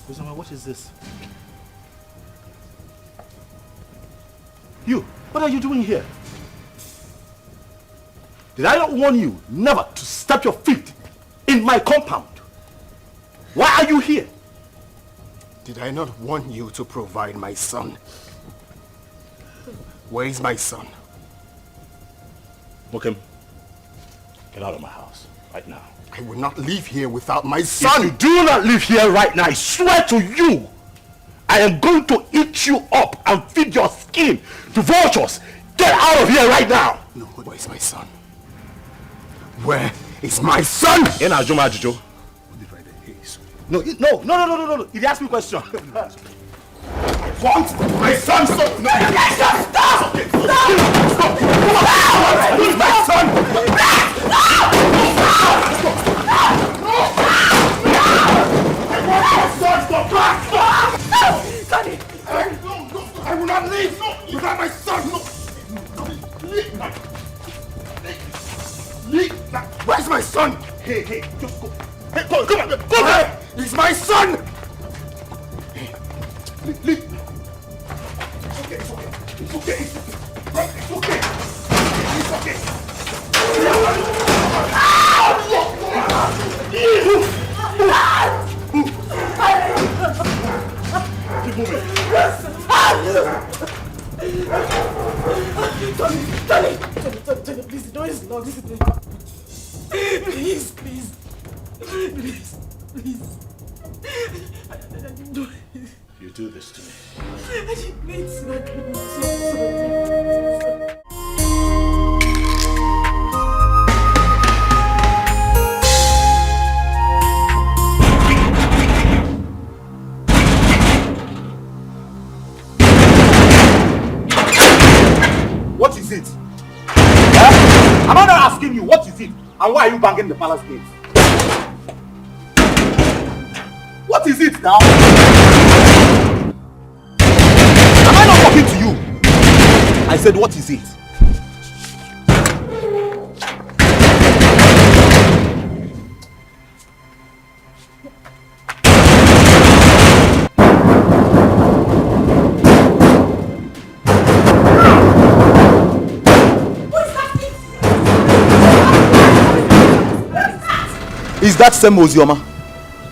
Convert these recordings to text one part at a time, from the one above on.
Osioma, what is this? You, what are you doing here? Did I not warn you never to step your feet in my compound? Why are you here? Did I not warn you to provide my son? Where is my son? Mokem, get out of my house right now. I will not leave here without my son. If you do not leave here right now, I swear to you, I am going to eat you up and feed your skin to vultures. Get out of here right now. No, where is my son? Where is my son? In Ajuma Jojo. No. He asked me a question. What? My son? Stop! No! Stop! Stop! Where is my son? Daddy! I will not leave without my son! Where's my son? Hey, just go. Hey, come on, go there! He's my son! Leave. It's okay. It's okay. Keep moving. Tony, please, the door is locked. Please. You do this to me. Please, What is it? Huh? Am I not asking you what is it? And why are you banging the palace gate? What is it now? Am I not talking to you? I said, what is it? Is that same Ozioma?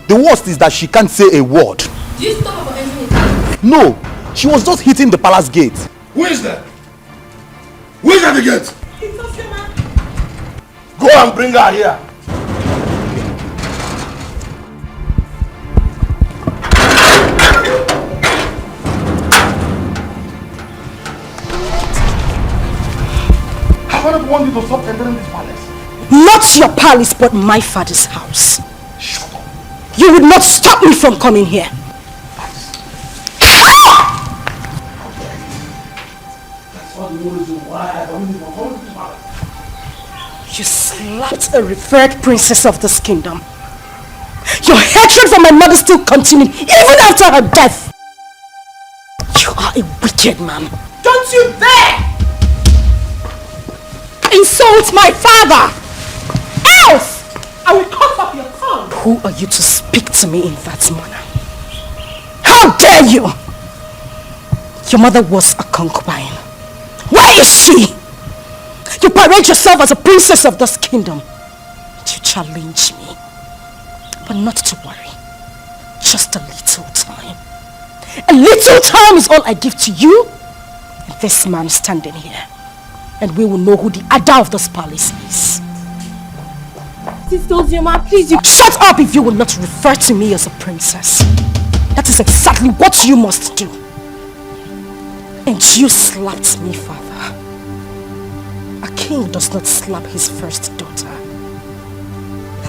The worst is that she can't say a word. Do you stop her from entering the house? No, she was just hitting the palace gate. Who is that? Who is at the gate? It's Ozioma. Go and bring her here. Have I not warned you to stop entering this palace? not your palace, but my father's house. Shut up. You would not stop me from coming here. That's all the reason why I don't even come to this palace. You slapped a revered princess of this kingdom. Your hatred for my mother still continued even after her death. You are a wicked man. Don't you dare insult my father! Else I will cut off your tongue. Who are you to speak to me in that manner? How dare you! Your mother was a concubine. Where is she? You parade yourself as a princess of this kingdom. You challenge me. But not to worry. Just a little time. A little time is all I give to you and this man standing here. And we will know who the Ada of this palace is. Sister Ozioma, please, you... Shut up if you will not refer to me as a princess. That is exactly what you must do. And you slapped me, father. A king does not slap his first daughter.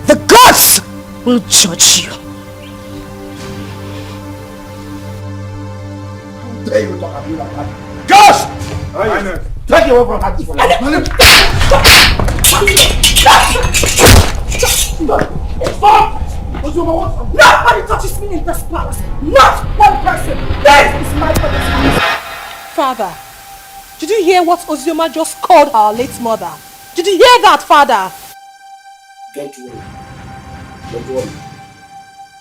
The gods will judge you. How dare you talk to me like that? Gosh! Take you away from her. Stop! Nobody touches me in this palace. Not one person. This is my father's house. Father, did you hear what Ozioma just called our late mother? Did you hear that, Father? Don't worry. Don't worry.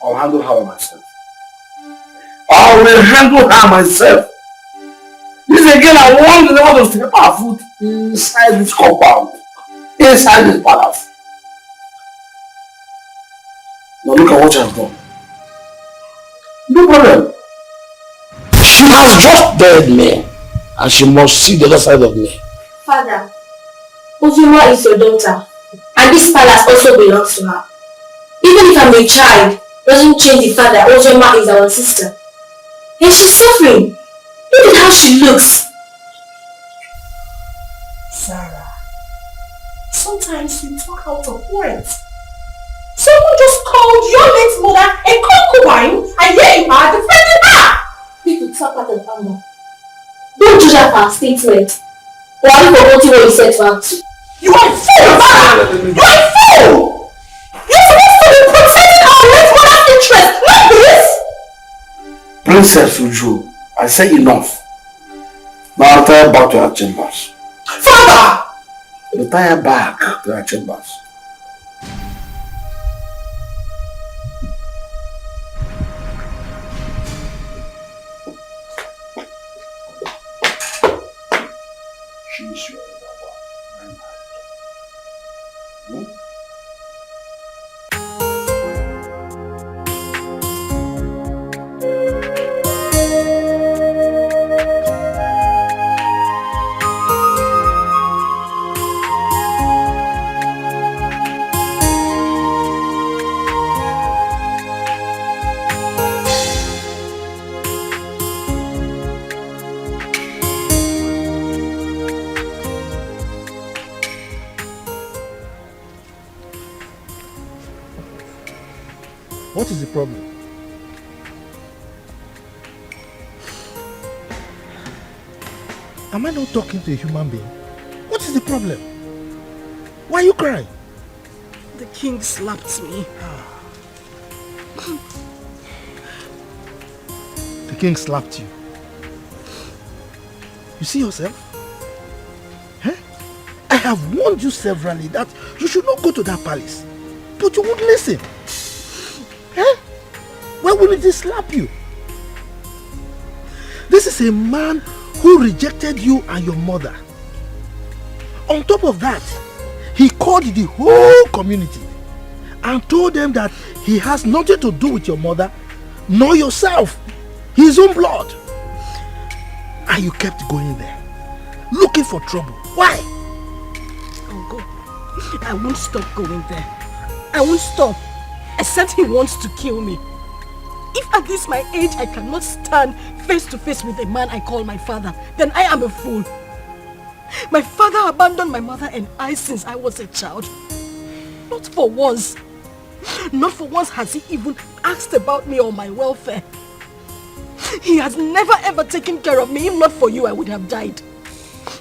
I'll handle her myself. I will handle her myself. This again, I want the Lord to step our foot inside this compound. Inside this palace. Now look at what she has done. No problem. She has just dared me. And she must see the other side of me. Father, Ozuma is your daughter. And this palace also belongs to her. Even if I'm a child, doesn't change the fact that Ozuma is our sister. And she's suffering. Look at how she looks. Sarah, sometimes you talk out of words. Someone just called your late mother a concubine, and here you are defending her! People talk out of anger. Don't judge her for her statement. Or are you forgetting what you said to her too? You are a fool, Sarah! You are a fool! You're supposed to be protecting our late mother's interest, not this! Princess Uju, I say enough. Now retire back to her chambers. Father! Retire back to her chambers. She's your lover. What is the problem? Am I not talking to a human being? What is the problem? Why are you crying? The king slapped me. The king slapped you. You see yourself? Huh? I have warned you severally that you should not go to that palace. But you won't listen. Huh? Why wouldn't he slap you? This is a man who rejected you and your mother. On top of that, he called the whole community and told them that he has nothing to do with your mother nor yourself, his own blood. And you kept going there, looking for trouble. Why? I'll go. I won't stop going there. I won't stop, except he wants to kill me. If at this my age I cannot stand face to face with a man I call my father, then I am a fool. My father abandoned my mother and I since I was a child. Not for once. Not for once has he even asked about me or my welfare. He has never ever taken care of me. If not for you, I would have died.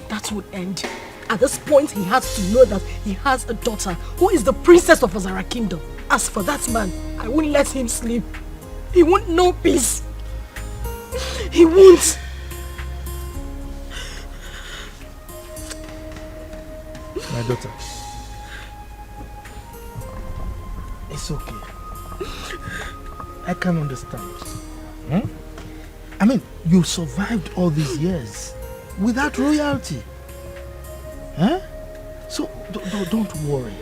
That would end. At this point, he has to know that he has a daughter who is the princess of Azara Kingdom. As for that man, I won't let him sleep. He won't know peace. He won't. My daughter, it's okay. I can understand. I mean, you survived all these years without royalty. Huh? So don't worry.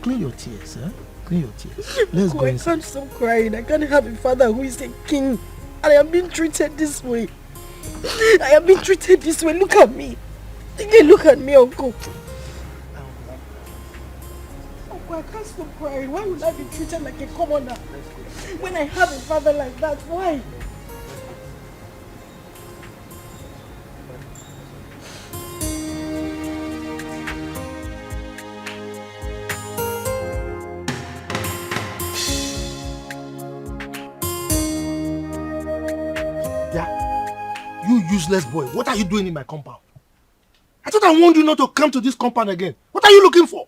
Clean your tears, huh? Clean your tears. Let's go I inside. can't stop crying. I can't have a father who is a king. And I am being treated this way. I am being treated this way. Look at me. Look at me, Uncle. Uncle, I can't stop crying. Why would I be treated like a commoner? When I have a father like that, why? You useless boy, what are you doing in my compound? I thought I warned you not to come to this compound again. What are you looking for?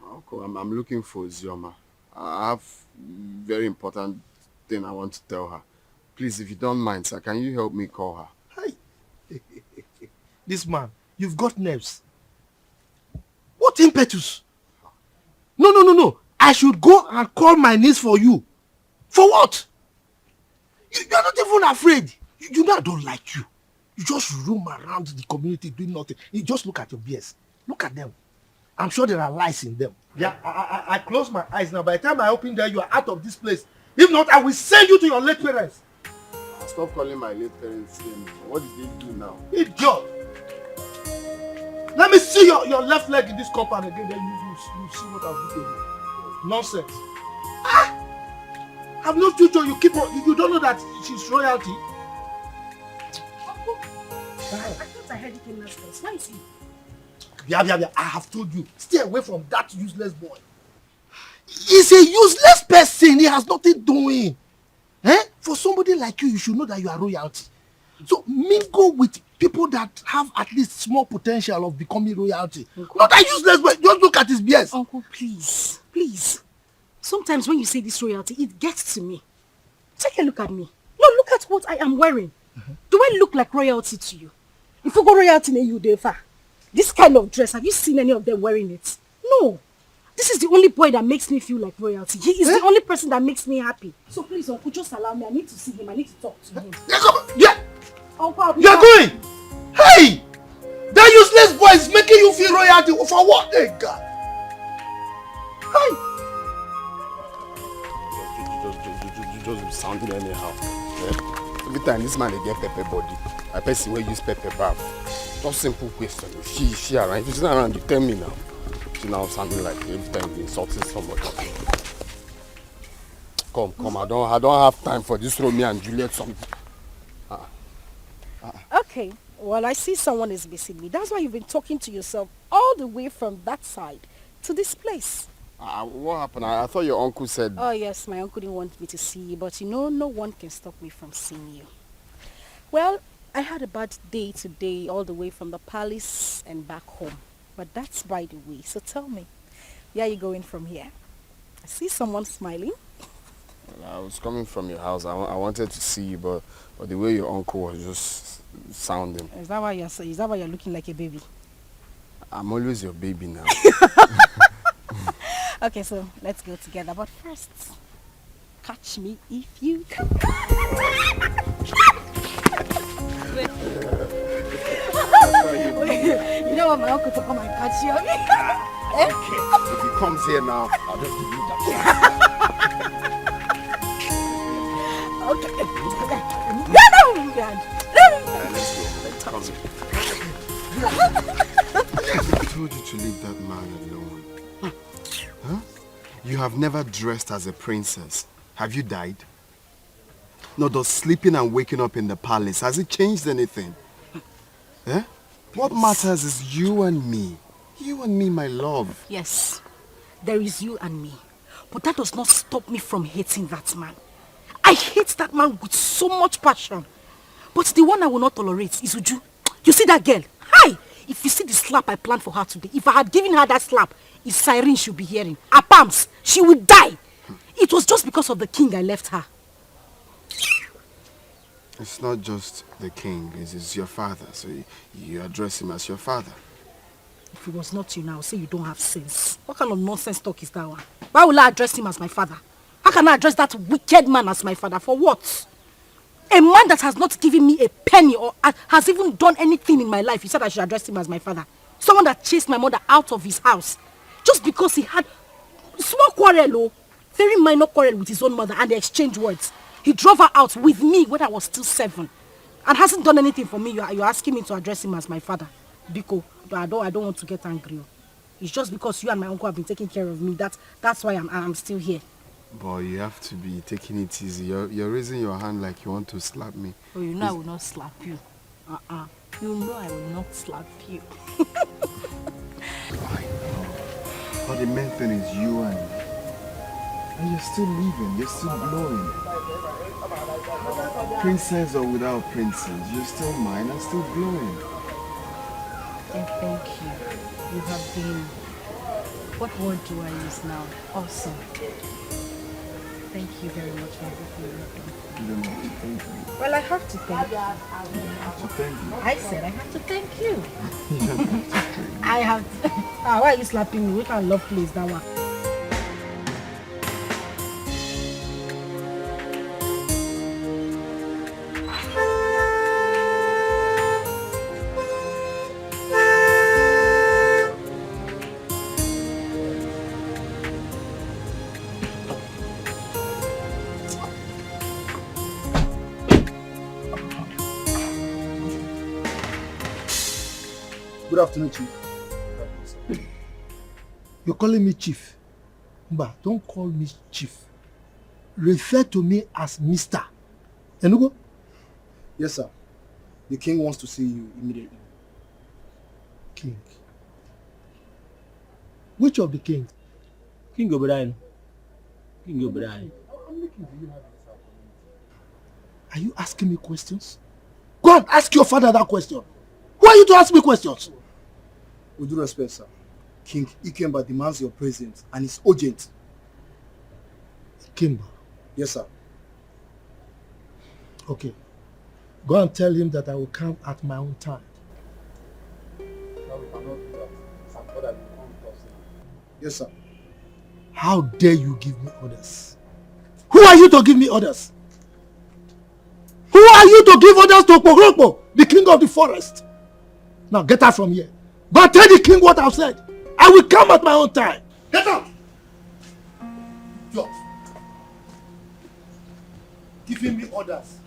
Uncle, I'm looking for Zioma. I have very important thing I want to tell her. Please, if you don't mind, sir, can you help me call her? Hi. This man, you've got nerves. What impetus? No. I should go and call my niece for you. For what? You are not even afraid. You know I don't like you. You just roam around the community doing nothing. You just look at your beers. Look at them. I'm sure there are lies in them. Yeah, I close my eyes now. By the time I open there, you are out of this place. If not, I will send you to your late parents. Stop calling my late parents name. What did they do now? Idiot! Let me see your left leg in this compound again, then you see what I'll do to you. Nonsense. I've no future. You don't know that she's royalty. Uncle, I thought I heard you came last place. Why is he? Yeah. I have told you. Stay away from that useless boy. He's a useless person. He has nothing doing. For somebody like you should know that you are royalty. So mingle with people that have at least small potential of becoming royalty. Uncle, not that useless boy. Just look at his BS. Uncle, please. Sometimes when you say this royalty, it gets to me. Take a look at me. No, look at what I am wearing. Do I look like royalty to you? If you go royalty in you, Defa, this kind of dress, have you seen any of them wearing it? No. This is the only boy that makes me feel like royalty. He is the only person that makes me happy. So please, Uncle, just allow me. I need to see him. I need to talk to him. Yeah. Uncle, you're going. Hey! That useless boy is making you feel royalty. For what? Hey, God. Hey! Just be sounding anyhow. Yeah? Every time this man they get pepper body, I person will use pepper bath. Just simple question. She around. If she's not around, you tell me now. She now sounding like every time you're insulting somebody. Come. I don't have time for this Romeo and Juliet song. Okay. Well, I see someone is missing me. That's why you've been talking to yourself all the way from that side to this place. What happened? I thought your uncle said... Oh, yes, my uncle didn't want me to see you, but you know, no one can stop me from seeing you. Well, I had a bad day today, all the way from the palace and back home. But that's by the way. So tell me, where are you going from here? I see someone smiling. Well, I was coming from your house. I wanted to see you, but the way your uncle was just sounding. Is that why you're looking like a baby? I'm always your baby now. Okay, so let's go together. But first, catch me if you can. You don't want my uncle to come and catch you, okay? Okay. If he comes here now, I'll just give you that. Okay. Let's go. Come here. I told you to leave that man alone. Huh? You have never dressed as a princess. Have you died? No, does sleeping and waking up in the palace, has it changed anything? Eh? What matters is you and me. You and me, my love. Yes, there is you and me. But that does not stop me from hating that man. I hate that man with so much passion. But the one I will not tolerate is Uju. You see that girl? Hi! If you see the slap I planned for her today, if I had given her that slap, it's siren she'll be hearing. Her palms, she would die. It was just because of the king I left her. It's not just the king, it's your father, so you address him as your father. If it was not you now, say you don't have sense. What kind of nonsense talk is that one? Why will I address him as my father? How can I address that wicked man as my father? For what? A man that has not given me a penny or has even done anything in my life, you said I should address him as my father. Someone that chased my mother out of his house just because he had small quarrel, very minor quarrel with his own mother, and they exchanged words. He drove her out with me when I was still 7 and hasn't done anything for me. You're asking me to address him as my father. Biko, but I don't want to get angry. It's just because you and my uncle have been taking care of me. That's why I'm still here. Boy, you have to be taking it easy. You're raising your hand like you want to slap me. Oh, you know I will not slap you. You know I will not slap you. I know. But the main thing is you and me. And you're still living, you're still glowing. Princess or without princess, you're still mine and still glowing. And thank you. You have been, what word do I use now? Awesome. Thank you very much for everything you've done. You don't have to thank me. Well, I have to thank you. You have to thank me. I said I have to thank you. You don't have to thank me. I have to. Why are you slapping me? We can't love place that one. Good afternoon, Chief. You're calling me Chief. Mba, don't call me Chief. Refer to me as Mr. Enugo? Yes, sir. The king wants to see you immediately. King. Which of the king? King O'Brien. King O'Brien. Are you asking me questions? Go and ask your father that question. Who are you to ask me questions? With due respect, sir. King Ikemba demands your presence and it's urgent. Ikemba? Yes, sir. Okay. Go and tell him that I will come at my own time. No, we cannot do that. Some father will come with us now. Yes, sir. How dare you give me orders? Who are you to give me orders? Who are you to give orders to Pogrokpo, the king of the forest? Now get out from here. Go and tell the king what I've said. I will come at my own time. Get out! Yo. Giving me orders.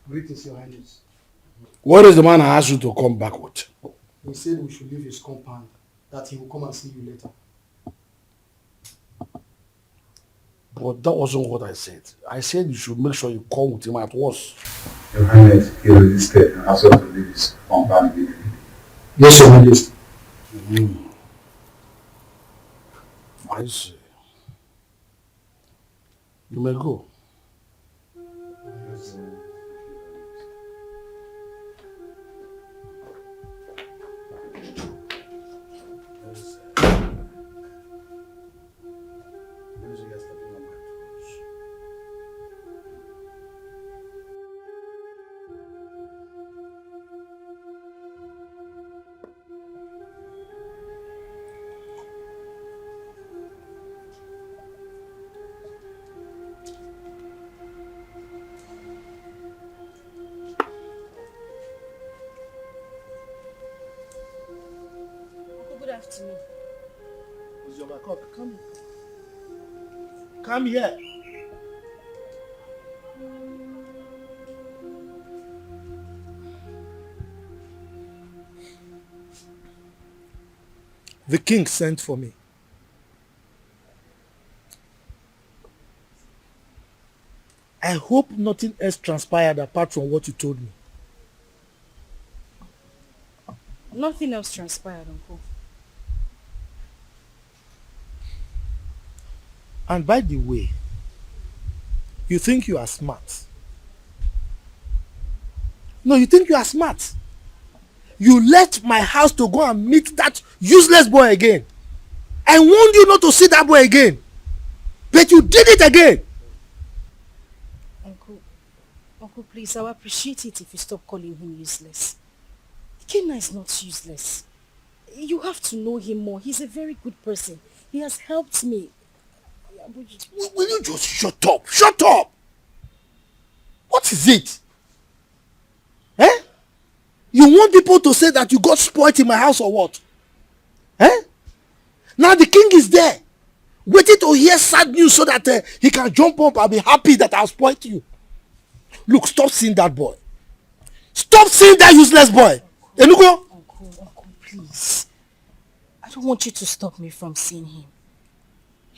Greetings, Your Highness. What is the man I asked you to come back with? He said we should leave his compound, that he will come and see you later. But that wasn't what I said. I said you should make sure you come with him at once. Your Highness, he resisted and asked us to leave his compound immediately. Yes, Your Highness. I see. You may go. Come here. The king sent for me. I hope nothing else transpired apart from what you told me. Nothing else transpired, Uncle. And by the way, you think you are smart. No, you think you are smart. You left my house to go and meet that useless boy again. I warned you not to see that boy again. But you did it again. Uncle, please, I would appreciate it if you stop calling him useless. Kenna is not useless. You have to know him more. He's a very good person. He has helped me. Will you just shut up? Shut up! What is it? Eh? You want people to say that you got spoiled in my house or what? Eh? Now the king is there, waiting to hear sad news so that he can jump up and be happy that I spoiled you. Look, stop seeing that boy. Stop seeing that useless boy. Enugo? Uncle, please. I don't want you to stop me from seeing him.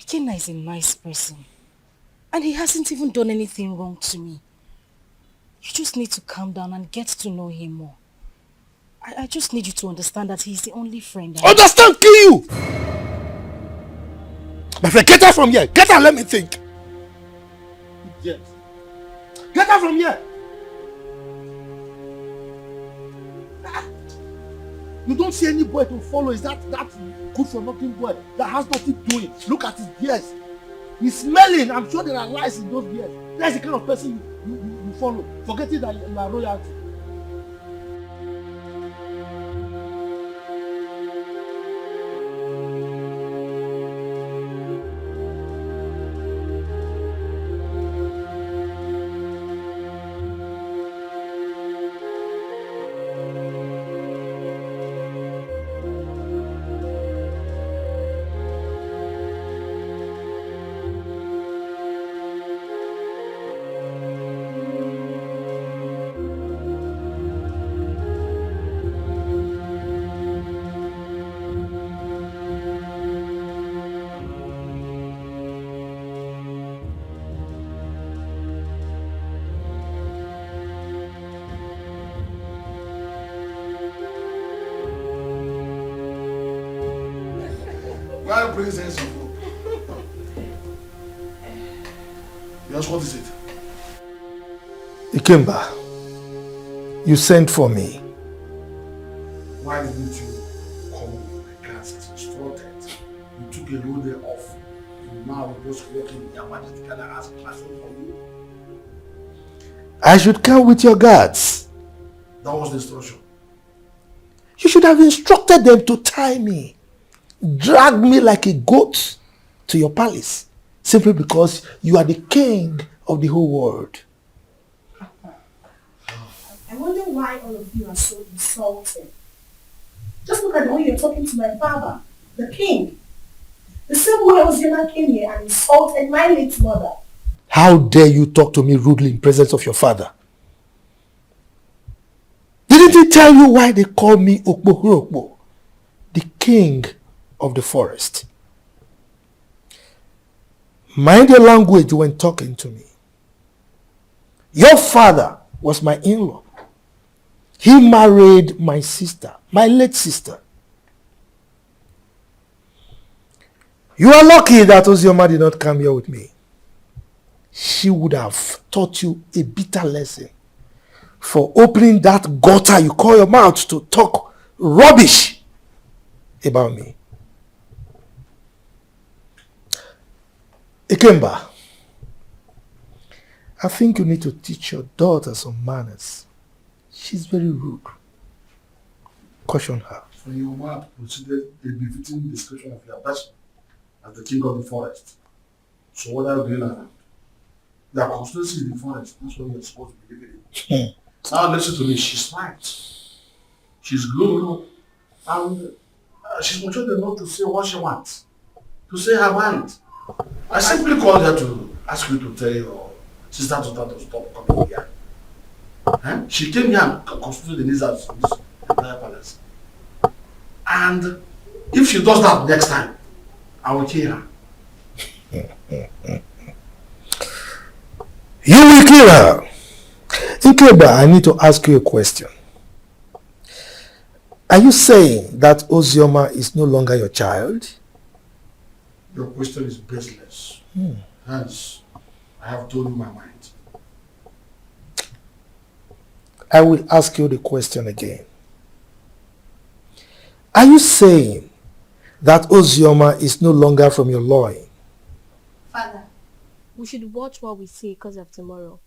Ikenna is a nice person. And he hasn't even done anything wrong to me. You just need to calm down and get to know him more. I just need you to understand that he's the only friend I have. Understand, kill you! My friend, get out from here. Get out, let me think. Yes. Get out from here. You don't see any boy to follow. Is that good for nothing boy that has nothing doing? Look at his beard. He's smelling. I'm sure there are lies in those beards. That's the kind of person you follow. Forgetting that you are royalty. Why bring sense of hope? Yes, what is it? Ikemba, you sent for me. Why didn't you come with my class as instructed? You took a whole day off. And now we're just working in your majesty together as a classroom for you. I should come with your guards. That was the instruction. You should have instructed them to tie me, drag me like a goat to your palace, simply because you are the king of the whole world. I wonder why all of you are so insulting. Just look at the way you're talking to my father, the king. The same way Ozioma came here and insulted my late mother. How dare you talk to me rudely in presence of your father? Didn't he tell you why they call me Okpo, the king of the forest? Mind your language when talking to me. Your father was my in-law. He married my sister, my late sister. You are lucky that Ozioma did not come here with me. She would have taught you a bitter lesson for opening that gutter you call your mouth to talk rubbish about me. Ikemba, I think you need to teach your daughter some manners. She's very rude. Caution her. So your mother considered a befitting description of your person as the king of the forest. So what are you doing now? Your constituency in the forest. That's what you're supposed to be living in. Now listen to me. She's smart. She's grown up. And she's mature enough to say what she wants. To say her mind. I simply called her to ask you to tell your sister to stop coming here. She came here and constituted the needs of this entire palace. And if she does that next time, I will kill her. You will kill her. Ikemba, I need to ask you a question. Are you saying that Ozioma is no longer your child? Your question is baseless. Hence, I have told you my mind. I will ask you the question again. Are you saying that Ozioma is no longer from your loin? Father, we should watch what we say because of tomorrow.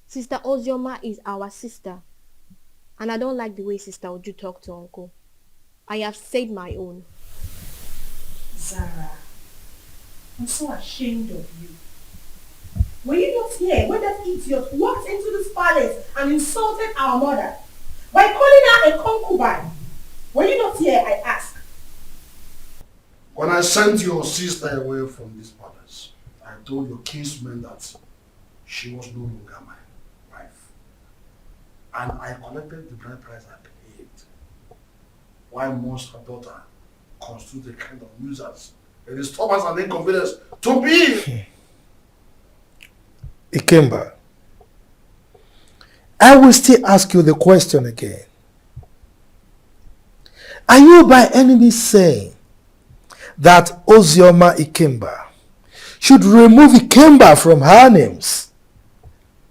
Sister Ozioma is our sister. And I don't like the way Sister Uju talk to Uncle. I have said my own. Zara, I'm so ashamed of you. Were you not here when that idiot walked into this palace and insulted our mother by calling her a concubine? Were you not here, I ask? When I sent your sister away from this palace, I told your kinsman that she was no longer my wife. And I collected the bride price I paid. Why must her daughter constitute a kind of nuisance a disturbance and inconvenience to me. Ikemba, I will still ask you the question again. Are you by any means saying that Ozioma Ikemba should remove Ikemba from her names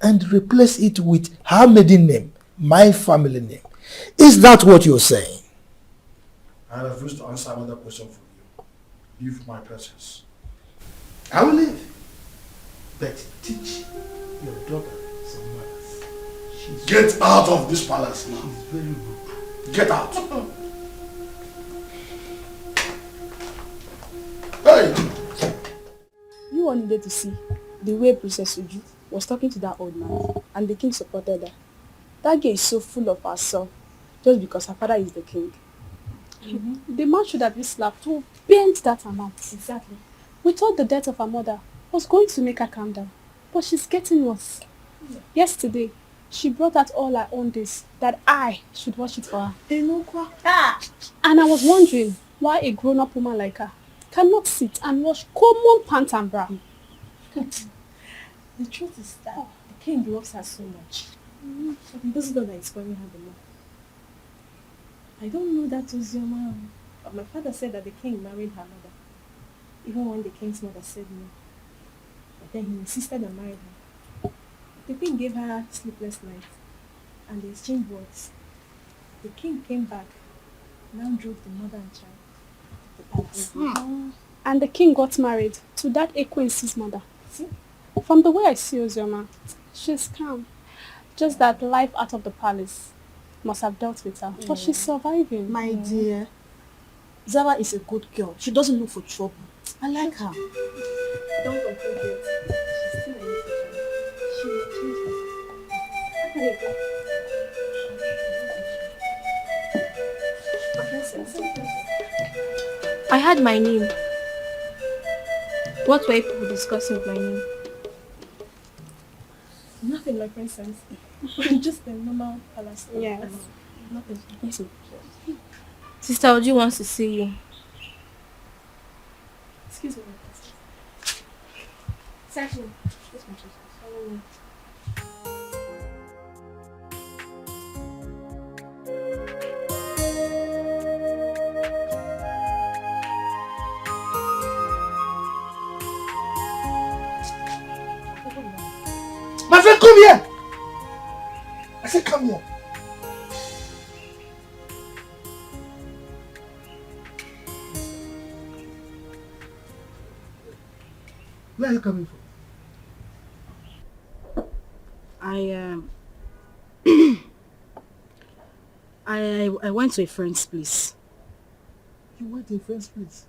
and replace it with her maiden name, my family name? Is that what you're saying? I refuse to answer another question from you. Leave my presence. I will leave. But teach your daughter some manners. Get out of this palace now. She's very rude. Get out. Hey! You all needed to see the way Princess Uju was talking to that old man, and the king supported her. That girl is so full of herself just because her father is the king. Mm-hmm. The man should have been slapped to bend that amount. Exactly. We thought the death of her mother was going to make her calm down, but she's getting worse. Yeah. Yesterday, she brought out all her own days that I should watch it for her. And I was wondering why a grown-up woman like her cannot sit and wash common pant and bra. The truth is that the king loves her so much. This is not that it's spoiling her the more. I don't know that was your mom, but my father said that the king married her mother, even when the king's mother said no. But then he insisted on marrying her. The king gave her sleepless nights, and they exchanged words. The king came back, now drove the mother and child to the palace. And the king got married to that Ekwensi's mother. See? From the way I see Ozioma, she's calm. Just that life out of the palace must have dealt with her. But she's surviving. My dear, Zara is a good girl. She doesn't look for trouble. I like her. Don't conclude yet. She's still a little child. She will change herself. I had my name. What were people discussing with my name? Nothing, my princess. Just a normal palace. Yes. Nothing. Yes. Sister Uju wants to see you. Excuse me, my princess. Exactly. Yes, my princess. My friend, come here! I said come here. Where are you coming from? I went to a friend's place. You went to a friend's place?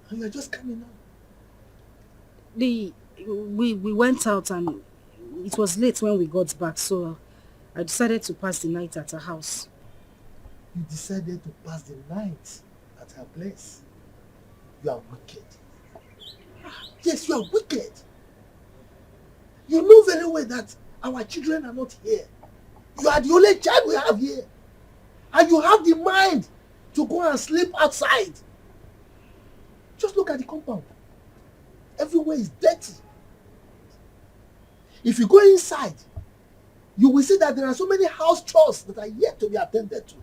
And you are just coming out? We went out and it was late when we got back, so I decided to pass the night at her house. You decided to pass the night at her place? You are wicked. Yes, you are wicked. You know very well that our children are not here. You are the only child we have here. And you have the mind to go and sleep outside. Just look at the compound. Everywhere is dirty. If you go inside, you will see that there are so many house chores that are yet to be attended to.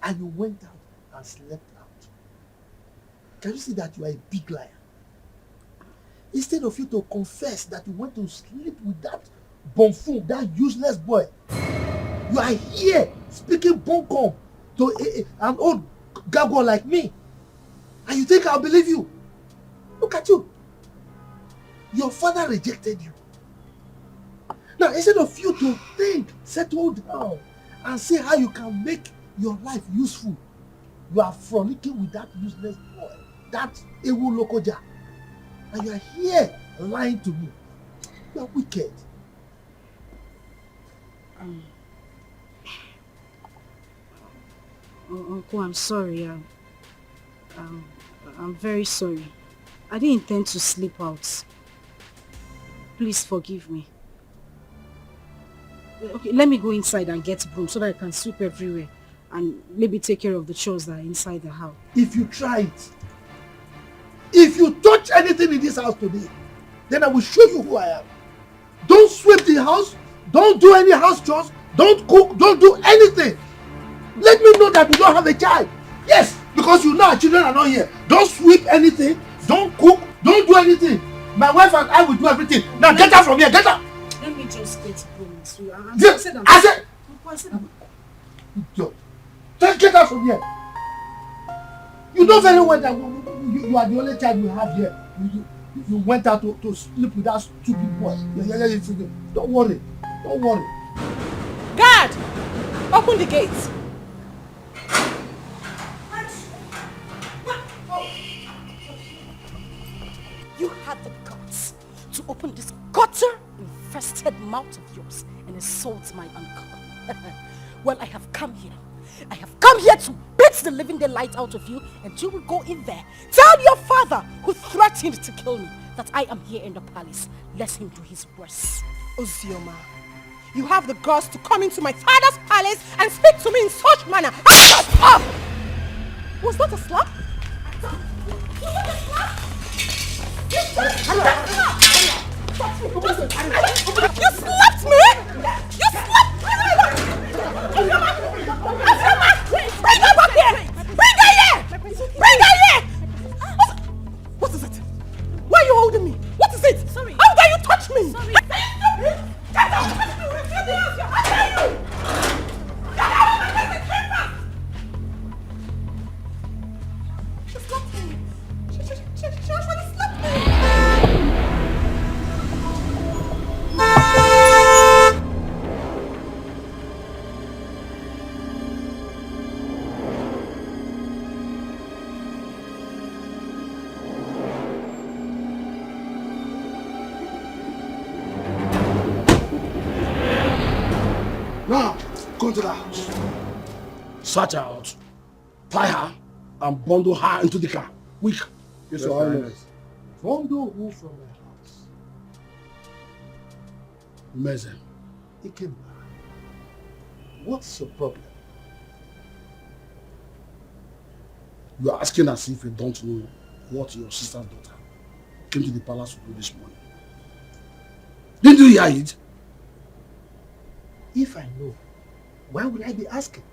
And you went out and slept out. Can you see that you are a big liar? Instead of you to confess that you went to sleep with that buffoon, that useless boy, you are here speaking bunkum to an old gargoyle like me. And you think I'll believe you? Look at you. Your father rejected you. Now, instead of you to think, settle down, and see how you can make your life useful, you are frolicking with that useless boy, that Ewu Lokoja. And you are here lying to me. You are wicked. Uncle, I'm sorry. I'm very sorry. I didn't intend to sleep out. Please forgive me. Okay, let me go inside and get broom so that I can sweep everywhere and maybe take care of the chores that are inside the house. If you try it, If you touch anything in this house today, then I will show you who I am. Don't sweep the house. Don't do any house chores. Don't cook. Don't do anything. Let me know that you don't have a child. Yes, because you know our children are not here. Don't sweep anything. Don't cook. Don't do anything. My wife and I will do everything. Now get out from here. Get out. Let me just get home. I said. Just get out from here. You know very well that you are the only child we have here. You went out to sleep with that stupid boy. Don't worry. Don't worry. Guard! Open the gate. You had the guts to open this gutter-infested mouth of yours and insult my uncle. Well, I have come here. I have come here to beat the living daylight out of you, and you will go in there. Tell your father, who threatened to kill me, that I am here in the palace. Let him do his worst. Ozioma, you have the guts to come into my father's palace and speak to me in such manner. Shut up! Was that a slap? Was that a slap? You slapped me! You slapped me! Bring her back here! Bring her here! Bring her here! What is it? Why are you holding me? What is it? Sorry. How dare you touch me? Sorry. Get out of my face! How dare you? Get out of my face! She slapped me. She actually slapped me. Now, go to the house. Search her out. Tie her and bundle her into the car. Quick. Yes, Your Highness. Bundle who from the house? Meze. Ikemba. What's your problem? You are asking as if you don't know what your sister's daughter came to the palace to do this morning. Didn't you hear it? If I know, why would I be asking?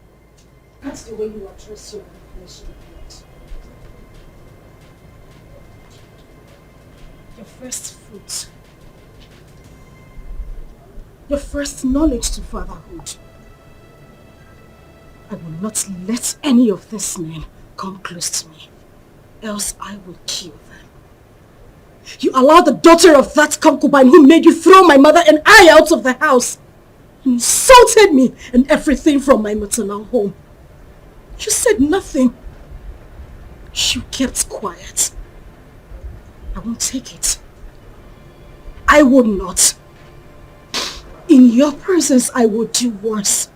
That's the way you address your flesh and blood. Your first fruit. Your first knowledge to fatherhood. I will not let any of these men come close to me, else I will kill them. You allowed the daughter of that concubine who made you throw my mother and I out of the house. You insulted me and everything from my maternal home. You said nothing. You kept quiet. I won't take it. I would not. In your presence, I will do worse.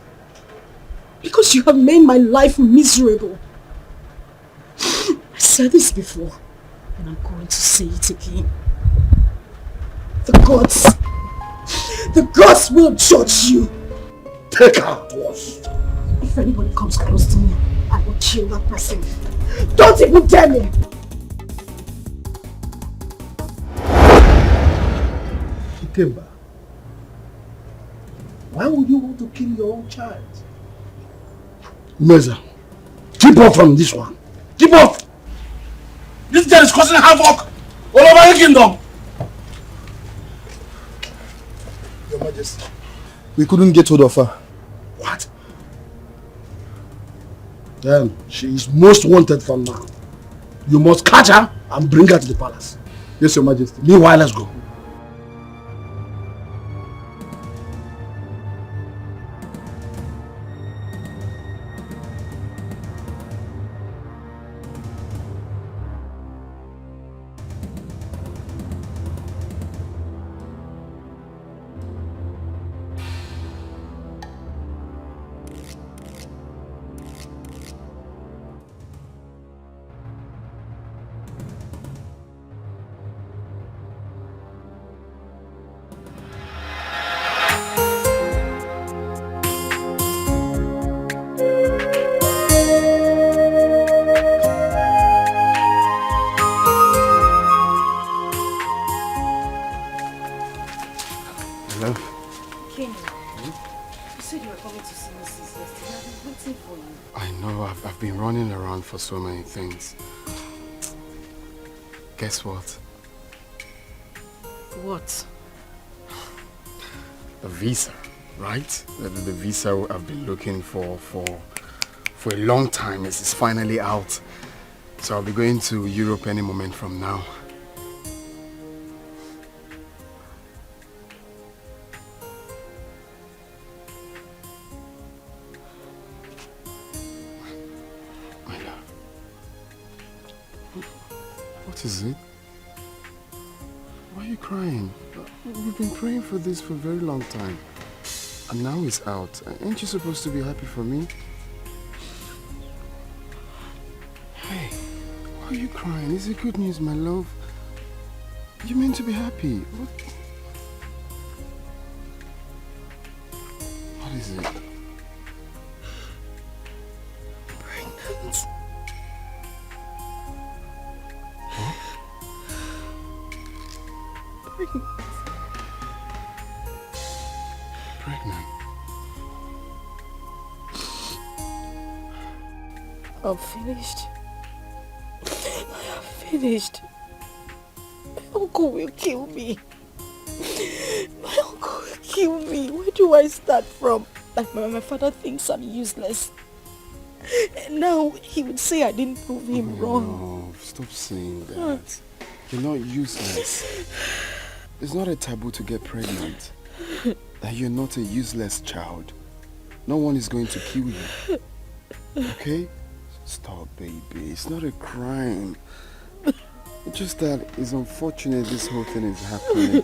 Because you have made my life miserable. I said this before, and I'm going to say it again. The gods will judge you. Take her to us. If anybody comes close to me, I will kill that person. Don't even dare me! Ikemba, why would you want to kill your own child? Meza, keep off from this one. Keep off! This girl is causing havoc all over the kingdom. Your Majesty, we couldn't get hold of her. What? Then she is most wanted from now. You must catch her and bring her to the palace. Yes, Your Majesty. Meanwhile, let's go. for so many things. Guess what? What? The visa, right? The visa I've been looking for a long time is finally out. So I'll be going to Europe any moment from now. My love. What is it? Why are you crying? We've been praying for this for a very long time. And now it's out. Ain't you supposed to be happy for me? Hey, why are you crying? Is it good news, my love? You meant to be happy. What is it? Pregnant. Huh? Pregnant. I'm finished. I am finished. My uncle will kill me. My uncle will kill me. Where do I start from? Like my father thinks I'm useless. And now he would say I didn't prove him wrong. No, stop saying that. You're not useless. It's not a taboo to get pregnant. That you're not a useless child. No one is going to kill you. Okay? Stop, baby. It's not a crime. It's just that it's unfortunate this whole thing is happening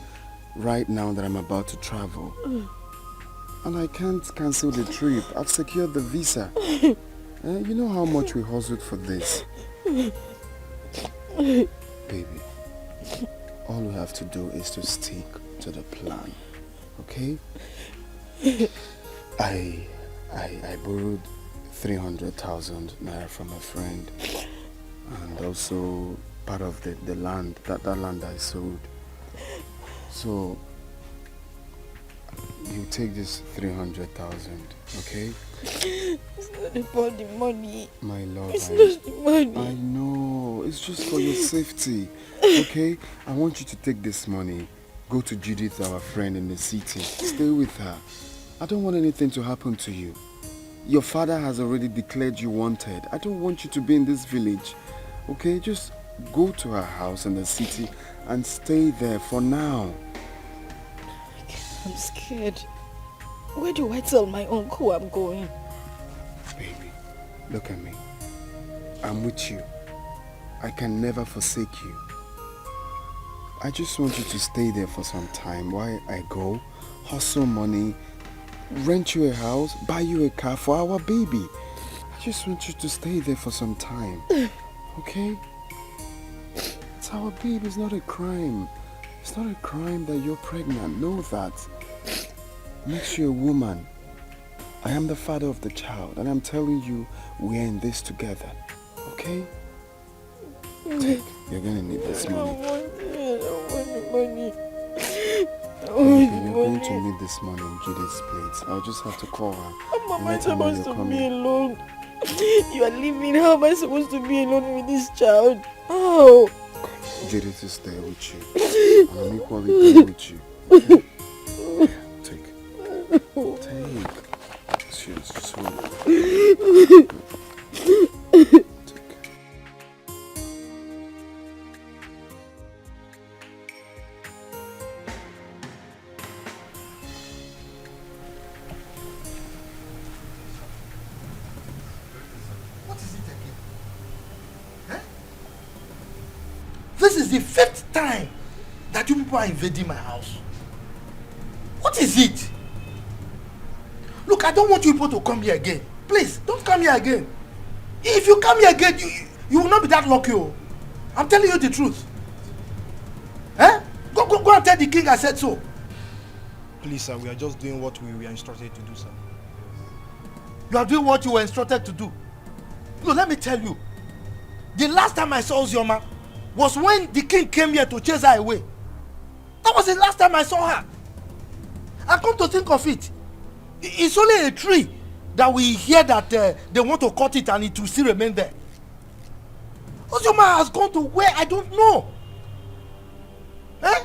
right now that I'm about to travel. And I can't cancel the trip. I've secured the visa. You know how much we hustled for this. Baby, all we have to do is to stick to the plan. Okay? I borrowed 300,000 naira from a friend, and also part of the land, that land I sold. So you take this 300,000, okay? It's not about the money. My love, it's not the money. I know, it's just for your safety, okay? I want you to take this money, go to Judith, our friend in the city, stay with her. I don't want anything to happen to you. Your father has already declared you wanted. I don't want you to be in this village, okay? Just go to her house in the city and stay there for now. I'm scared. Where do I tell my uncle I'm going? Baby, look at me. I'm with you. I can never forsake you. I just want you to stay there for some time while I go, hustle money, rent you a house, buy you a car for our baby. I just want you to stay there for some time. Okay? It's our baby, it's not a crime. It's not a crime that you're pregnant. Know that. Makes you a woman. I am the father of the child, and I'm telling you, we're in this together. Okay? Take. You're gonna need this money. I don't want the money. You're going to need this money in Judith's place. I'll just have to call her. How am I supposed to be alone? You are leaving. How am I supposed to be alone with this child? Oh. Judith is there with you. And I'm equally there with you. Okay? Take. She's sweet. This is the 5th time that you people are invading my house. What is it? Look, I don't want you people to come here again. Please, don't come here again. If you come here again, you will not be that lucky. Oh. I'm telling you the truth. Eh? Go and tell the king I said so. Please, sir, we are just doing what we were instructed to do, sir. You are doing what you were instructed to do. No, let me tell you. The last time I saw Ozioma was when the king came here to chase her away. That was the last time I saw her. And come to think of it, it's only a tree that we hear that they want to cut it and it will still remain there. Ozoma has gone to where I don't know. Eh?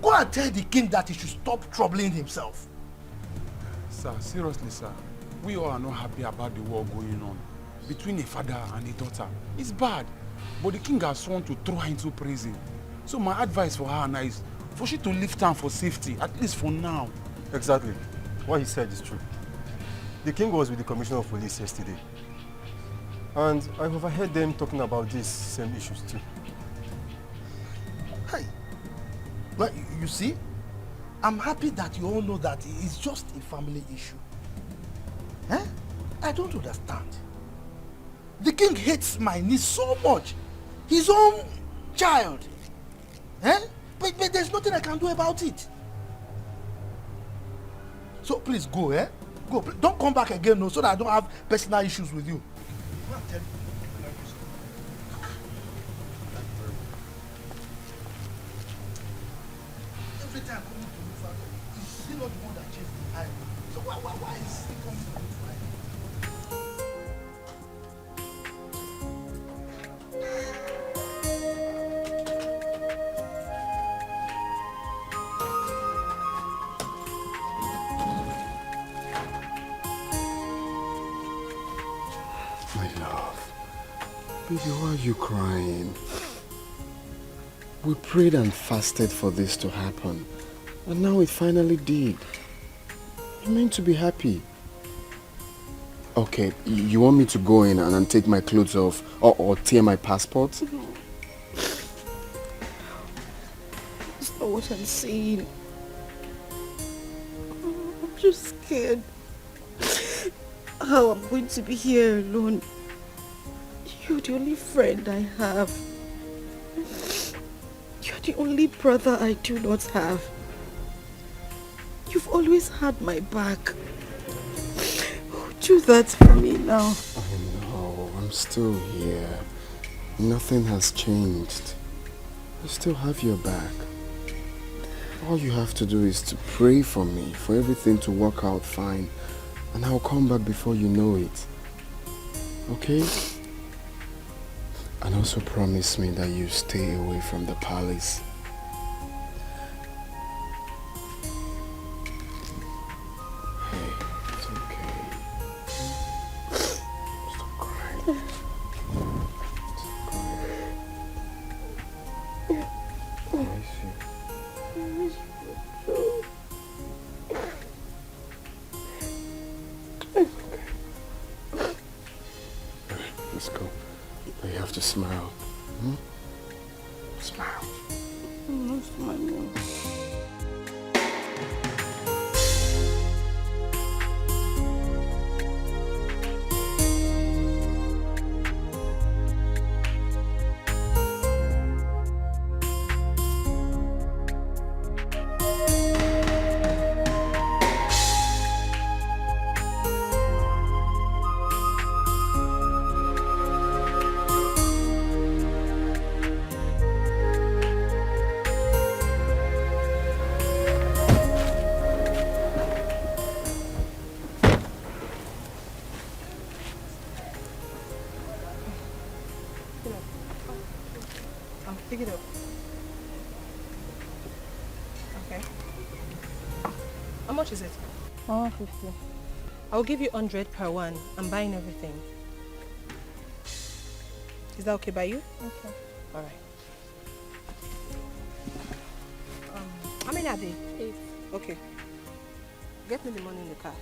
Go and tell the king that he should stop troubling himself. Sir, seriously, sir. We all are not happy about the war going on between a father and a daughter. It's bad. But the king has sworn to throw her into prison. So my advice for her now is for she to leave town for safety, at least for now. Exactly. What he said is true. The king was with the commissioner of police yesterday. And I overheard them talking about these same issues too. Hey, well, you see, I'm happy that you all know that it's just a family issue. Eh? I don't understand. The king hates my niece so much. His own child. Eh? But there's nothing I can do about it. So please go, eh? Go. Don't come back again, no, so that I don't have personal issues with you. Every time I come to you, father, is still not the one that chased the eye. So why is he coming to you, father? Baby, why are you crying? We prayed and fasted for this to happen. And now it finally did. You're meant to be happy. Okay, you want me to go in and take my clothes off or tear my passport? No. That's not what I'm saying. I'm just scared. How I'm going to be here alone. You're the only friend I have. You're the only brother I do not have. You've always had my back. Do that for me now. I know, I'm still here. Nothing has changed. I still have your back. All you have to do is to pray for me, for everything to work out fine. And I'll come back before you know it. Okay? And also promise me that you stay away from the palace. Hey, it's okay. Stop crying. Stop crying. I miss you. I miss you too. Okay. Alright, let's go. But you have to smile. Hmm? Smile. I'm not smiling. Pick it up. Okay. How much is it? 150. I'll give you 100 per one. I'm buying everything. Is that okay by you? Okay. All right. How many are they? 8. Okay. Get me the money in the car.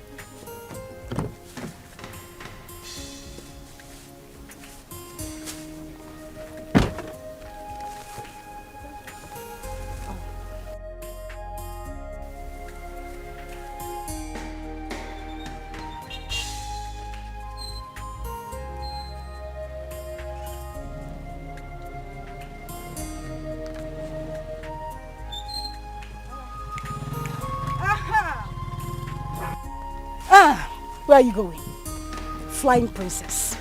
Where are you going? Flying princess.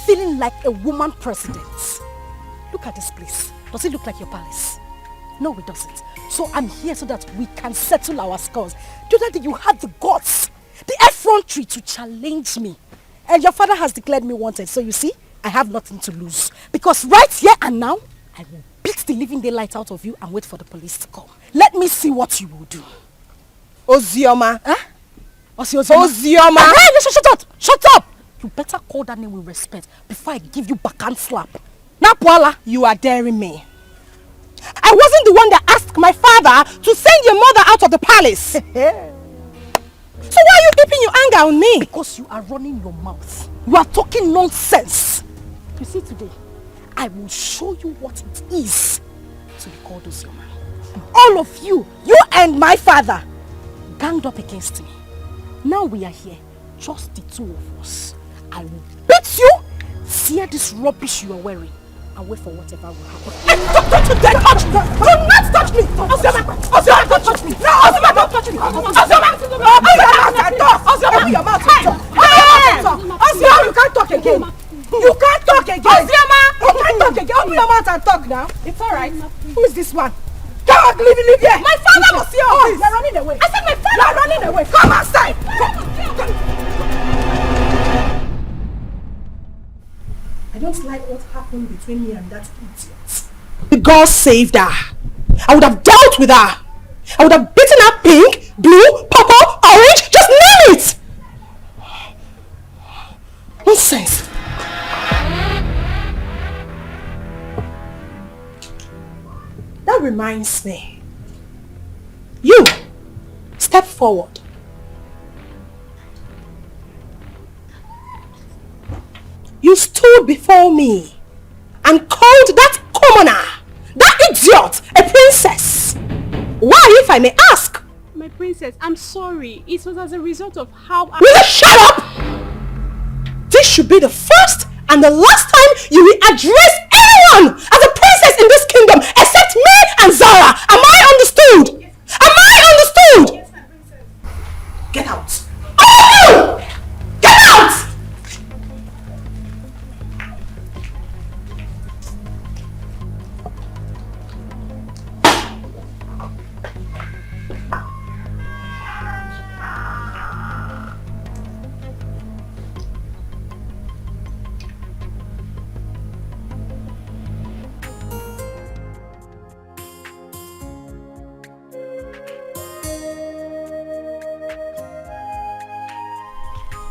Feeling like a woman president. Look at this place. Does it look like your palace? No, it doesn't. So I'm here so that we can settle our scores. The other day you had the guts, the effrontery to challenge me. And your father has declared me wanted. So you see, I have nothing to lose. Because right here and now, I will beat the living daylight out of you and wait for the police to come. Let me see what you will do. Ozioma. Huh? Ozioma. Hey, listen, shut up! Shut up! You better call that name with respect before I give you backhand slap. Now, Paula, you are daring me. I wasn't the one that asked my father to send your mother out of the palace. So why are you keeping your anger on me? Because you are running your mouth. You are talking nonsense. You see, today, I will show you what it is to be called Ozioma. All of you and my father, ganged up against me. Now we are here, just the two of us. I will beat you, tear this rubbish you are wearing, and wait for whatever will happen. Don't you dare touch me! Do not touch me! Ozioma, don't touch me! No, Ozioma, don't touch me! Ozioma, open your mouth and talk! Ozioma, you can't talk again! You can't talk again! Ozioma! You can't talk again! Open your mouth and talk now! It's alright. Who is this one? Come on, leave here! My father was here! Oh, you're running away! I said my father! You're running away! Come outside! Come. I don't like what happened between me and that idiot. The girl saved her. I would have dealt with her. I would have beaten her pink, blue, purple, orange, just name it! Nonsense. That reminds me. You, step forward. You stood before me and called that commoner, that idiot, a princess. Why, if I may ask? My princess, I'm sorry. It was as a result of how I... Will you shut up? This should be the first and the last time you will address anyone as a princess in this kingdom except me and Zara. Am I understood? Am I understood? Yes, my princess. Get out. All of you! Get out!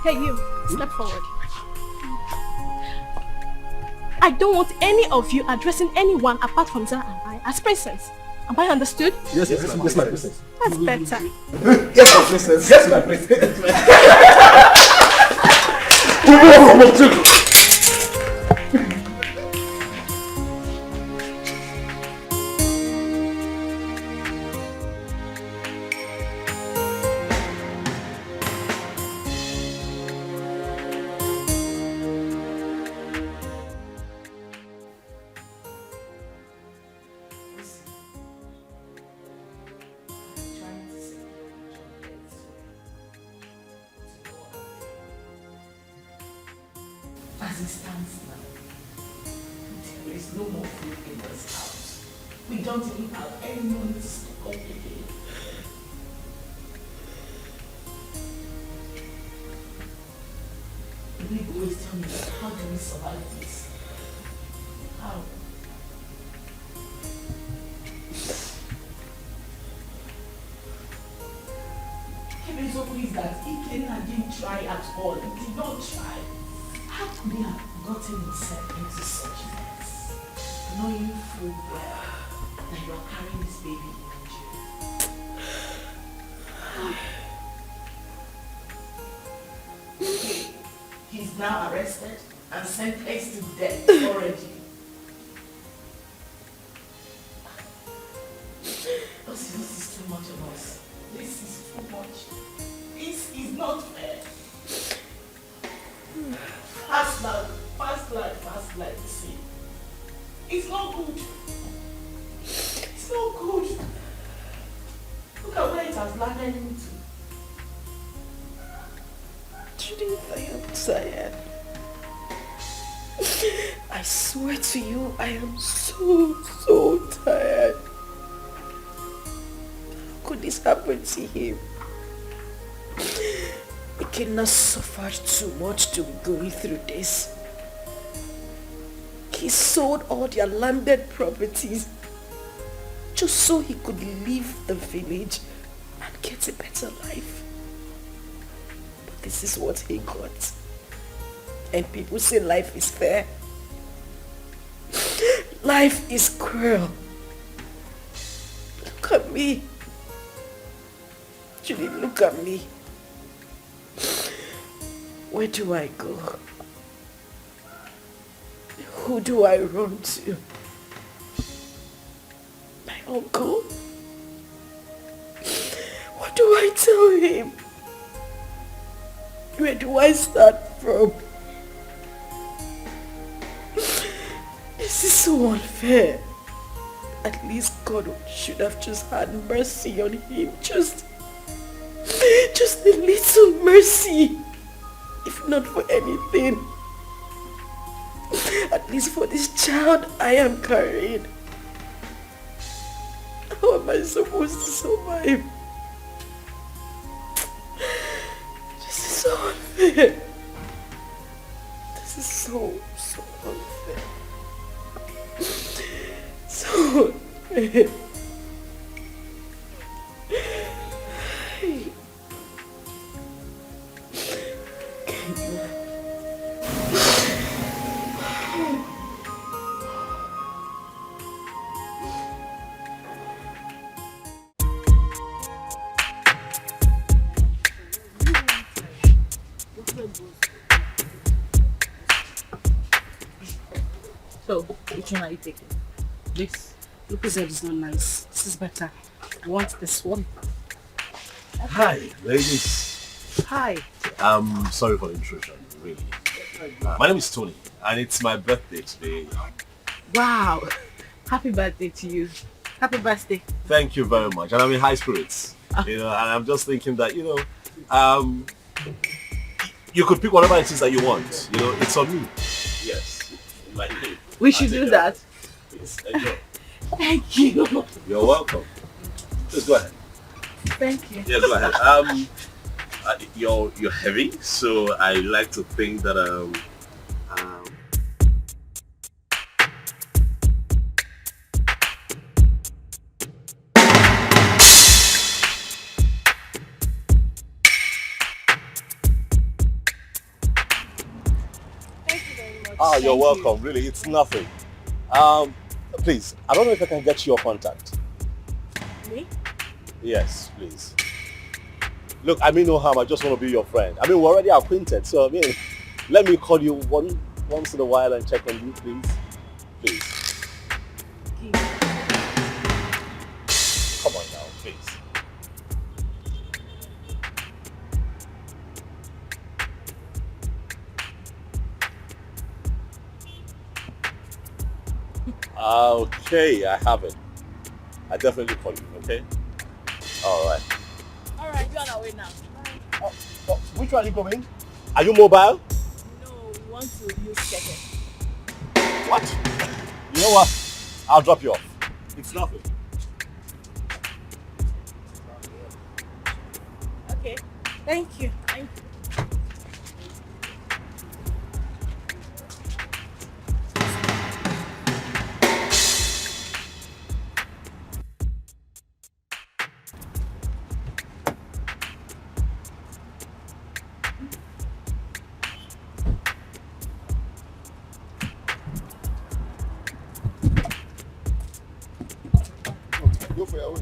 Hey, you, step forward. I don't want any of you addressing anyone apart from Zara and I as princess. Am I understood? Yes, my princess. That's better. Yes, my princess. Yes, my princess. As it stands now, there is no more food in this house. We don't even have any money to stock up again. The big boys tell me, how do we survive this? How? Heaven's hope is that Leonard didn't try at all. He did not try. How could he have gotten himself into such a mess, knowing full well that you are carrying this baby in you? He's now arrested and sentenced to death already. This is too much of us. This is too much. This is not fair. Fast life, see. It's not good. It's not good. Look at where it has landed into. Judith, I am tired. I swear to you, I am so tired. How could this happen to him? We cannot suffer too much to be going through this. He sold all their landed properties just so he could leave the village and get a better life. But this is what he got. And people say life is fair. Life is cruel. Look at me. Julie, look at me. Where do I go? Who do I run to? My uncle? What do I tell him? Where do I start from? This is so unfair. At least God should have just had mercy on him. Just a little mercy. If not for anything. At least for this child I am carrying. How am I supposed to survive? This is so unfair. This is so unfair. So unfair. So, which one are you taking? This? Look, said it's not nice. This is better. I want this one. Hi, ladies. Hi. I'm sorry for the intrusion, really. My name is Tony, and it's my birthday today. Wow. Happy birthday to you. Happy birthday. Thank you very much, and I'm in high spirits. You know, and I'm just thinking that, you know, you could pick whatever it is that you want. You know, it's on me. Yes. We should do that. Please, enjoy. Thank you. You're welcome. Just go ahead. Thank you. Yeah, go ahead. You're heavy, so I like to think that Oh, you're welcome. Really, it's nothing. Please, I don't know if I can get your contact. Me? Yes, please. Look, I mean no harm. I just want to be your friend. I mean, we're already acquainted, so I mean, let me call you once in a while and check on you, please. Please. Come on now, please. Okay, I have it. I definitely call you, okay? Alright. Alright, you're on our way now. Oh, which one are you going? Are you mobile? No, we want to use Keke. What? You know what? I'll drop you off. It's nothing. Okay. Thank you. Thank you. Go for your way.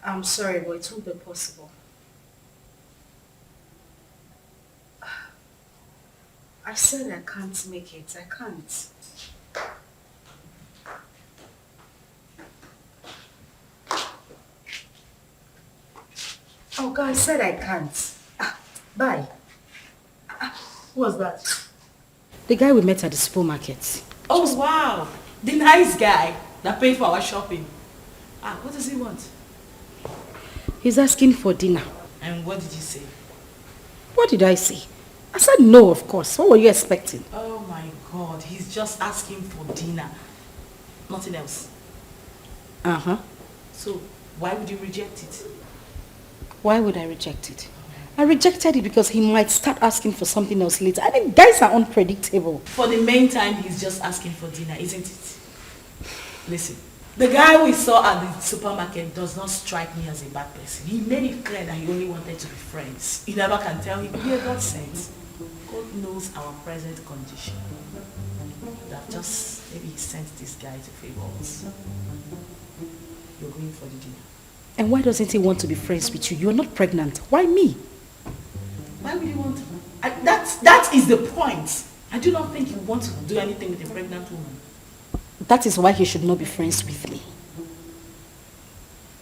I'm sorry, but it won't be possible. I said I can't make it. I can't. Oh God, I said I can't. Bye. Who was that? The guy we met at the supermarket. Oh, wow. The nice guy that paid for our shopping. What does he want? He's asking for dinner. And what did you say? What did I say? I said no, of course. What were you expecting? Oh my God, he's just asking for dinner. Nothing else. Uh-huh. So, why would you reject it? Why would I reject it? I rejected it because he might start asking for something else later. I mean, guys are unpredictable. For the main time, he's just asking for dinner, isn't it? Listen, the guy we saw at the supermarket does not strike me as a bad person. He made it clear that he only wanted to be friends. You never can tell him, yeah, God sent. God knows our present condition. That just, maybe he sent this guy to favor us. You're going for the dinner. And why doesn't he want to be friends with you? You're not pregnant. Why me? Why would he want to? That is the point. I do not think he wants to do anything with a pregnant woman. That is why he should not be friends with me.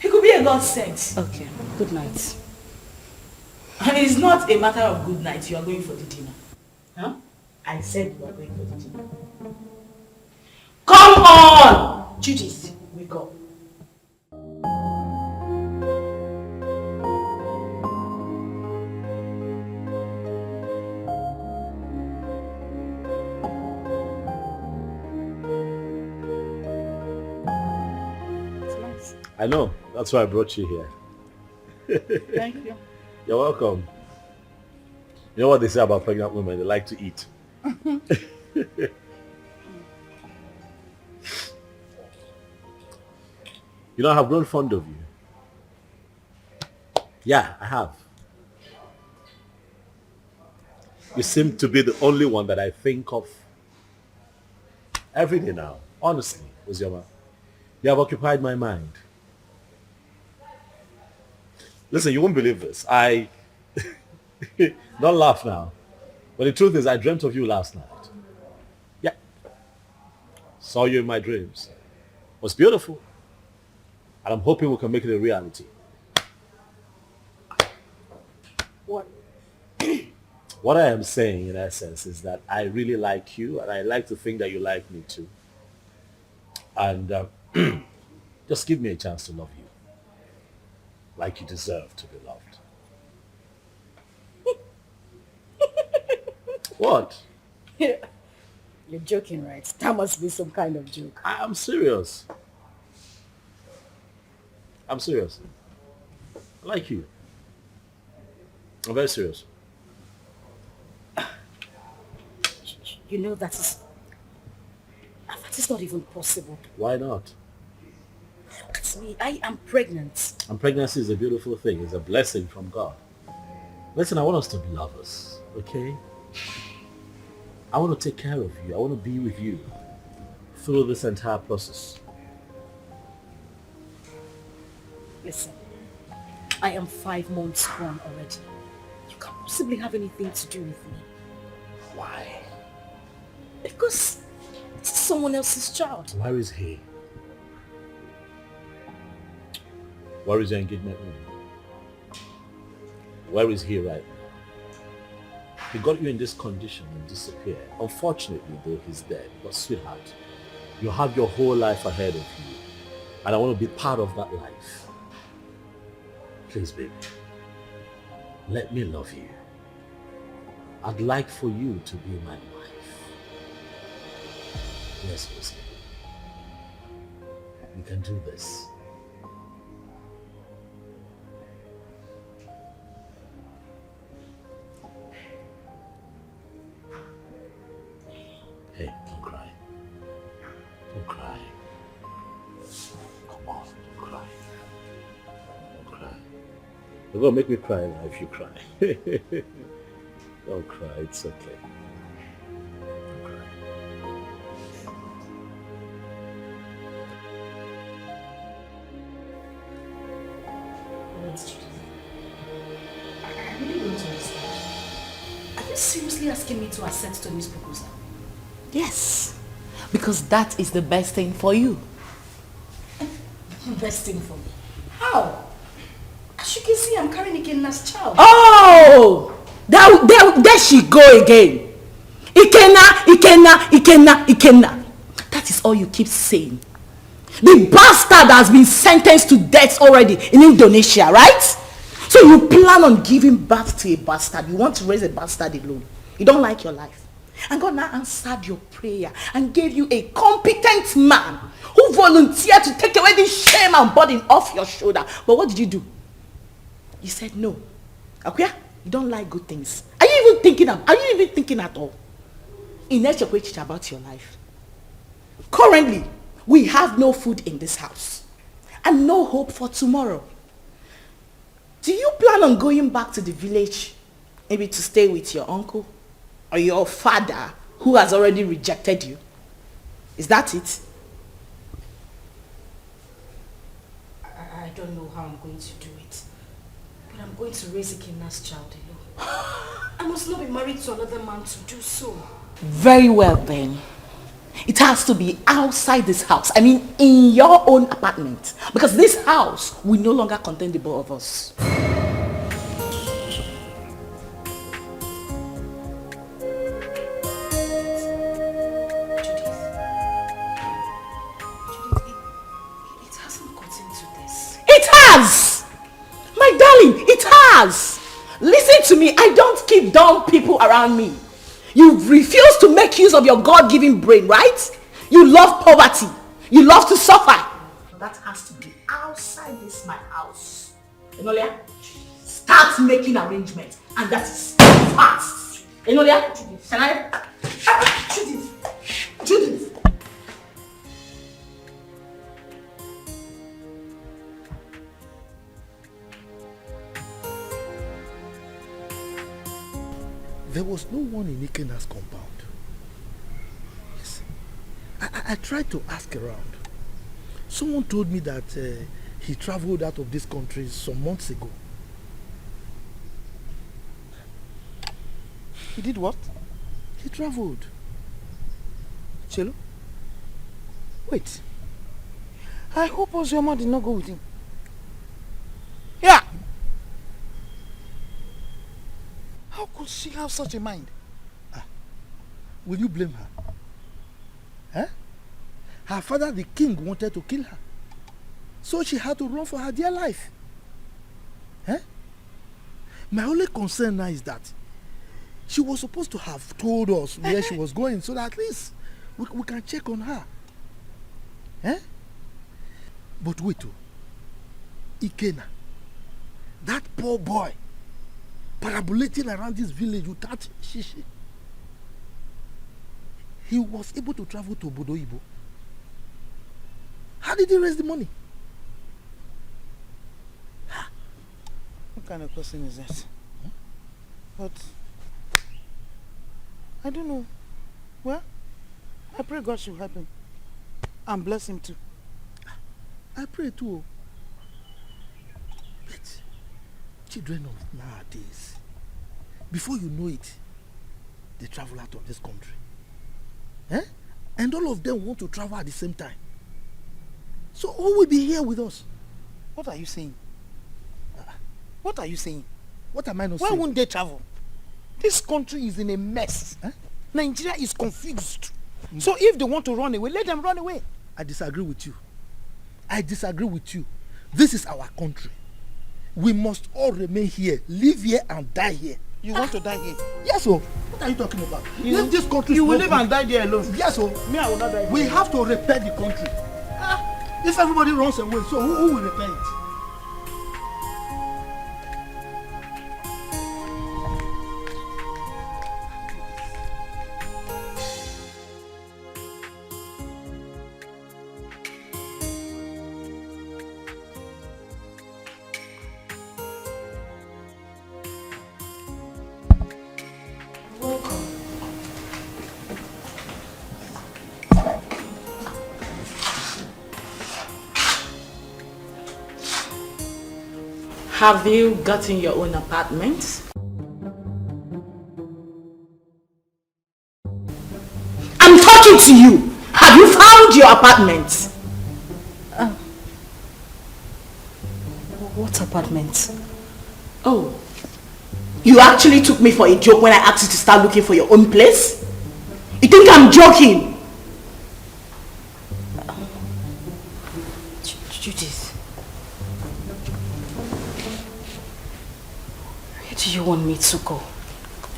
He could be a God sent. Okay, good night. And it's not a matter of good night. You are going for the dinner. Huh? I said you are going for the dinner. Come on! Judith, wake up. I know. That's why I brought you here. Thank you. You're welcome. You know what they say about pregnant women? They like to eat. You know, I have grown fond of you. Yeah, I have. You seem to be the only one that I think of every day now. Honestly, Uzioma. You have occupied my mind. Listen, you won't believe this. Don't laugh now. But the truth is, I dreamt of you last night. Yeah. Saw you in my dreams. It was beautiful. And I'm hoping we can make it a reality. What? What I am saying, in essence, is that I really like you, and I like to think that you like me too. And just give me a chance to love you. Like you deserve to be loved. What? You're joking, right? That must be some kind of joke. I'm serious. I'm serious. I like you. I'm very serious. You know that is not even possible. Why not? Look at me. I am pregnant. And pregnancy is a beautiful thing. It's a blessing from God. Listen, I want us to be lovers, okay? I want to take care of you. I want to be with you through this entire process. Listen, I am 5 months gone already. You can't possibly have anything to do with me. Why? Because it's someone else's child. Where is he? Where is your engagement ring? Where is he right now? He got you in this condition and disappeared. Unfortunately, though, he's dead. But sweetheart, you have your whole life ahead of you. And I want to be part of that life. Please, baby, let me love you. I'd like for you to be my wife. Yes, Lucy. We can do this. Hey, don't cry. Don't cry. Come on, don't cry. Don't cry. You're gonna make me cry now if you cry. Don't cry, it's okay. Don't cry. I really don't understand. Are you seriously asking me to accept Tony's proposal? Yes, because that is the best thing for you. Best thing for me? How? As you can see, I'm carrying a kidnapped child. Oh! There she go again. Ikenna. That is all you keep saying. The bastard has been sentenced to death already in Indonesia, right? So you plan on giving birth to a bastard. You want to raise a bastard alone. You don't like your life. And God now answered your prayer and gave you a competent man who volunteered to take away this shame and burden off your shoulder. But what did you do? You said no. Akuya, you don't like good things. Are you even thinking at all? In about your life. Currently, we have no food in this house and no hope for tomorrow. Do you plan on going back to the village, maybe to stay with your uncle or your father who has already rejected you? Is that it? I don't know how I'm going to do it, but I'm going to raise Ikenna's child alone. I must not be married to another man to do so. Very well then. It has to be outside this house. I mean, in your own apartment. Because this house will no longer contain the both of us. It hasn't gotten to this. It has! My darling, it has! Listen to me, I don't keep dumb people around me. You refuse to make use of your God-given brain, right? You love poverty. You love to suffer. That has to be outside this my house. Enolia, start making arrangements. And that is fast. Enolia, can I? Judith. There was no one in Ikenna's compound. Yes. I tried to ask around. Someone told me that he traveled out of this country some months ago. He did what? He traveled. Chelo? Wait. I hope Ozioma did not go with him. Yeah! How could she have such a mind? Will you blame her? Huh? Her father, the king, wanted to kill her. So she had to run for her dear life. Huh? My only concern now is that she was supposed to have told us where she was going so that at least we can check on her. Huh? But wait, Ikenna, that poor boy, parabolating around this village without shishi. He was able to travel to Obodo Ibo. How did he raise the money? What kind of person is that? But I don't know. Well, I pray God should help him and bless him too. I pray too. But children of nowadays, before you know it, they travel out of this country. Eh? And all of them want to travel at the same time. So who will be here with us? What are you saying? What are you saying? What am I not Why saying? Why won't they travel? This country is in a mess. Eh? Nigeria is confused. So if they want to run away, let them run away. I disagree with you. I disagree with you. This is our country. We must all remain here, live here and die here. You want to die here? Yes, sir. What are you talking about? If this country you will live and die there alone. Yes, sir. Me, I will not die. We have to repair the country. If everybody runs away, so who will repair it? Have you gotten your own apartment? I'm talking to you. Have you found your apartment? What apartment? Oh, You actually took me for a joke when I asked you to start looking for your own place? You think I'm joking? Judith. Where do you want me to go?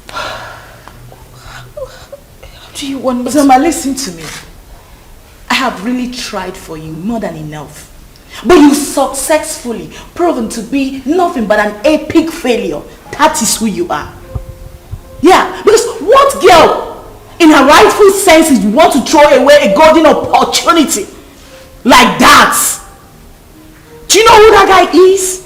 How do you want me to... Zama, listen to me. I have really tried for you more than enough. But you successfully proven to be nothing but an epic failure. That is who you are. Yeah, because what girl in her rightful senses want to throw away a golden opportunity like that? Do you know who that guy is?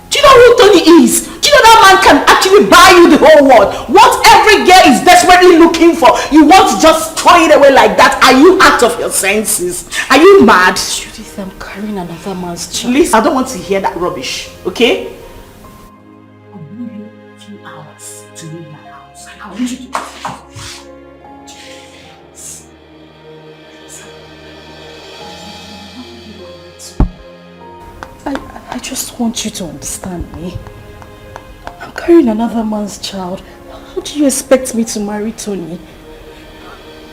Do you know who Tony is? Do you know that man can actually buy you the whole world? What every girl is desperately looking for, you want to just throw it away like that? Are you out of your senses? Are you mad? Judith, I'm carrying another man's child. Listen, I don't want to hear that rubbish, okay? I'll give you a few hours to leave my house. I want you to... I just want you to understand me. I'm carrying another man's child. How do you expect me to marry Tony?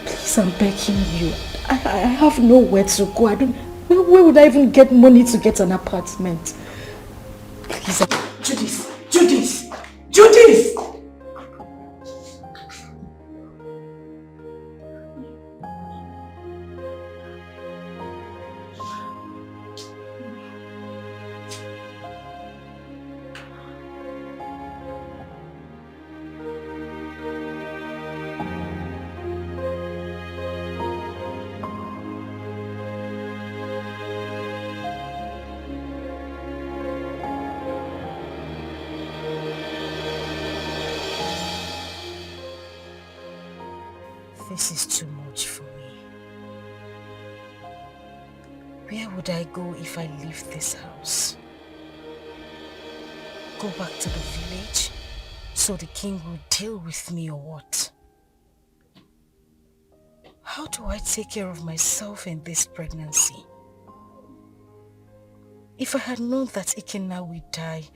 Please, I'm begging you. I have nowhere to go. Where would I even get money to get an apartment? Please. Judith! Judith! Judith! This is too much for me. Where would I go if I leave this house? Go back to the village so the king will deal with me or what? How do I take care of myself in this pregnancy? If I had known that Ikenna would die,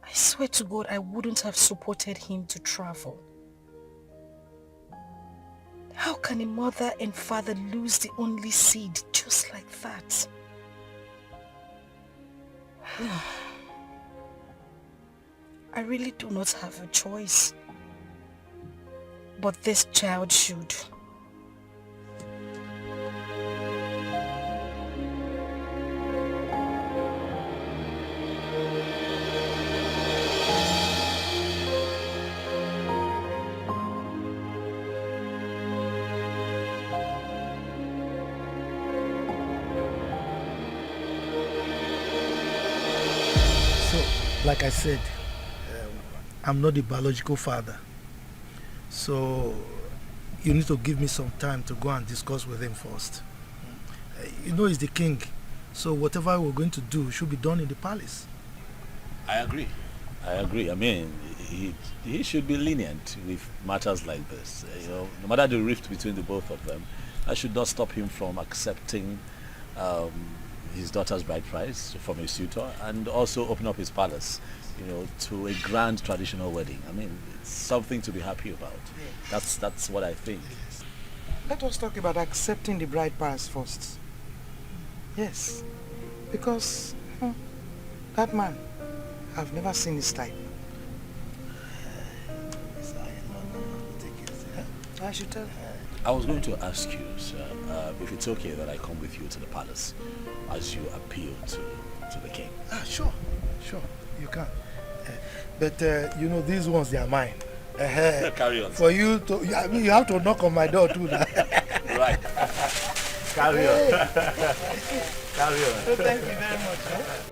I swear to God I wouldn't have supported him to travel. How can a mother and father lose the only seed just like that? I really do not have a choice. But this child should. Like I said, I'm not the biological father. So you need to give me some time to go and discuss with him first. You know he's the king. So whatever we're going to do should be done in the palace. I agree. I mean, he should be lenient with matters like this. You know, no matter the rift between the both of them, that should not stop him from accepting his daughter's bride price from a suitor and also open up his palace, you know, to a grand traditional wedding. I mean, it's something to be happy about. That's what I think. Let us talk about accepting the bride price first. Yes, because that man, I've never seen his type. I should tell. I was going to ask you, sir, if it's okay that I come with you to the palace as you appeal to the king. Sure, you can. But you know, these ones, they are mine. Carry on. For you to, I mean, you have to knock on my door too. Right. Carry on. Carry on. So thank you very much.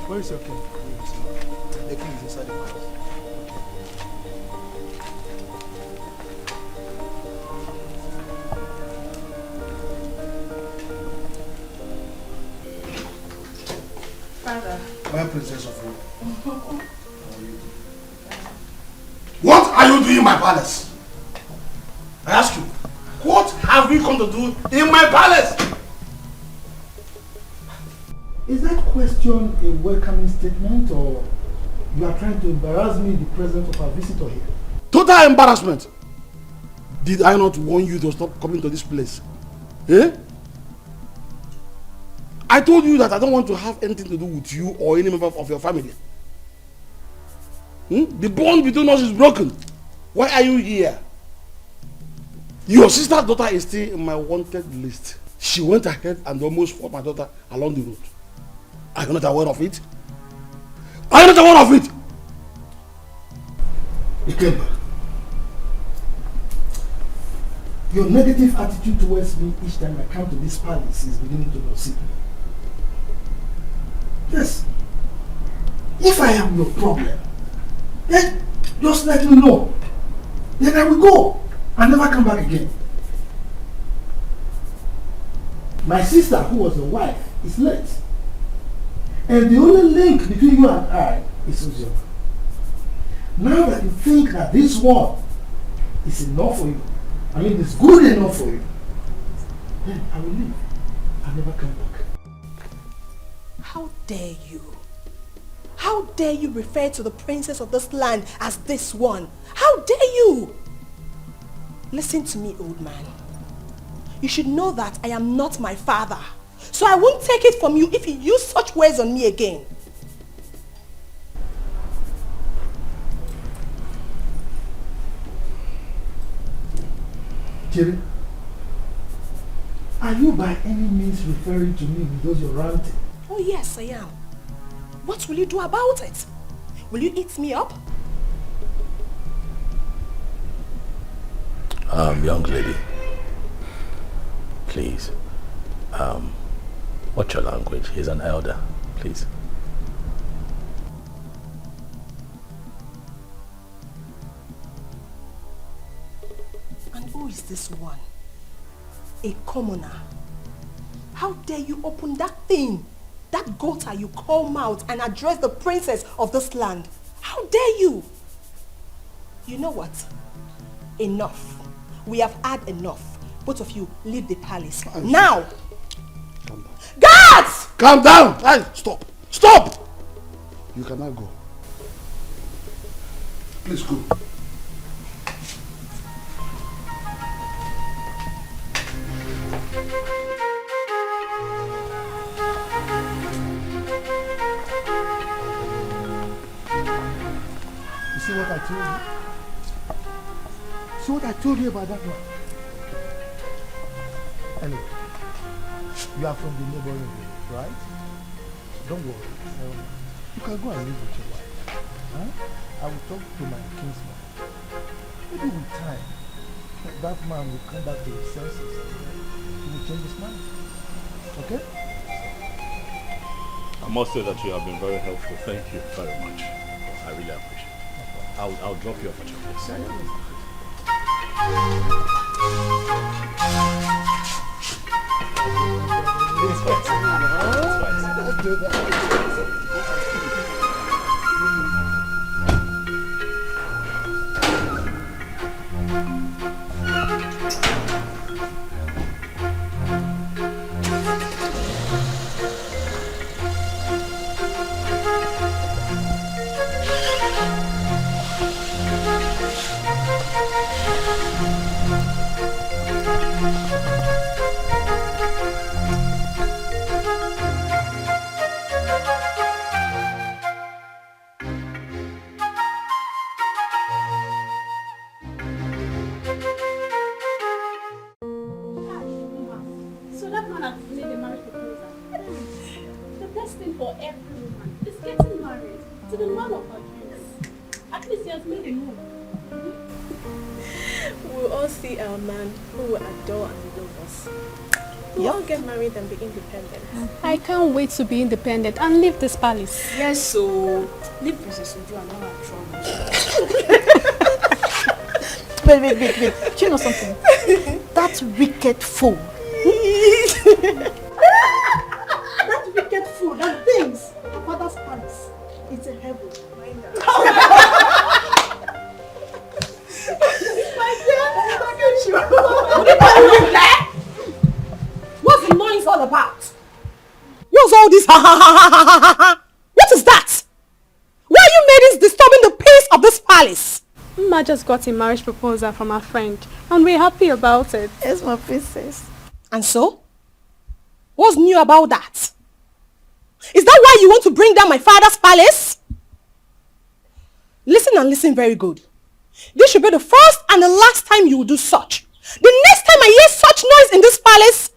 Where is your king? The king is inside the palace. Father. My princess of Rome. What are you doing in my palace? I ask you, what have you come to do in my palace? Is that question a welcoming statement, or you are trying to embarrass me in the presence of our visitor here? Total embarrassment. Did I not warn you to stop coming to this place? Eh? I told you that I don't want to have anything to do with you or any member of your family. The bond between us is broken. Why are you here? Your sister's daughter is still in my wanted list. She went ahead and almost fought my daughter along the road. Are you not aware of it? Are you not aware of it? Ikemba, your negative attitude towards me each time I come to this palace is beginning to upset me. Yes. If I am your problem, then just let me know. Then I will go and never come back again. My sister, who was your wife, is late. And the only link between you and I is Uju. Now that you think that this one is enough for you, I mean it's good enough for you, then I will leave and never come back. How dare you? How dare you refer to the princess of this land as this one? How dare you? Listen to me, old man. You should know that I am not my father. So I won't take it from you if you use such words on me again. Jerry, are you by any means referring to me with those you're ranting? Oh yes, I am. What will you do about it? Will you eat me up? Young lady, please, watch your language. He's an elder, please. And who is this one? A commoner. How dare you open that thing, that gutter you call mouth, and address the princess of this land? How dare you? You know what? Enough. We have had enough. Both of you leave the palace. Now! Calm down. Guards! Calm down! Hey, stop! Stop! You cannot go. Please go. You see what I told you? See what I told you about that one? Anyway, you are from the neighboring village, right? Don't worry. You can go and live with your wife. Huh? I will talk to my kinsman. Maybe with time, that man will come back to his senses and he will change his mind. Okay? I must say that you have been very helpful. Thank you very much. I really appreciate it. I'll drop you off at your place. It's fine. Let's do that. We'll all get married and be independent. I can't wait to be independent and leave this palace. Yes, so leave Princess Uju and all our troubles. Wait. Do you know something? That wicked fool. That wicked fool, that thinks her father's palace. It's a heaven. Mind that. What's the noise all about? What's all this? What is that? Why are you ladies disturbing the peace of this palace? Ma just got a marriage proposal from her friend and we're happy about it. Yes, my princess. And so? What's new about that? Is that why you want to bring down my father's palace? Listen and listen very good. This should be the first and the last time you will do such. The next time I hear such noise in this palace,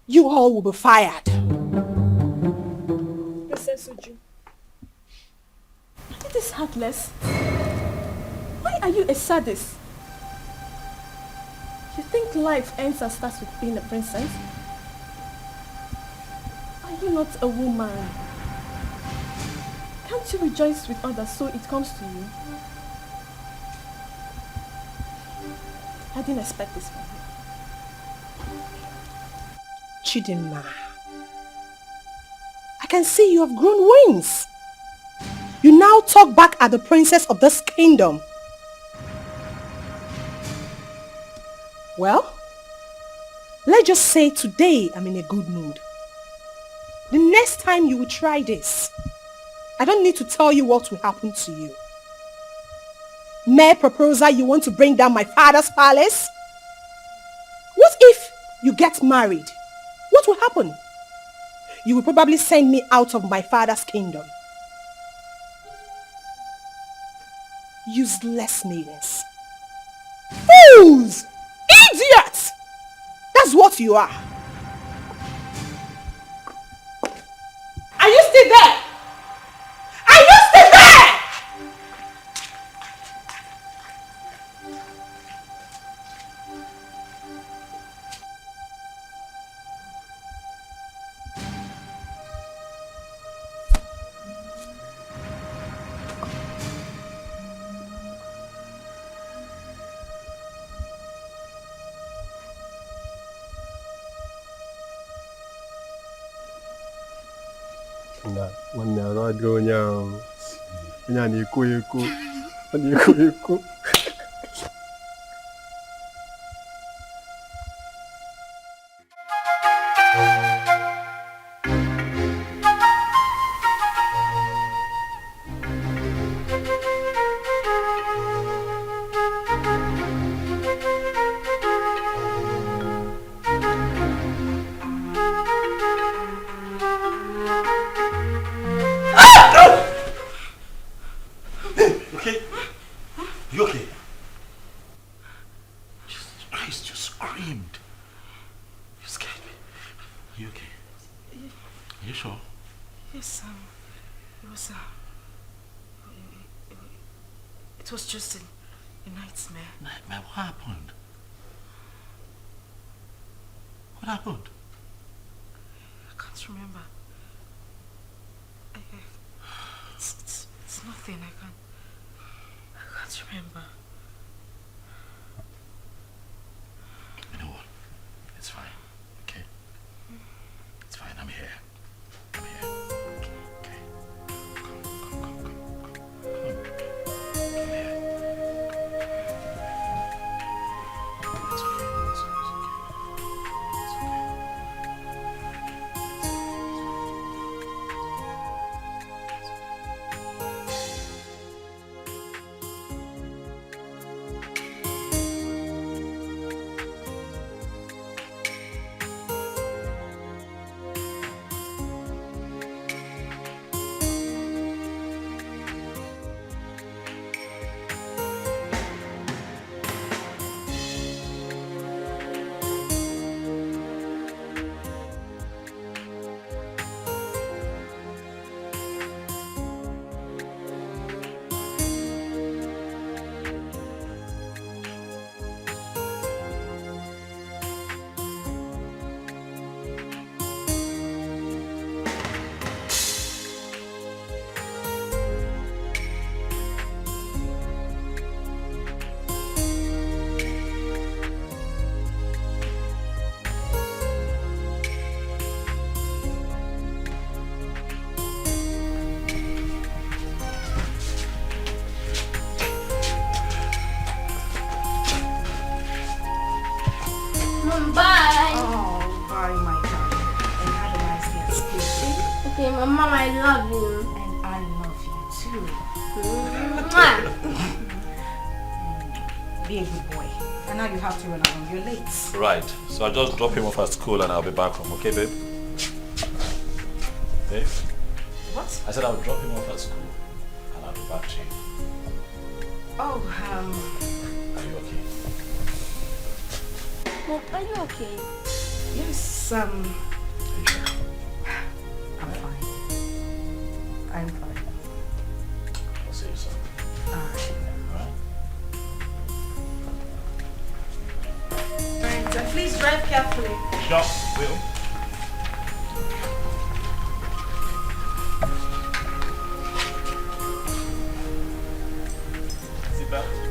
you all will be fired. Princess Uju, It is heartless. Why are you a sadist? you think life ends and starts with being a princess? Are you not a woman? Can't you rejoice with others so it comes to you? I didn't expect this from you. Chidinma, I can see you have grown wings. You now talk back at the princess of this kingdom. Well, let's just say today I'm in a good mood. The next time you will try this, I don't need to tell you what will happen to you. Mere proposal, you want to bring down my father's palace? What if you get married? What will happen? You will probably send me out of my father's kingdom. Useless maidens. Fools! Idiots! That's what you are. Are you still there? Are you still there? Nwanne arụ adịghị onye ahụ. Onye a na-ekwo ekwo. Ọ na-ekwo ekwo. It was just a nightmare. Nightmare? What happened? What happened? I can't remember. It's nothing. I can't remember. You know what? It's fine. Okay? It's fine. I'm here. I'm here. Okay. Come. Come here. It's okay. It's okay. It's okay. Mom, I love you. And I love you too. Be a good boy. And now you have to run along. You're late. Right. So I'll just drop him off at school and I'll be back home. Okay, babe? Babe? What? I said I'll drop him off at school and I'll be back to you. Oh, Are you okay? Mom, are you okay? yes, Are you sure? I'm fine. I'm fine. I'll see you soon. Alright. Alright? Alright, please drive carefully. Sure, will. Seatbelt.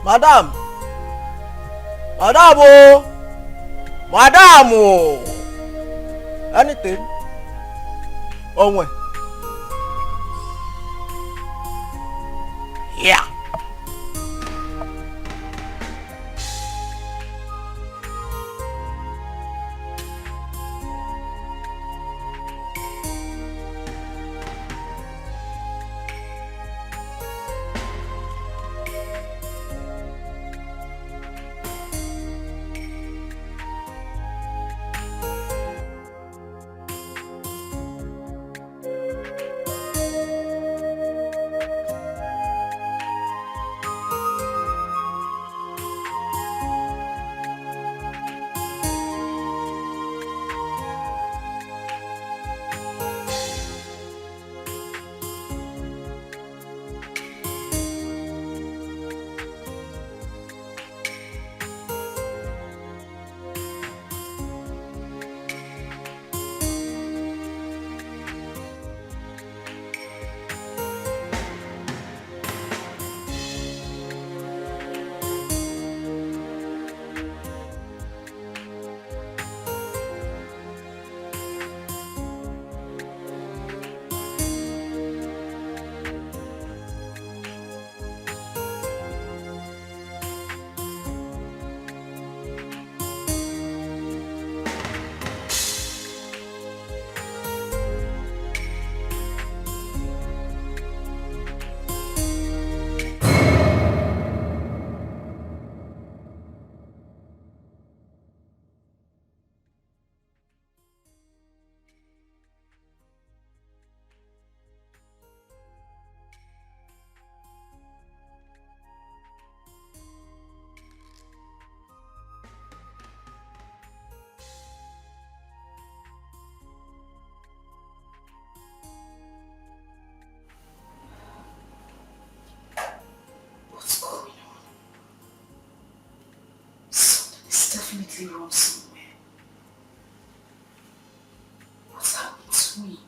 Madam! Madam! Oh! Madam! Oh! Anything? Oh, when? Yeah! Definitely wrong somewhere. What's happened to me?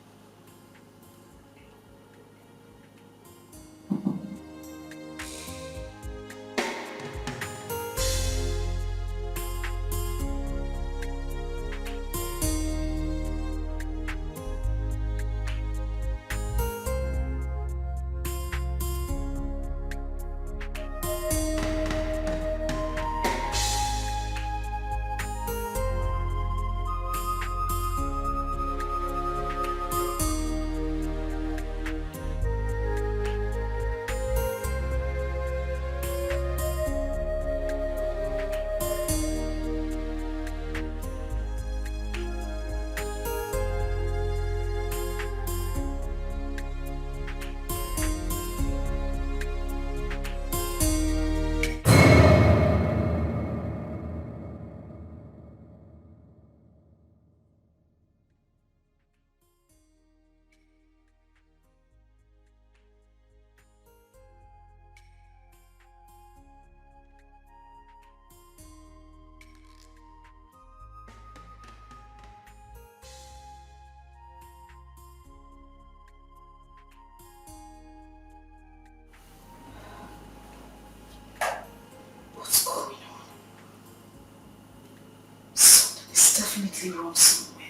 definitely wrong somewhere.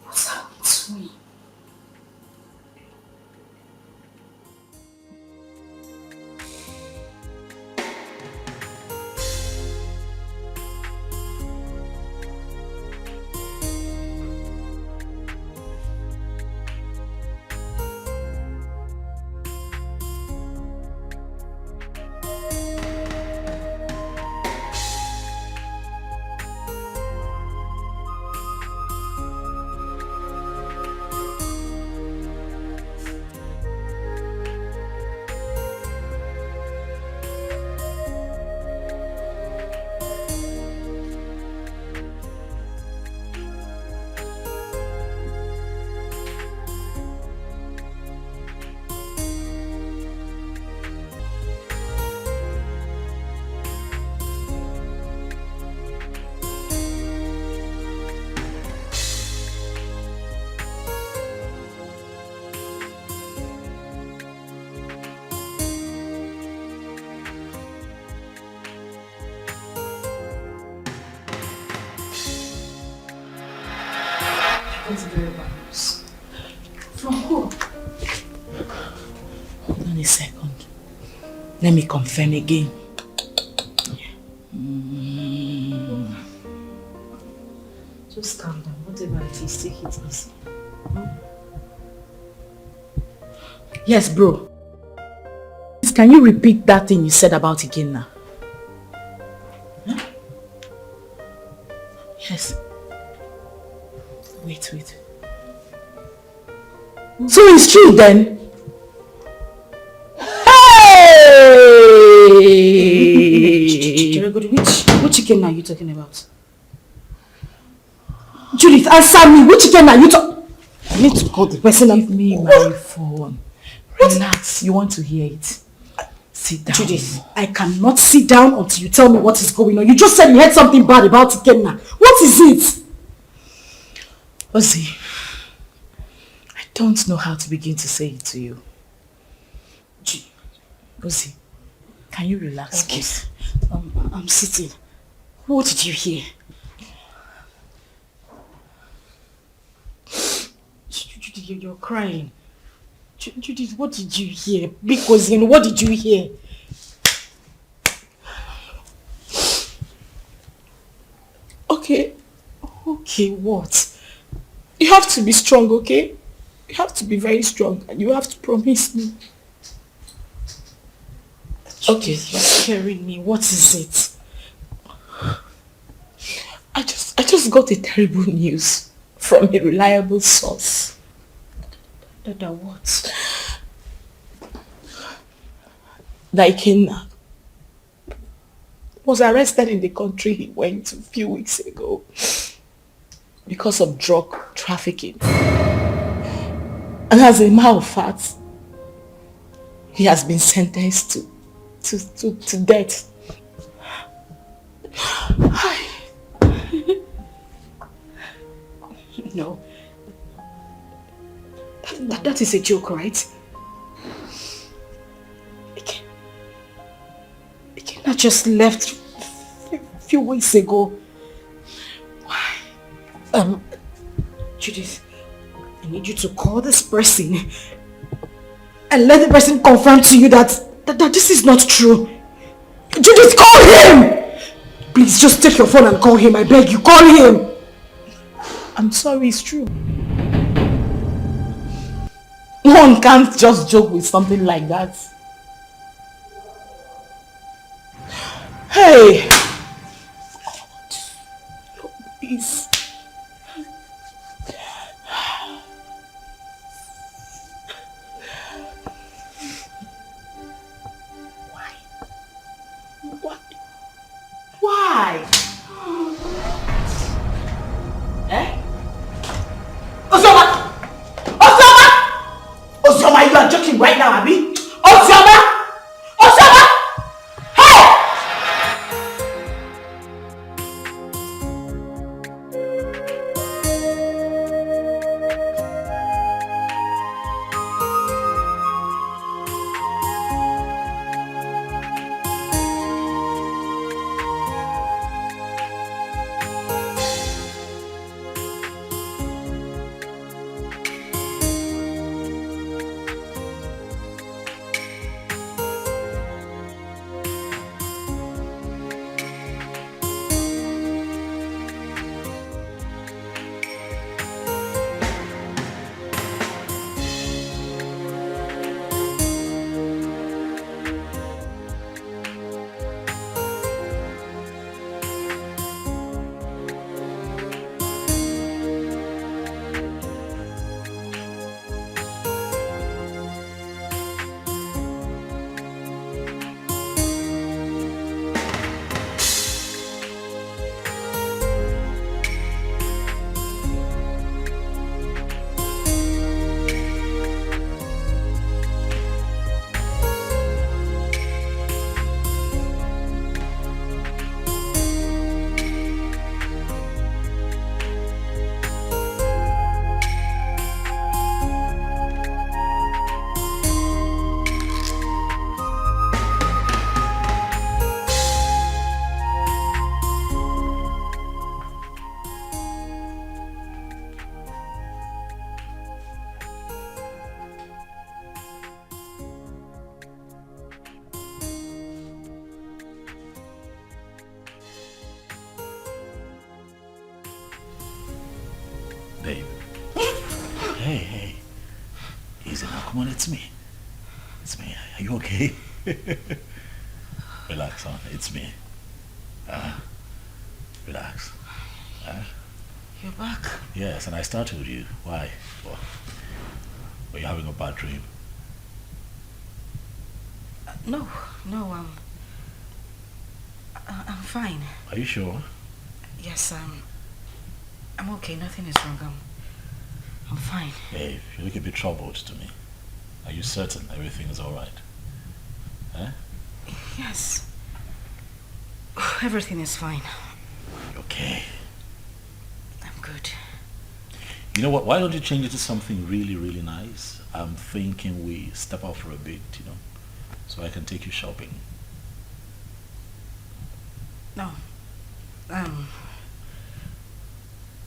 What's happened to me? That's very bad news. From who? Hold on a second. Let me confirm again. Just calm down. Whatever it is, take it easy. Yes, bro. Can you repeat that thing you said about again now? Huh? Yes. Wait. So it's true then? Hey! Which chicken are you talking about? Judith, answer me. Which chicken are you talking? I need to call the person. Give me my phone. Relax. You want to hear it? Sit down. Judith, I cannot sit down until you tell me what is going on. You just said you heard something bad about Ikenna. What is it? Ozzy, I don't know how to begin to say it to you. Ozzy, can you relax, please? I'm sitting. What did you hear? Judith, you're crying. Judith, what did you hear? Because what did you hear? Okay, what? You have to be strong, okay? You have to be very strong and you have to promise me. Okay, you're scaring me. What is it? I just got a terrible news from a reliable source. That what? That Ikenna was arrested in the country he went a few weeks ago because of drug trafficking. And as a matter of fact, he has been sentenced to death. No. That is a joke, right? Ikenna just left a few weeks ago. Why? Judith, I need you to call this person and let the person confirm to you that this is not true. Judith, call him! Please, just take your phone and call him. I beg you, call him! I'm sorry, it's true. One can't just joke with something like that. Hey! Please. Why? Eh? Ozoma! Ozoma, you are joking right now, Abby? Ozoma! Hey! come on, it's me. It's me. Are you okay? Relax, son. It's me. Relax. You're back? Yes, and I started with you. Why? Well, were you having a bad dream? No, I'm fine. Are you sure? Yes, I'm okay. Nothing is wrong. I'm fine. Hey, you look a bit troubled to me. Are you certain everything is alright? Huh? Yes. Everything is fine. Okay. I'm good. You know what? Why don't you change it to something really, really nice? I'm thinking we step out for a bit, so I can take you shopping. No.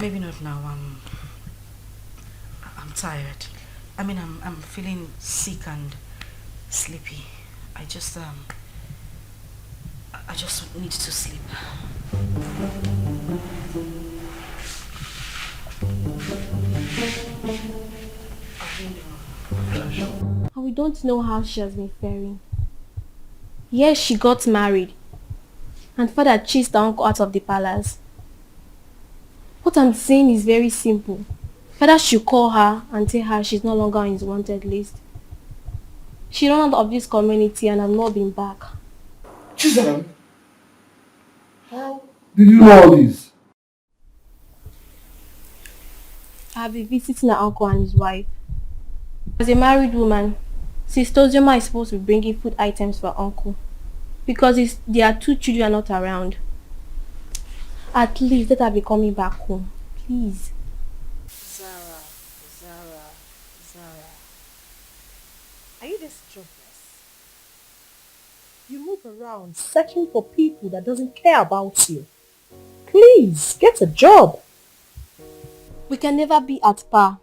Maybe not now. I'm tired. I mean, I'm feeling sick and sleepy. I just need to sleep. And we don't know how she has been faring. Yes, she got married. And father chased her uncle out of the palace. What I'm saying is very simple. Father should call her and tell her she's no longer on his wanted list. She ran out of this community and has not been back. Chisholm, how did you know all this? I have been visiting her uncle and his wife. As a married woman, Sister Ozoma is supposed to be bringing food items for her uncle. Because their 2 children are not around. At least let her be coming back home. Please. Zara. Are you this jobless? You move around searching for people that doesn't care about you. Please, get a job. We can never be at par.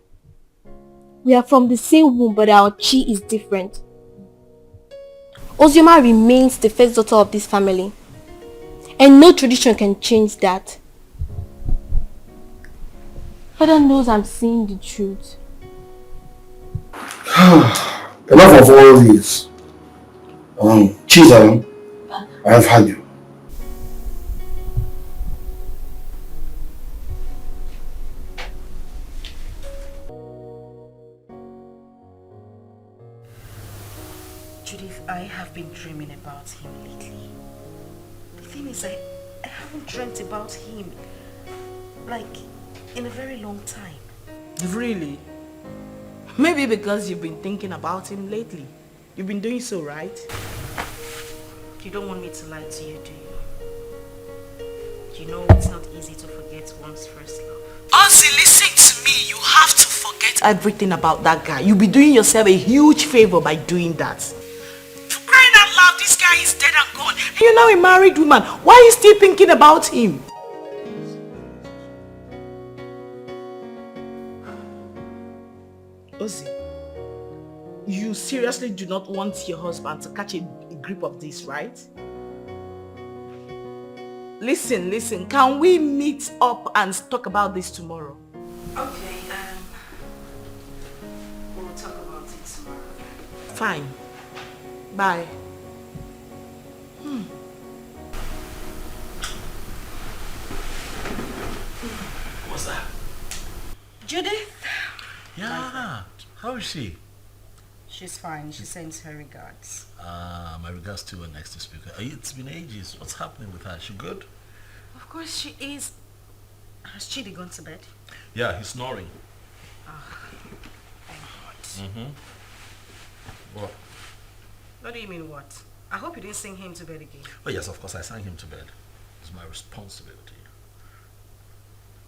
We are from the same womb, but our chi is different. Ozoma remains the first daughter of this family. And no tradition can change that. Father knows I'm saying the truth. Enough of all this. Chisholm, I have had you. Judith, I have been dreaming about him lately. The thing is, I haven't dreamt about him, like, in a very long time. Really? Maybe because you've been thinking about him lately. You've been doing so, right? You don't want me to lie to you, do you? You know it's not easy to forget one's first love. Ozzy, listen to me. You have to forget everything about that guy. You'll be doing yourself a huge favor by doing that. For crying out loud, this guy is dead and gone. You're now a married woman. Why are you still thinking about him? Ozzy, you seriously do not want your husband to catch a grip of this, right? Listen, can we meet up and talk about this tomorrow? Okay, we'll talk about it tomorrow. Fine. Bye. What's that? Judith? Yeah. How is she? She's fine. She sends her regards. My regards to her next speaker. It's been ages. What's happening with her? She good? Of course she is. Has Chidi gone to bed? Yeah, he's snoring. Thank God. What? What do you mean what? I hope you didn't sing him to bed again. Oh yes, of course I sang him to bed. It's my responsibility.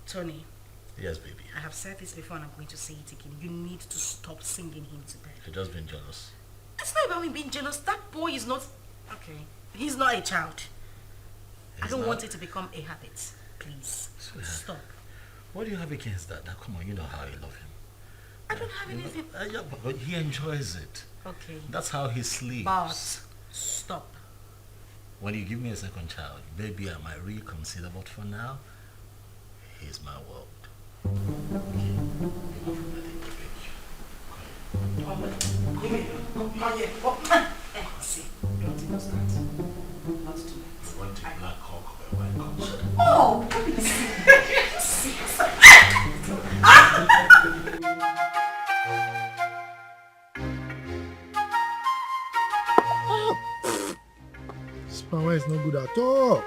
Tony. Yes, baby. I have said this before and I'm going to say it again. You need to stop singing him to bed. You're just being jealous. It's not about me being jealous. That boy is not... Okay. He's not a child. I don't want it to become a habit. Please. Stop. What do you have against that? Now, come on, you know how you love him. I don't have anything... Yeah, but he enjoys it. Okay. That's how he sleeps. But stop. When you give me a second child, maybe I might reconsider, but for now, he's my world. Okay. Come here. See, don't do that. Not too late. Want a black hawk or a white cock? Oh, see. This power is not good at all.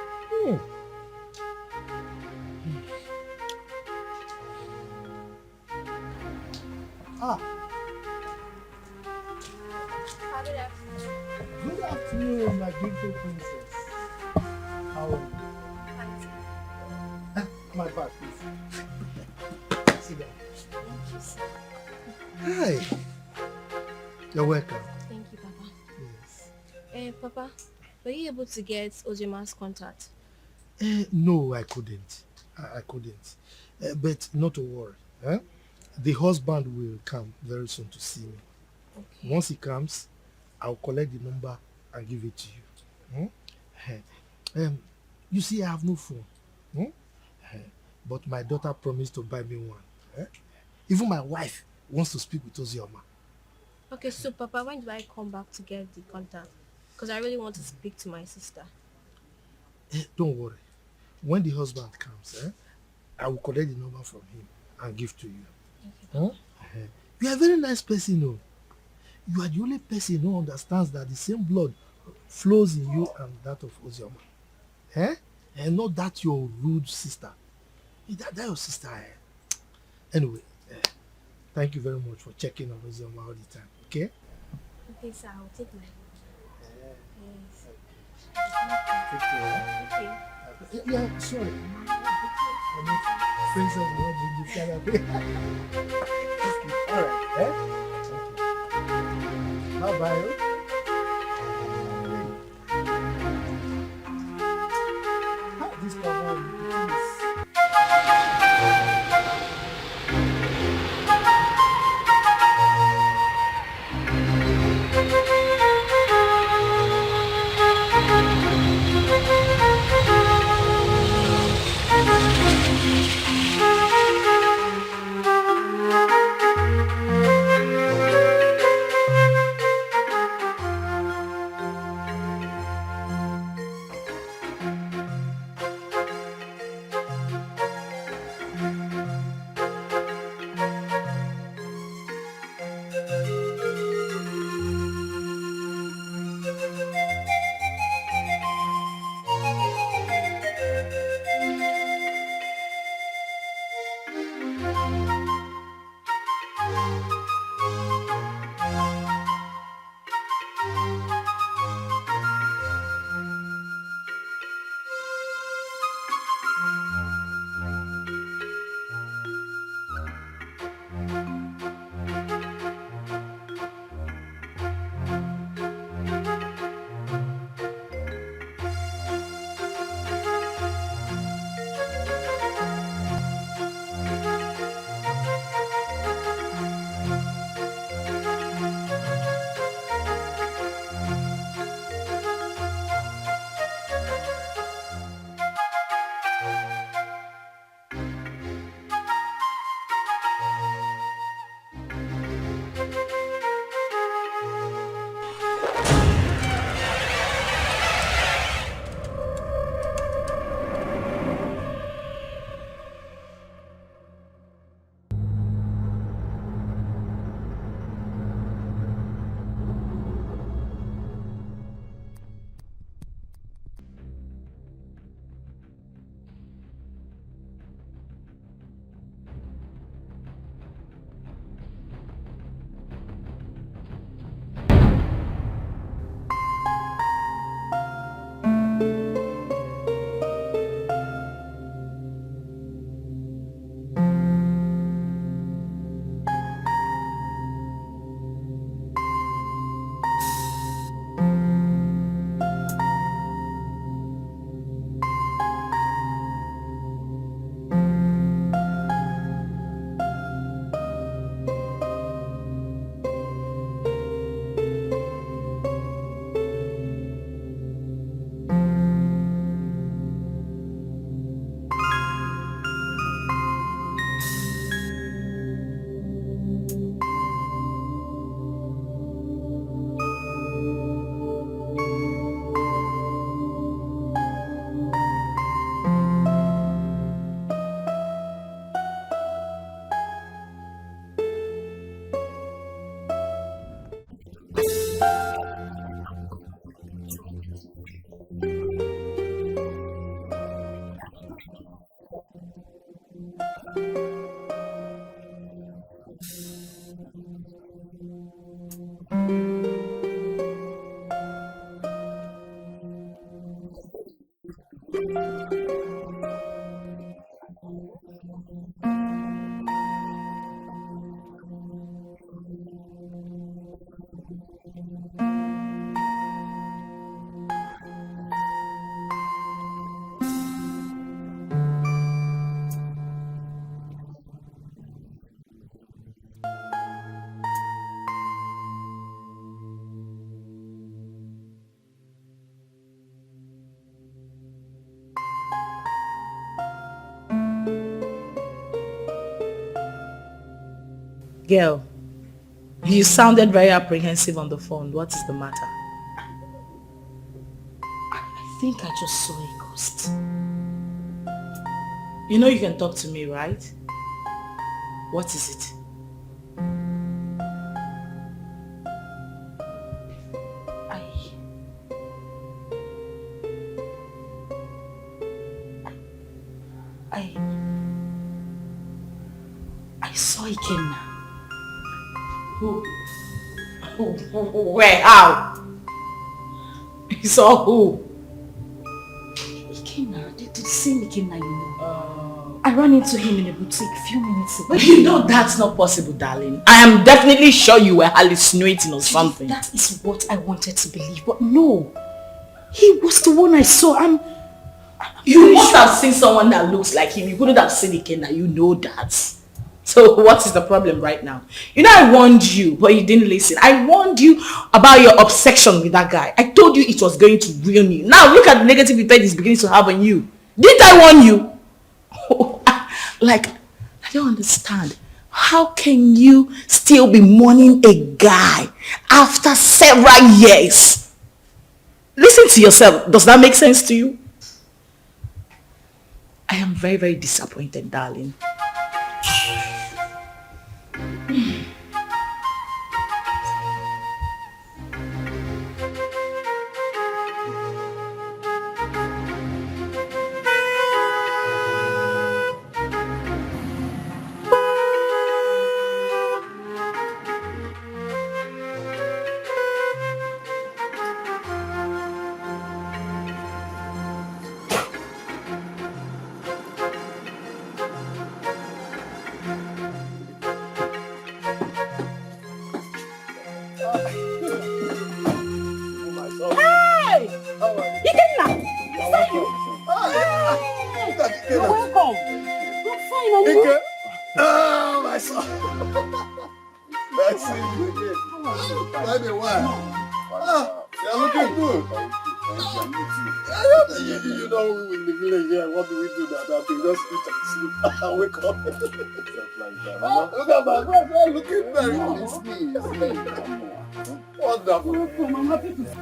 Good afternoon, my beautiful princess. How are you? My back, please. Sit down. Hi. You're welcome. Thank you, Papa. Yes. Papa, were you able to get Ojima's contact? No, I couldn't. I couldn't. But not to worry. The husband will come very soon to see me. Okay. Once he comes, I'll collect the number and give it to you. You see, I have no phone. But my daughter promised to buy me one. Even my wife wants to speak with Ozioma. Okay, so Papa, when do I come back to get the contact? Because I really want to speak to my sister. Don't worry. When the husband comes, I will collect the number from him and give to you. Okay. You are a very nice person, no? You are the only person who understands that the same blood flows in you and that of Ozioma. And not that your rude sister. That your sister. Anyway, thank you very much for checking on Ozioma all the time. Okay? Okay, sir. I'll take my Take care. Yeah, sorry. Princess will not bring you all right, Bye-bye. This cover, please. Girl, you sounded very apprehensive on the phone. What is the matter? I think I just saw a ghost. You know you can talk to me, right? What is it? I saw Ikenna. Who? Where? How? You saw who? Ikenna, the same Ikenna you know. I ran into him in a boutique a few minutes ago. But you know that's not possible, darling. I am definitely sure you were hallucinating or something. That is what I wanted to believe, but no. He was the one I saw. You must have seen someone that looks like him. You couldn't have seen Ikenna. You know that. So what is the problem right now? You know I warned you, but you didn't listen. I warned you about your obsession with that guy. I told you it was going to ruin you. Now look at the negative effect it's beginning to have on you. Didn't I warn you? Like, I don't understand. How can you still be mourning a guy after several years? Listen to yourself. Does that make sense to you? I am very, very disappointed, darling. Wake up. Look at my brother looking very wonderful. I'm happy to see.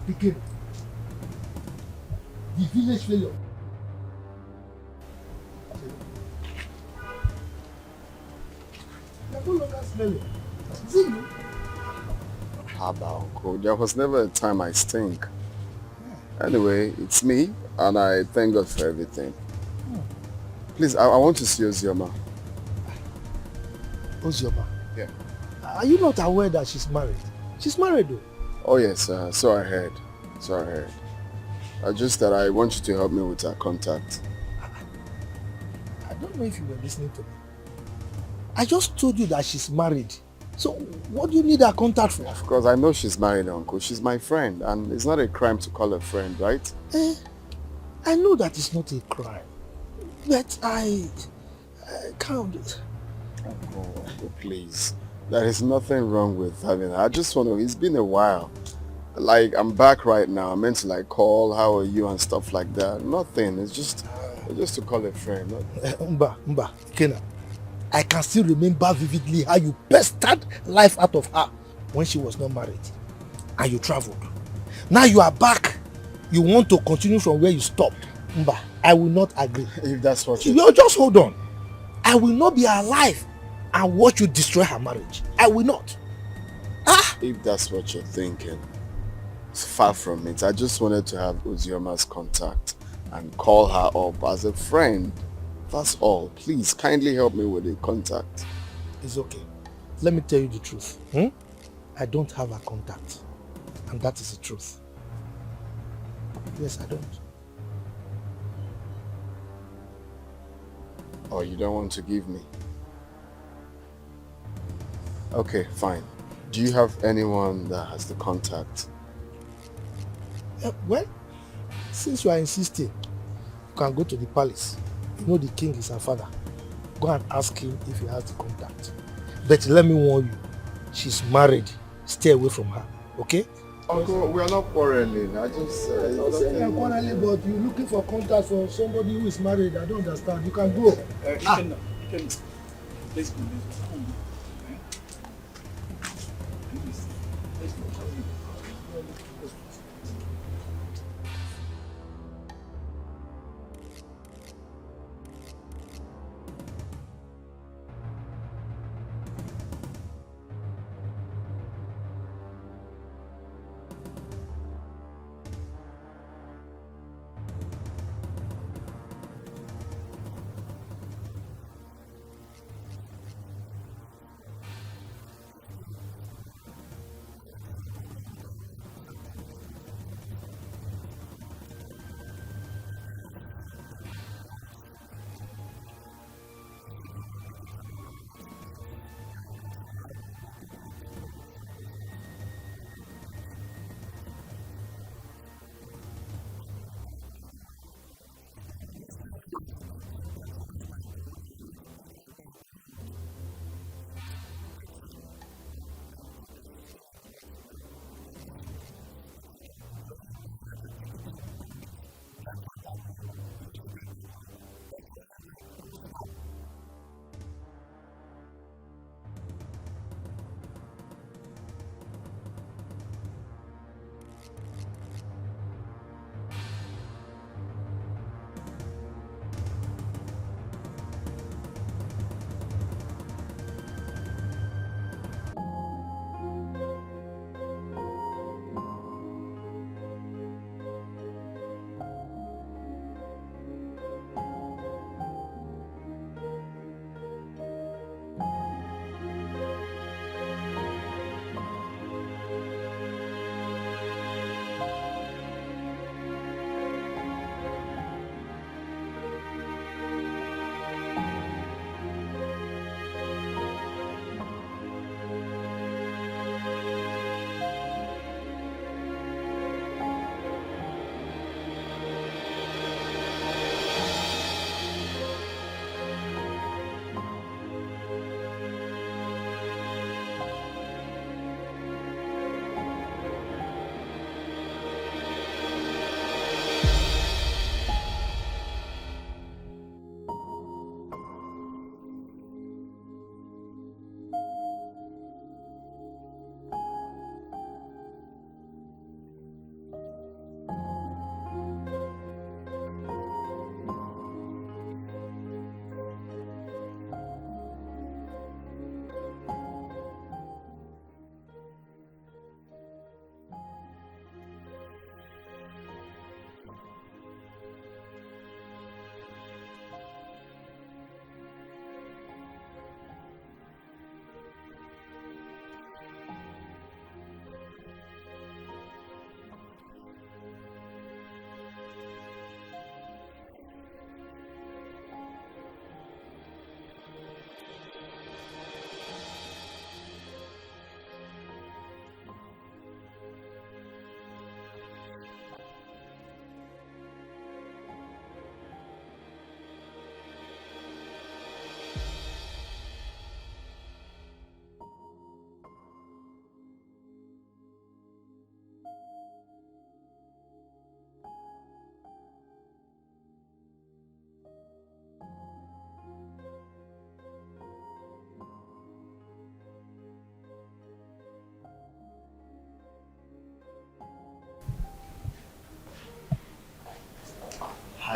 Again, the village failure. smelling. Is it you? Haba, Uncle. There was never a time I stink. Anyway, it's me, and I thank God for everything. Please, I want to see Ozioma. Ozioma? Yeah. Are you not aware that she's married? She's married though. Oh yes, so I heard. Just that I want you to help me with her contact. I don't know if you were listening to me. I just told you that she's married. So what do you need her contact for? Of course, I know she's married, Uncle. She's my friend, and it's not a crime to call her friend, right? I know that it's not a crime. But I can't. Uncle, please. There is nothing wrong with having her. I just want to, it's been a while. Like, I'm back right now. I meant to like call, how are you and stuff like that. Nothing. It's just to call a friend. Mba, Kena. I can still remember vividly how you pestered life out of her when she was not married. And you traveled. Now you are back. You want to continue from where you stopped. Mba, I will not agree. If that's what you just hold on. I will not be alive and watch you destroy her marriage. I will not. If that's what you're thinking, it's far from it. I just wanted to have Ozioma's contact and call her up as a friend. That's all. Please, kindly help me with the contact. It's okay. Let me tell you the truth. I don't have a contact. And that is the truth. Yes, I don't. Oh, you don't want to give me? Okay, fine. Do you have anyone that has the contact? Well, since you are insisting, you can go to the palace. You know the king is her father. Go and ask him if he has the contact. But let me warn you, she's married. Stay away from her, okay? Uncle, we are not quarreling. I just... You are quarreling, but you're looking for contact for somebody who is married. I don't understand. You can go. Please,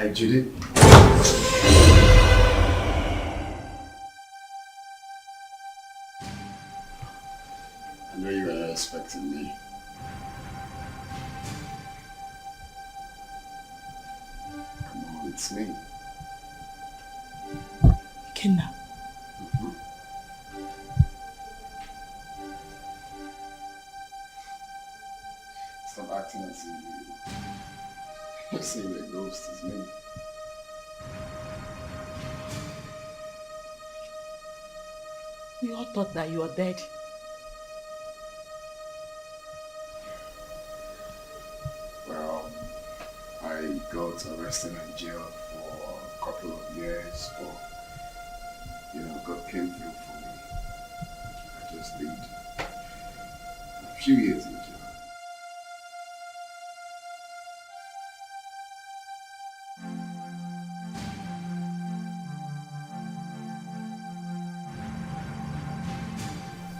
Hi, Judy. I know you were not expecting me. Come on, it's me. Kidnap. Stop acting as if you're saying the ghost is me. We all thought that you were dead. Well, I got arrested and jailed for a couple of years, but God came through for me. I just did a few years in jail.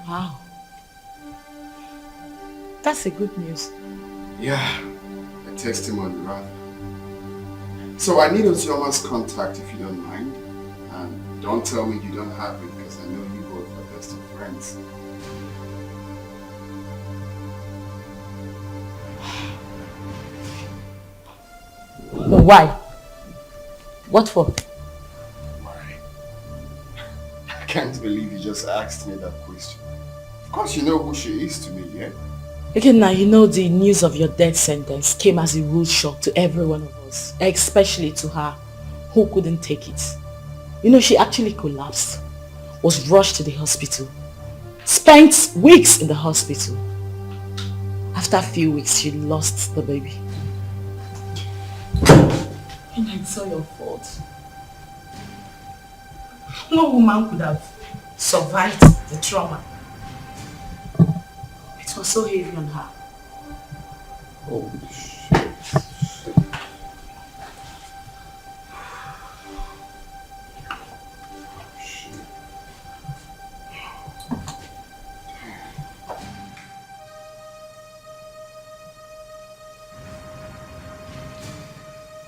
Wow. That's a good news. Yeah, a testimony rather. So I need Ozioma's contact if you don't mind. And don't tell me you don't have it because I know you both are best of friends. Why? What for? Why? I can't believe you just asked me that question. Of course you know who she is to me, yeah? Okay, now you know the news of your death sentence came as a rude shock to every one of us, especially to her, who couldn't take it. You know, she actually collapsed, was rushed to the hospital, spent weeks in the hospital. After a few weeks, she lost the baby. And it's all your fault. No woman could have survived the trauma. It was so heavy on her. Oh, shit.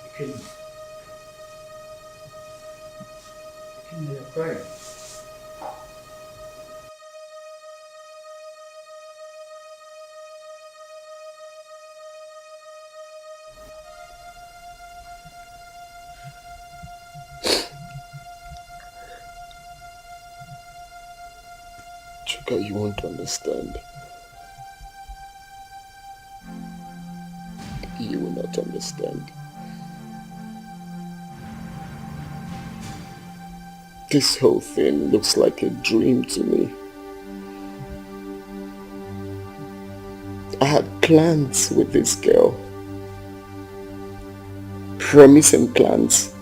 Okay, you're crying. Chuka, you won't understand. You will not understand. This whole thing looks like a dream to me. I had plans with this girl. Promising plans.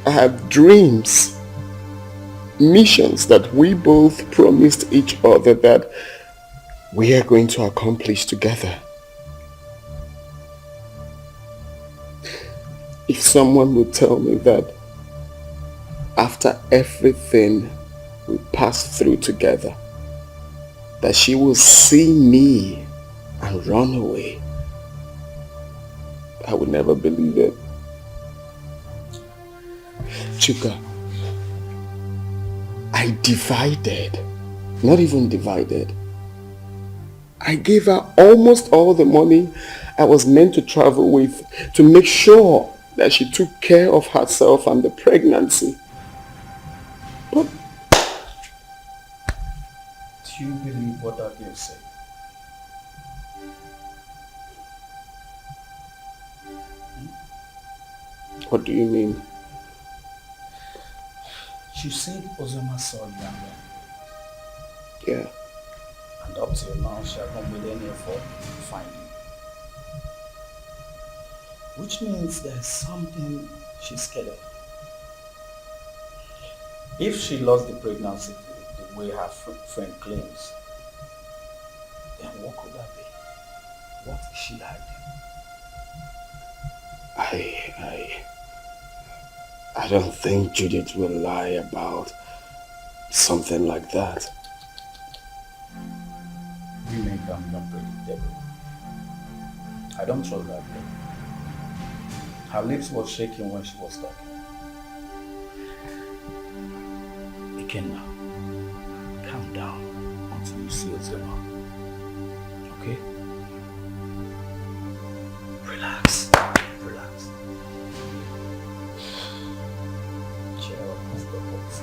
I had dreams. Missions that we both promised each other that we are going to accomplish together. If someone would tell me that after everything we passed through together, that she will see me and run away, I would never believe it. Chuka, I divided, not even divided. I gave her almost all the money I was meant to travel with to make sure that she took care of herself and the pregnancy. But do you believe what that girl said? What do you mean? She said Ozoma saw you and ran. Yeah. And up till now, she hasn't made any effort to find you. Which means there's something she's scared of. If she lost the pregnancy the way her friend claims, then what could that be? What is she hiding? I don't think Judith will lie about something like that. Women can be unpredictable. I don't trust that girl. Her lips were shaking when she was talking. Ikenna, calm down until you see Ozema. Okay? Relax. Relax. Cheer up, Mr. Host.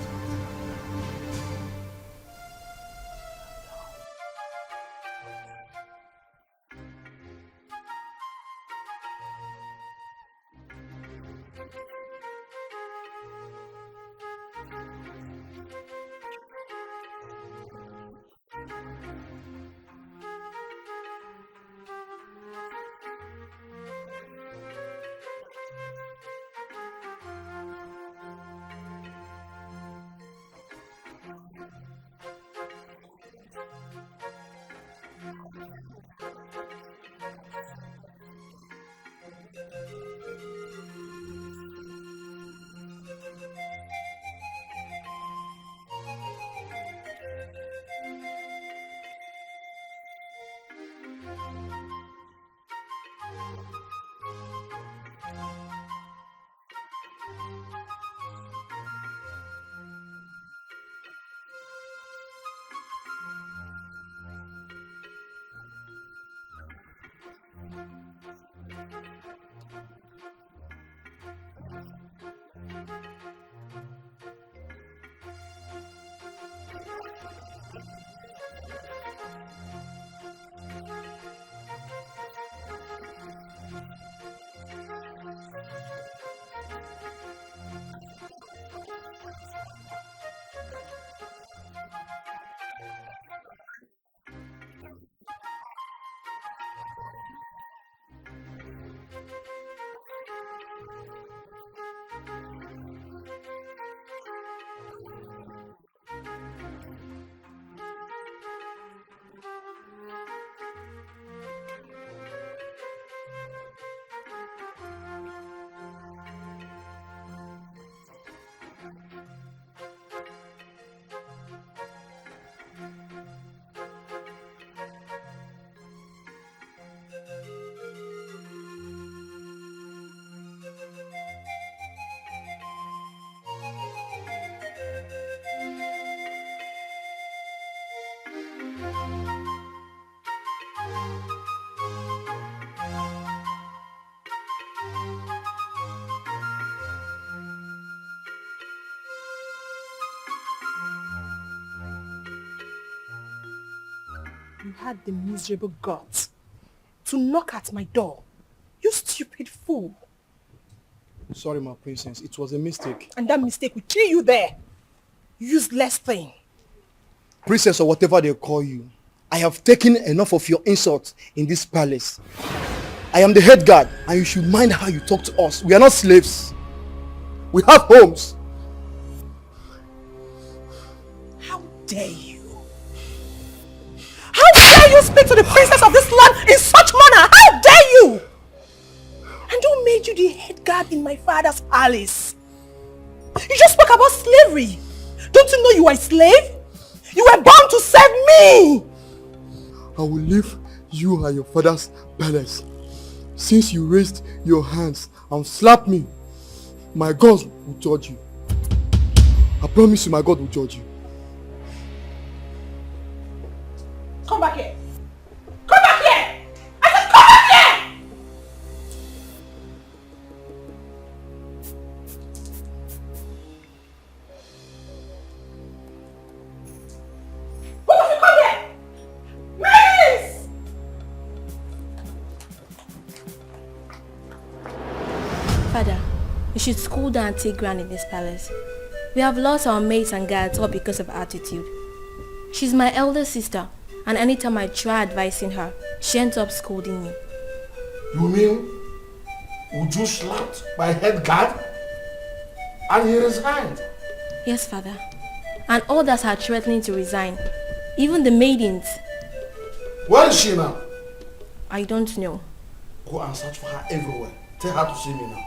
You had the miserable guts to knock at my door. You stupid fool. Sorry, my princess. It was a mistake. And that mistake will kill you there. Useless thing. Princess or whatever they call you, I have taken enough of your insults in this palace. I am the head guard and you should mind how you talk to us. We are not slaves. We have homes. How dare you? How dare you speak to the princess of this land in such manner? How dare you? And who made you the head guard in my father's palace? You just spoke about slavery. Don't you know you are a slave? You were born to serve me. I will leave you and your father's palace. Since you raised your hands and slapped me, my God will judge you. I promise you my God will judge you. Come back here. Come back here. I said come back here. Both of you come here. Please. Father, you should school down and take ground in this palace. We have lost our maids and guards all because of attitude. She's my elder sister, and anytime I try advising her, she ends up scolding me. You mean Uju slapped my head guard and he resigned? Yes, Father. And others are threatening to resign. Even the maidens. Where is she now? I don't know. Go and search for her everywhere. Tell her to see me now.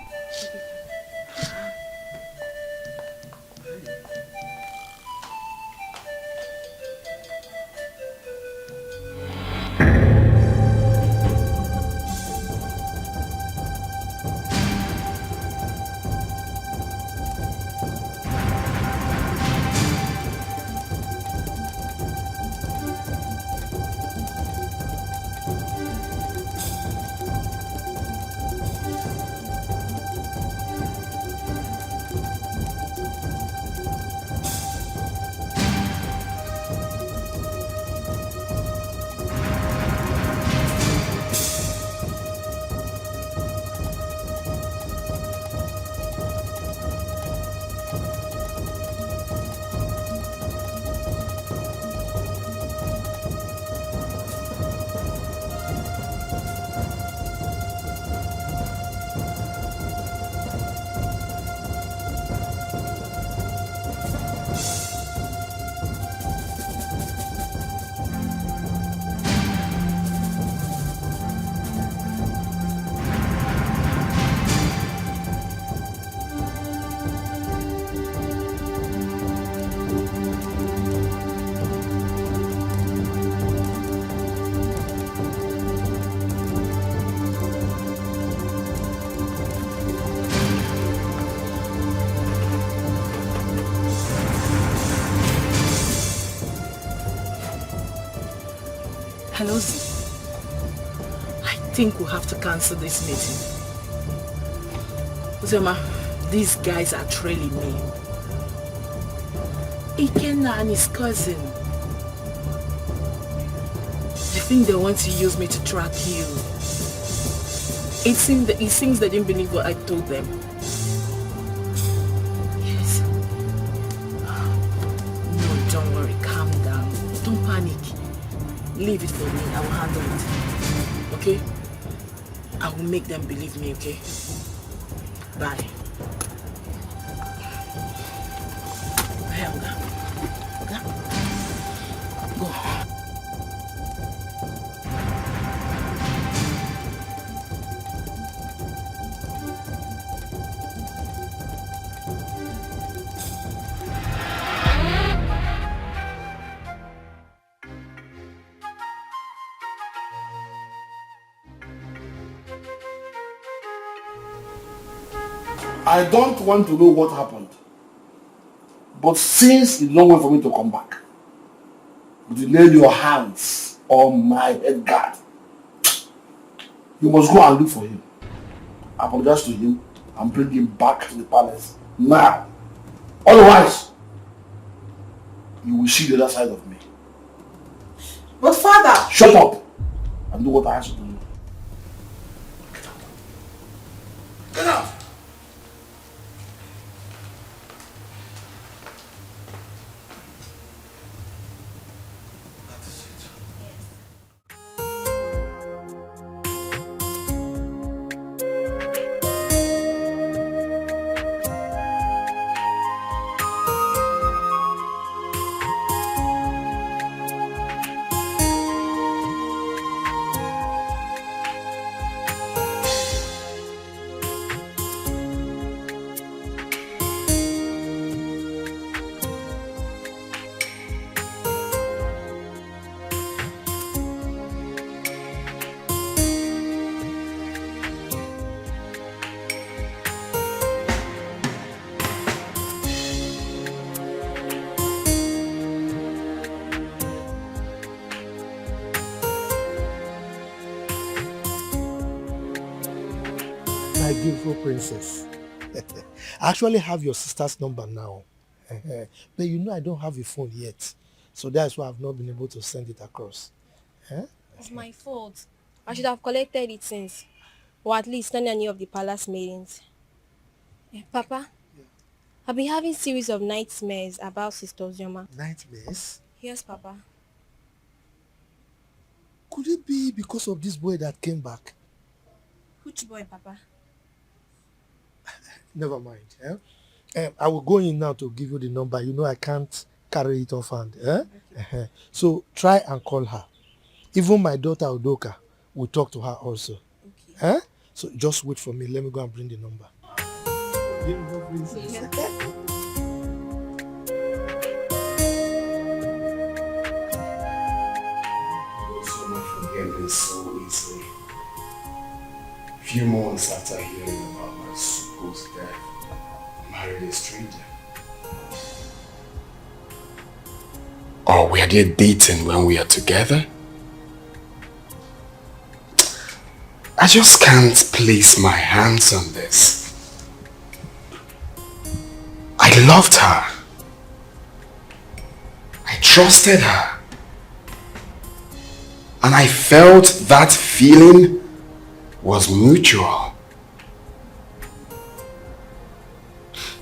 Hello, Z. I think we'll have to cancel this meeting. Uzoma, these guys are trailing me. Ikenna and his cousin. I think they want to use me to track you. It seems they didn't believe what I told them. Yes. No, don't worry. Calm down. Don't panic. Leave it for me. I will handle it. Okay? I will make them believe me, okay? Bye. Here, Oga. Go. I don't want to know what happened. But since you don't wait for me to come back, you lay your hands on my head guard. You must go and look for him. Apologize to him and bring him back to the palace now. Otherwise, you will see the other side of me. But father... Shut up and do what I ask you to do. Get out! My beautiful princess. I actually have your sister's number now. But you know I don't have a phone yet. So that's why I've not been able to send it across. It's my fault. I should have collected it since. Or at least not any of the palace meetings. Papa, I've been having series of nightmares about Sister Uzoma. Nightmares? Yes, Papa. Could it be because of this boy that came back? Which boy, Papa? Never mind. I will go in now to give you the number. You know I can't carry it off hand. Okay. So try and call her. Even my daughter Udoka will talk to her also. Okay. So just wait for me. Let me go and bring the number. Beautiful princess. You so much forgetting so easily. Few months after hearing about my supposed death, I married a stranger. Or were they dating when we are together? I just can't place my hands on this. I loved her. I trusted her. And I felt that feeling was mutual.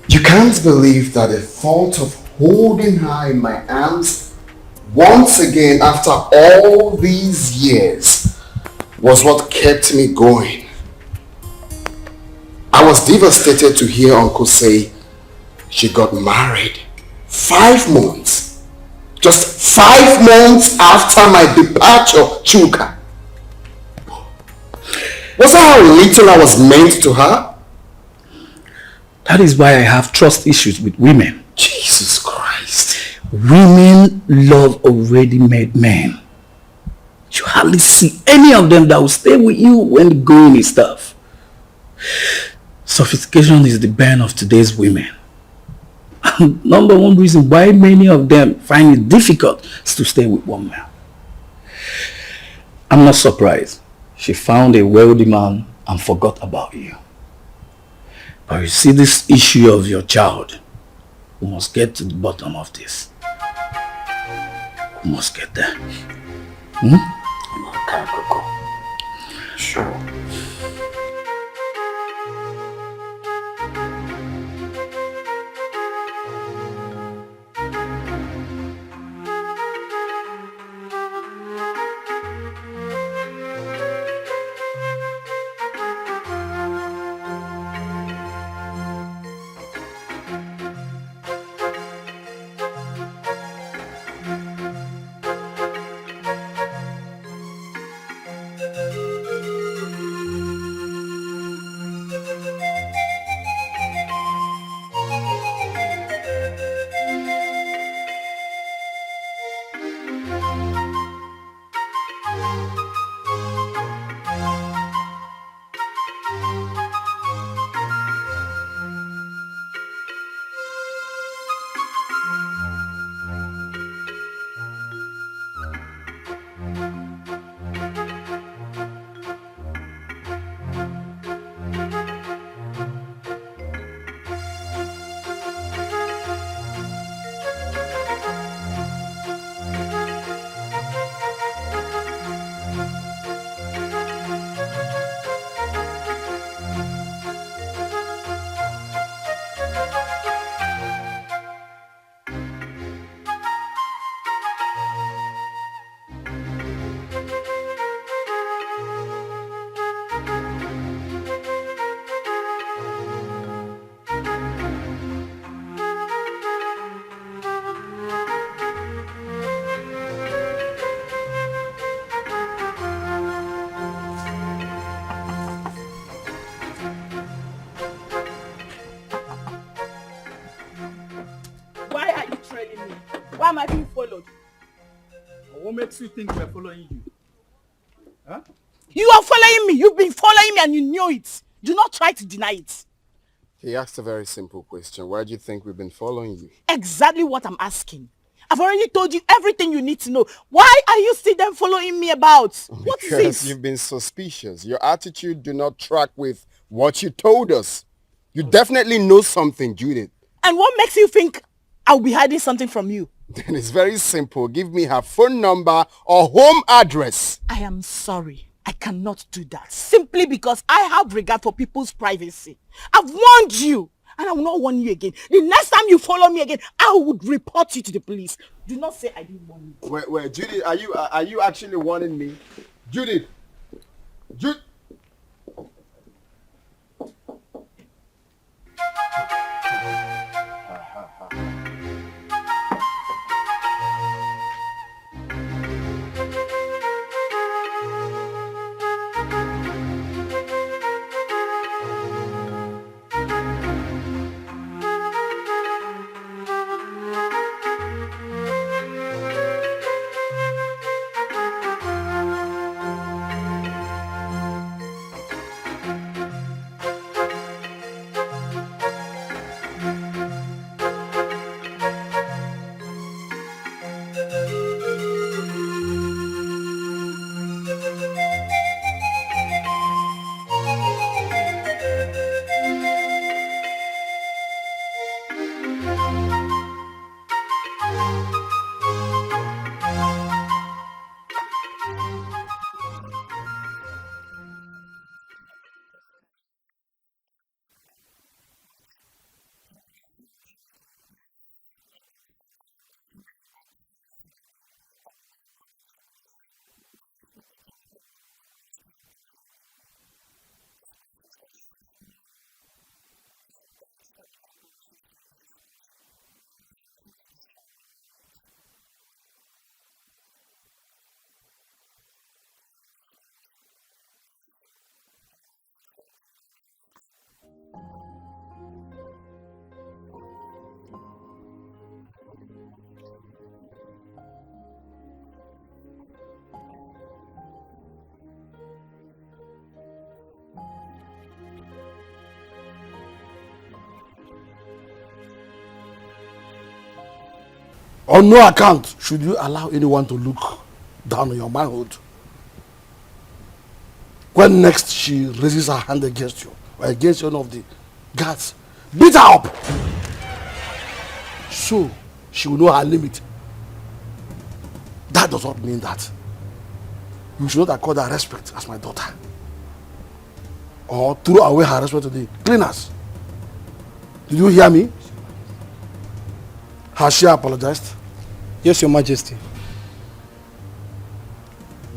You can't believe that the thought of holding her in my arms once again after all these years was what kept me going. I was devastated to hear Uncle say she got married 5 months. Just 5 months after my departure, Chuka. Was that how little I was meant to her? That is why I have trust issues with women. Jesus Christ. Women love already made men. You hardly see any of them that will stay with you when the going is tough. Sophistication is the bane of today's women. And number one reason why many of them find it difficult is to stay with one man. I'm not surprised. She found a wealthy man and forgot about you. But you see, this issue of your child, we must get to the bottom of this. We must get there. Okay, Coco. Sure. Why am I being followed? What makes you think we're following you? Huh? You are following me. You've been following me and you knew it. Do not try to deny it. He asked a very simple question. Why do you think we've been following you? Exactly what I'm asking. I've already told you everything you need to know. Why are you still then following me about? What is Because it? you've been suspicious. Your attitude do not track with what you told us. You definitely know something, Judith. And what makes you think I'll be hiding something from you? Then it's very simple. Give me her phone number or home address. I am sorry. I cannot do that. Simply because I have regard for people's privacy. I've warned you. And I will not warn you again. The next time you follow me again, I would report you to the police. Do not say I didn't warn you. Wait, Judith, are you actually warning me? Judith! On no account should you allow anyone to look down on your manhood. When next she raises her hand against you, or against one of the guards, beat her up. So she will know her limit. That does not mean that you should not accord her respect as my daughter. Or throw away her respect to the cleaners. Did you hear me? Has she apologized? Yes, Your Majesty.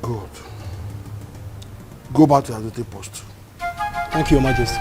Good. Go back to your duty post. Thank you, Your Majesty.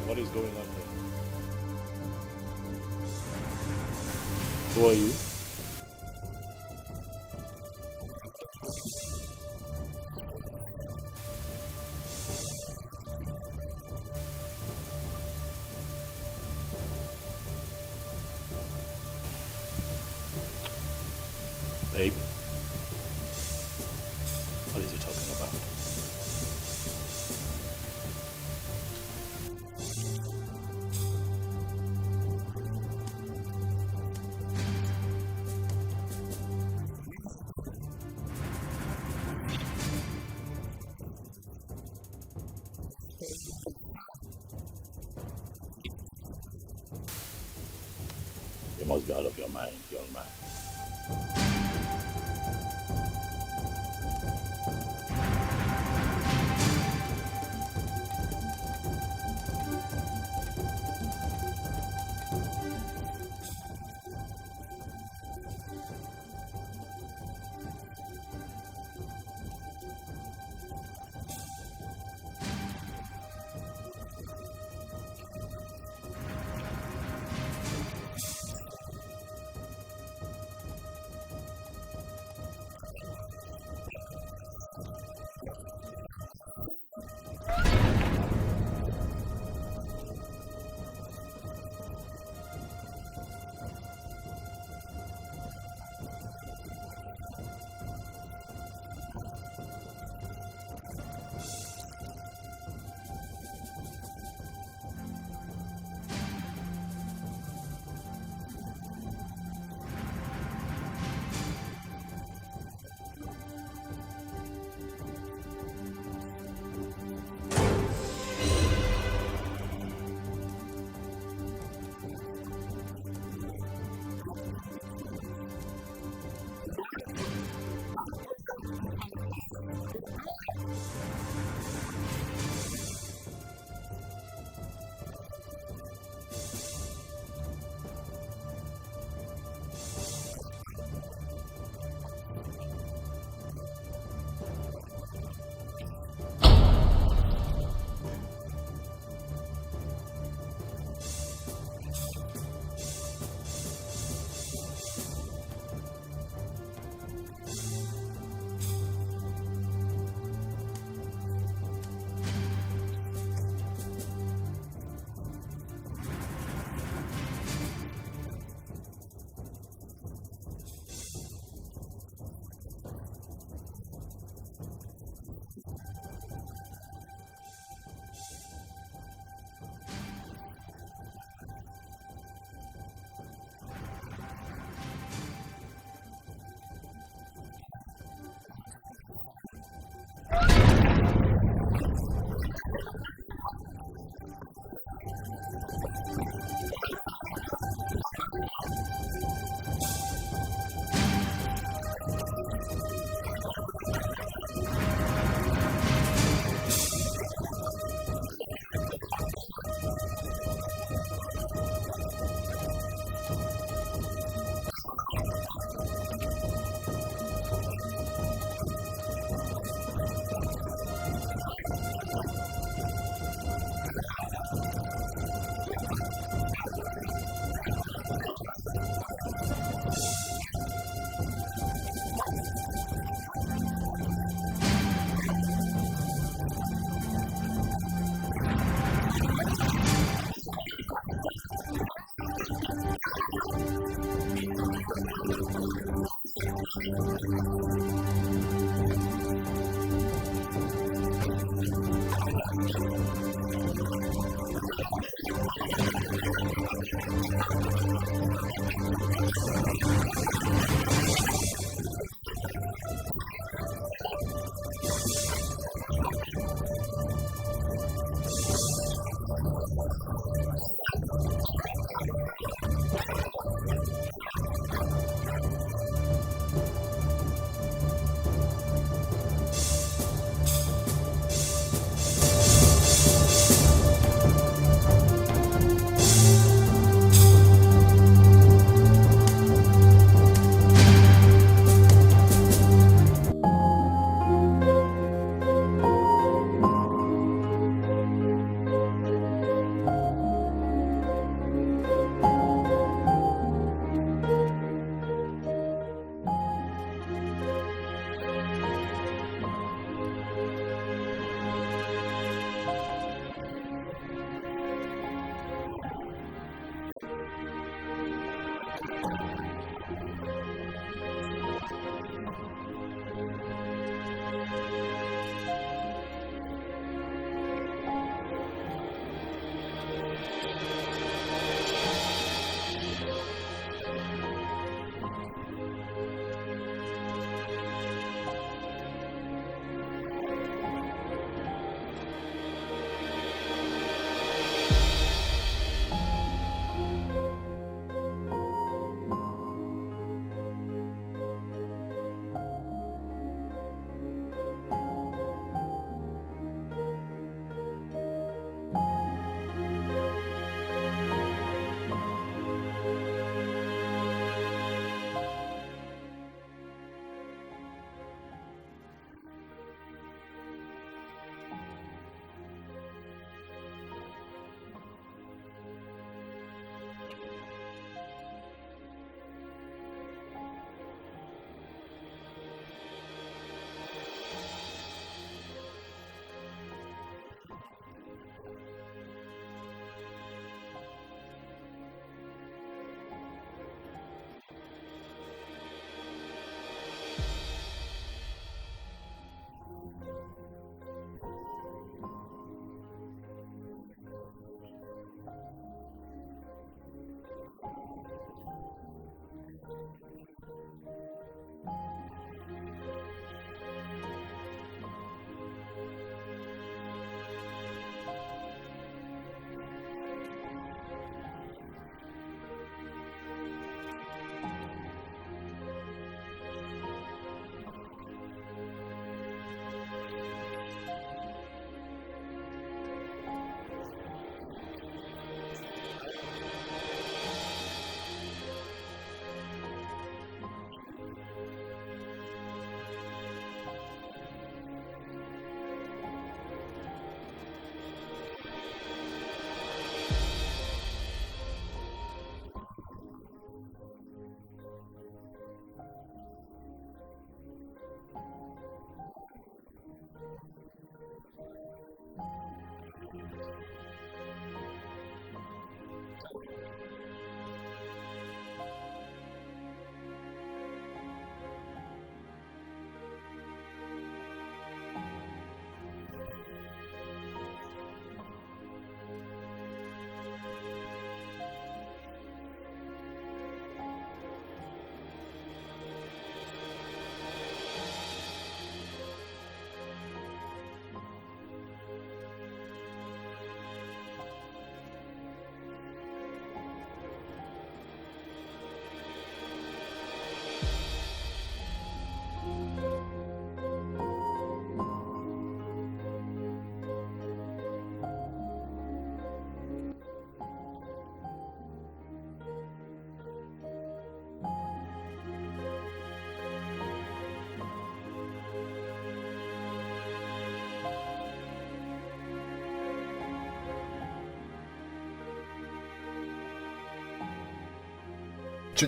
What is going on here? Who are you? Babe, what is he talking about? You must be out of your mind, young man.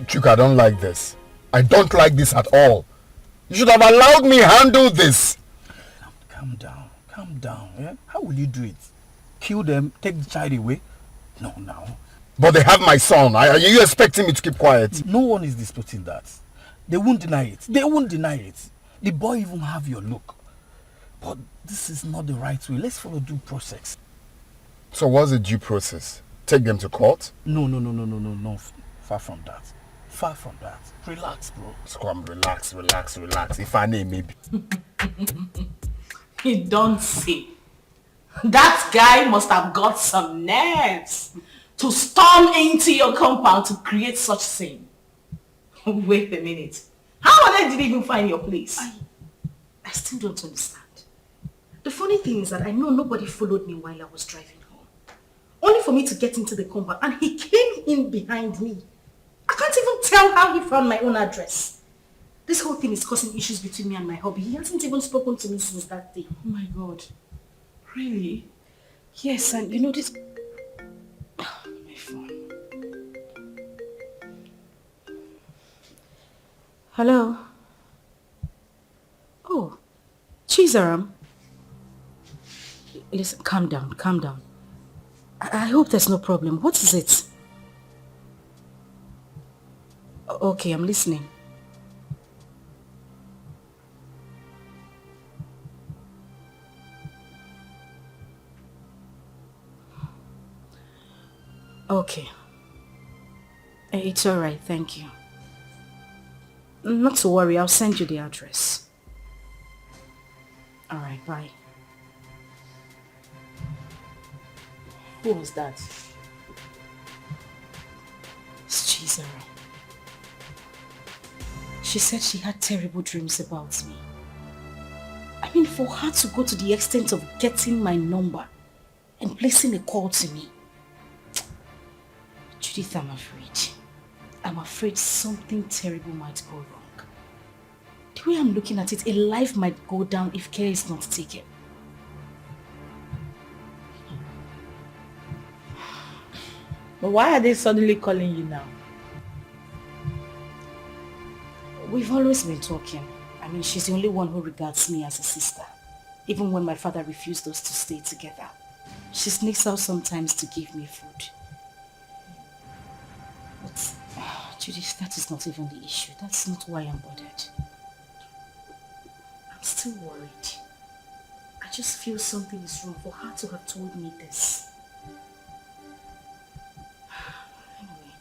Chuka, I don't like this. I don't like this at all. You should have allowed me handle this. Calm down. Calm down. Yeah? How will you do it? Kill them, take the child away? No, now. But they have my son. Are you expecting me to keep quiet? No one is disputing that. They won't deny it. They won't deny it. The boy even have your look. But this is not the right way. Let's follow due process. So what's the due process? Take them to court? No. Far from that. Far from that. Relax, bro. Scrum, relax. If I name maybe. You don't see. That guy must have got some nerves to storm into your compound to create such scene. Wait a minute. How on earth did you even find your place? I still don't understand. The funny thing is that I know nobody followed me while I was driving home. Only for me to get into the compound and he came in behind me. I can't even tell how he found my own address. This whole thing is causing issues between me and my hubby. He hasn't even spoken to me since that day. Oh my God. Really? Yes, and you know this... Oh, my phone. Hello? Oh, Chizaram. Listen, calm down. I hope there's no problem. What is it? Okay, I'm listening. Okay. It's alright, thank you. Not to worry, I'll send you the address. Alright, bye. Who was that? It's Chizara. She said she had terrible dreams about me. I mean, for her to go to the extent of getting my number and placing a call to me. Judith, I'm afraid. I'm afraid something terrible might go wrong. The way I'm looking at it, a life might go down if care is not taken. But why are they suddenly calling you now? We've always been talking. I mean, she's the only one who regards me as a sister. Even when my father refused us to stay together. She sneaks out sometimes to give me food. But, Judith, that is not even the issue. That's not why I'm bothered. I'm still worried. I just feel something is wrong for her to have told me this. Anyway,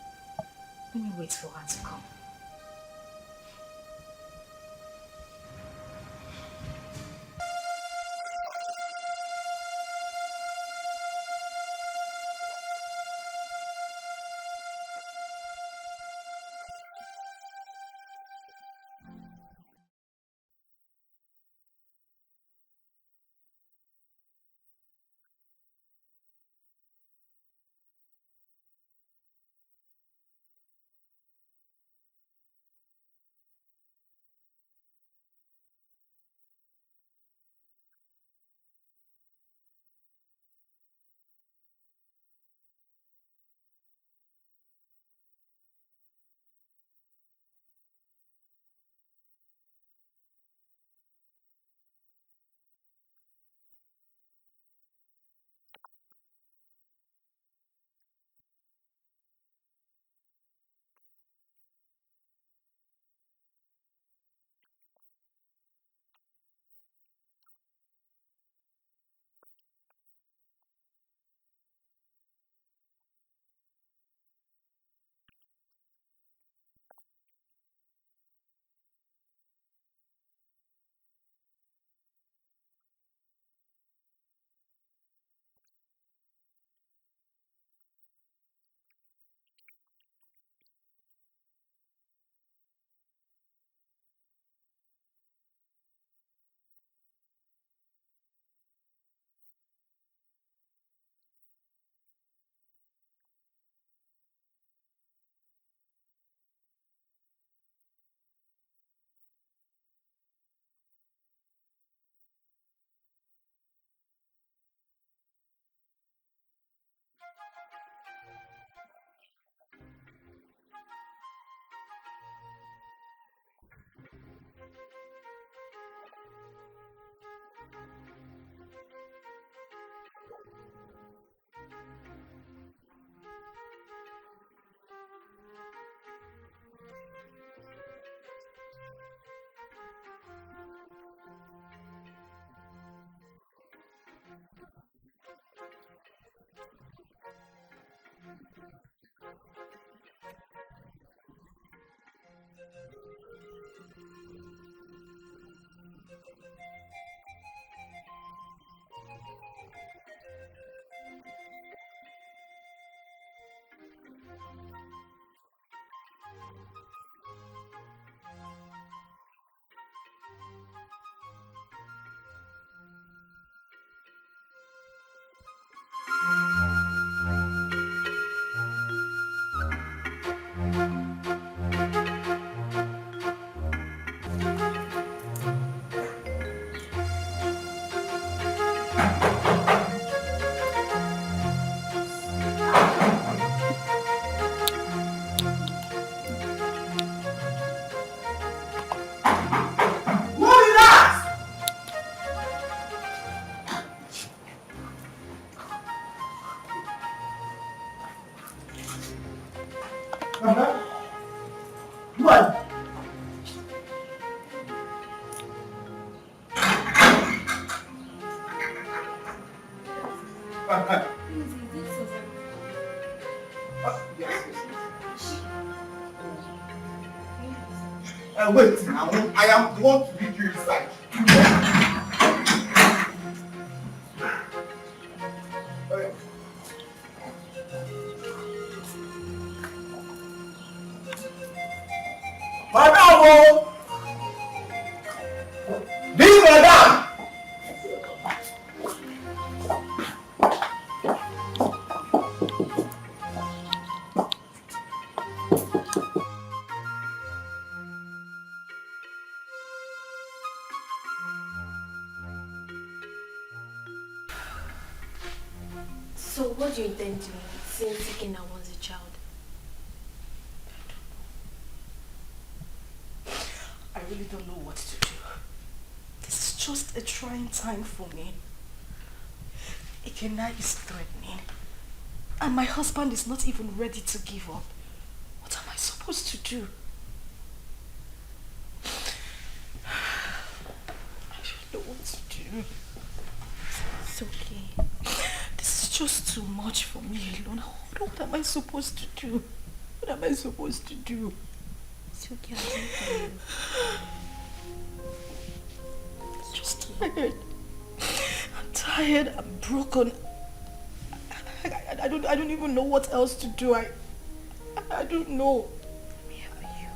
let me wait for her to come. What? Wait, now I am the one to lead you inside. Madam! This madam! So what do you intend doing since Ikena wants a child? I really don't know what to do. This is just a trying time for me. Ikena is threatening. And my husband is not even ready to give up. What am I supposed to do? I don't know what to do. It's okay. This is just too much for me alone. What am I supposed to do? What am I supposed to do? It's okay, I'll do it for you. I'm just tired. I'm tired. I'm broken. I don't even know what else to do. I don't know. Let me help you.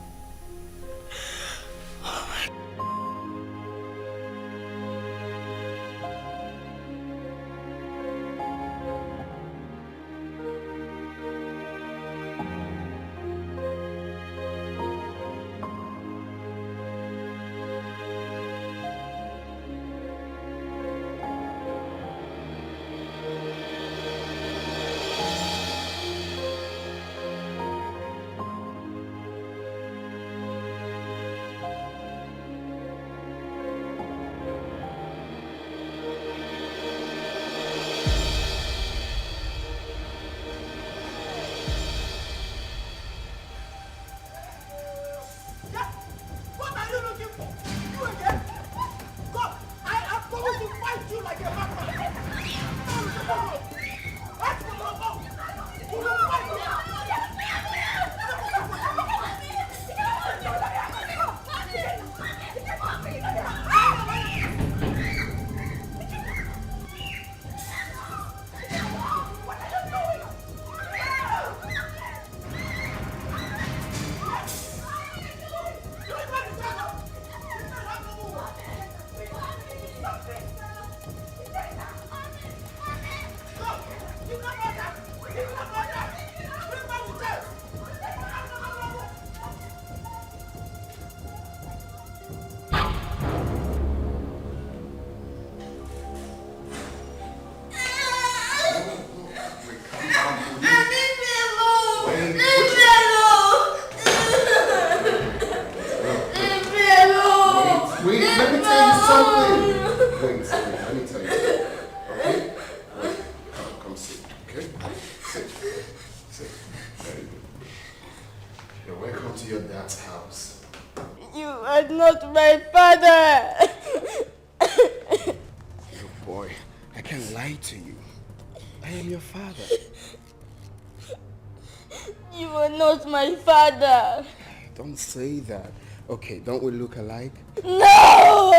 Don't say that. Okay, don't we look alike? No!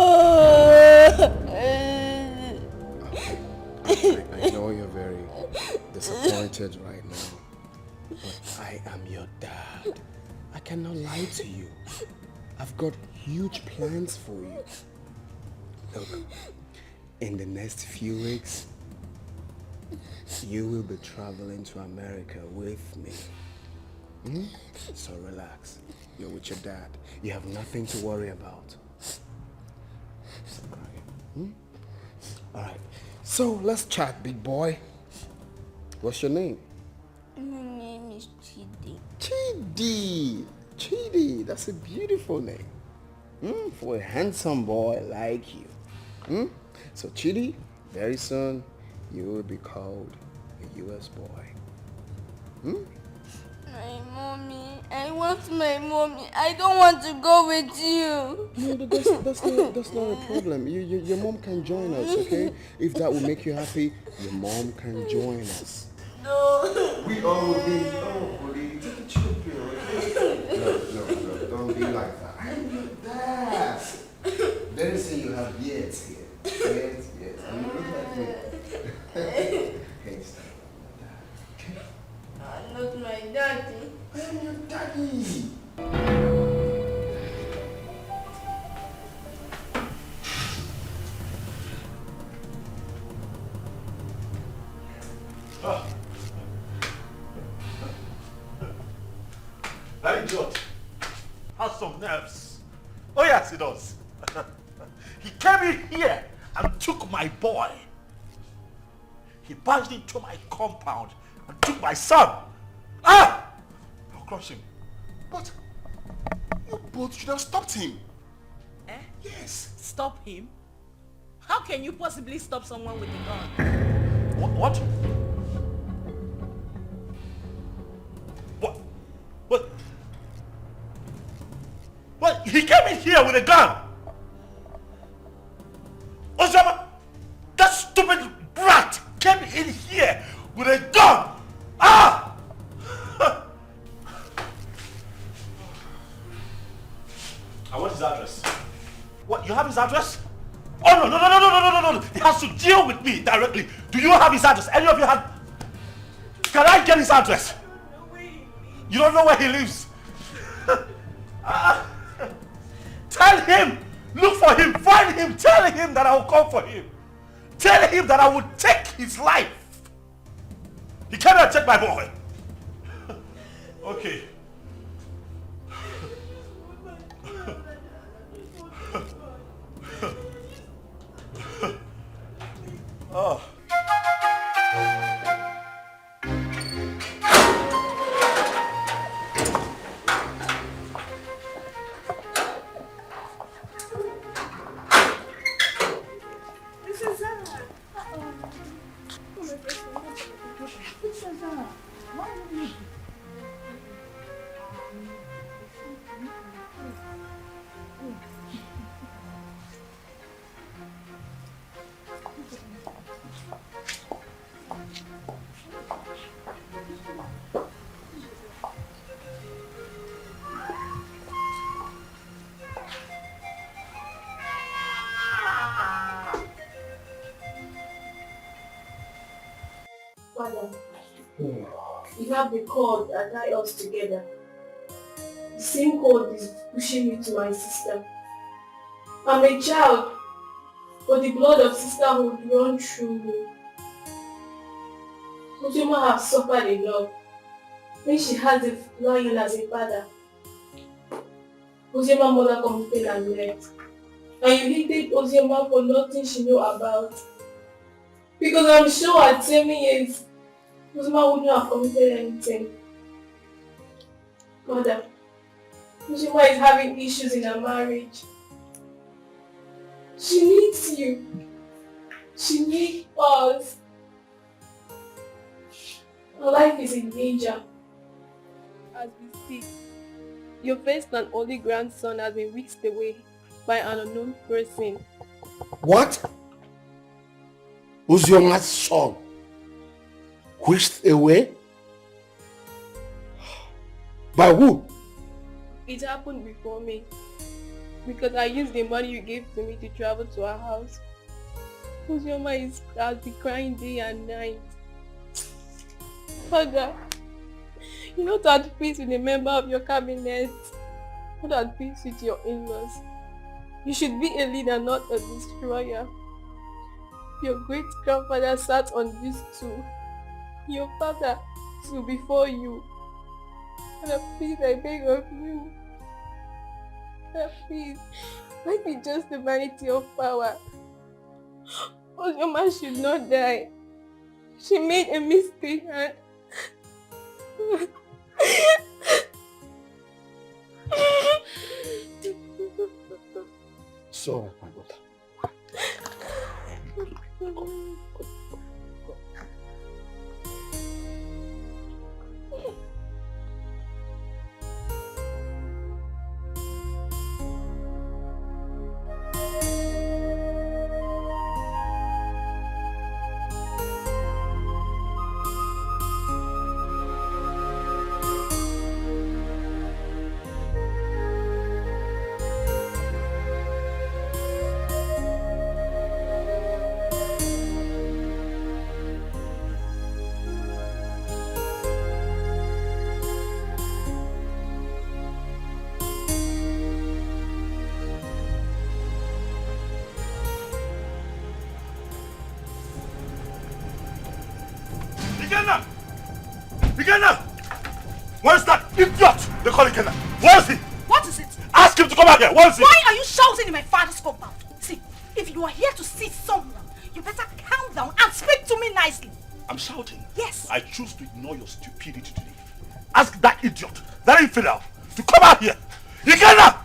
I know you're very disappointed right now, but I am your dad. I cannot lie to you. I've got huge plans for you. Look, in the next few weeks, you will be traveling to America with me. So relax. You're with your dad. You have nothing to worry about. Stop crying. Alright. So let's chat, big boy. What's your name? My name is Chidi. Chidi! Chidi, that's a beautiful name. For a handsome boy like you. So Chidi, very soon you will be called a US boy. My mommy. I want my mommy. I don't want to go with you. No, that's not a problem. Your mom can join us, okay? If that will make you happy, your mom can join us. No. We all will be. Oh, buddy, take a chill pill, okay? No, don't be like that. I'm your dad. Let us say you have years here. Yes. I mean, look like me. Hey, stop. I'm not my daddy. I am your daddy. That idiot has some nerves. Oh yes, he does. He came in here and took my boy. He barged into my compound and took my son. I'll crush him. But you both should have stopped him. Eh? Yes. Stop him? How can you possibly stop someone with a gun? What? What? He came in here with a gun. Osama, that stupid brat came in here with a gun. I want his address. What? You have his address? Oh no! He has to deal with me directly. Do you have his address? Any of you have? Can I get his address? You don't know where he lives. Tell him, look for him, find him, tell him that I will come for him. Tell him that I will take his life. He cannot take my boy. Okay. Oh. Father, you have the cord that tie us together. The same cord is pushing me to my sister. I'm a child, but the blood of sisterhood runs through me. Ojima has suffered enough when she has a lion as a father. Oziema's mother committed and left. And you hated Oziema for nothing she knew about. Because I'm sure at 7 years, Oziema wouldn't have committed anything. Mother, Oziema is having issues in her marriage. She needs you. She needs us. Her life is in danger. As we speak, your first and only grandson has been whisked away by an unknown person. What? Oziema's son whisked away? By who? It happened before me. Because I used the money you gave to me to travel to our house. Oziema has been crying day and night. Father, you're not at peace with a member of your cabinet. Not at peace with your in-laws. You should be a leader, not a destroyer. Your great-grandfather sat on this stool. Your father stood before you. Father, please, I beg of you. Father, please, let me just the vanity of power. Oziema should not die. She made a mistake and... So, my daughter. Ikenna! Where is that idiot? They call Ikenna. Where is he? What is it? Ask him to come out here. Where is he? Why are you shouting in my father's compound? See, if you are here to see someone, you better calm down and speak to me nicely. I'm shouting. Yes. I choose to ignore your stupidity today. Ask that idiot, that infidel, to come out here. Ikenna!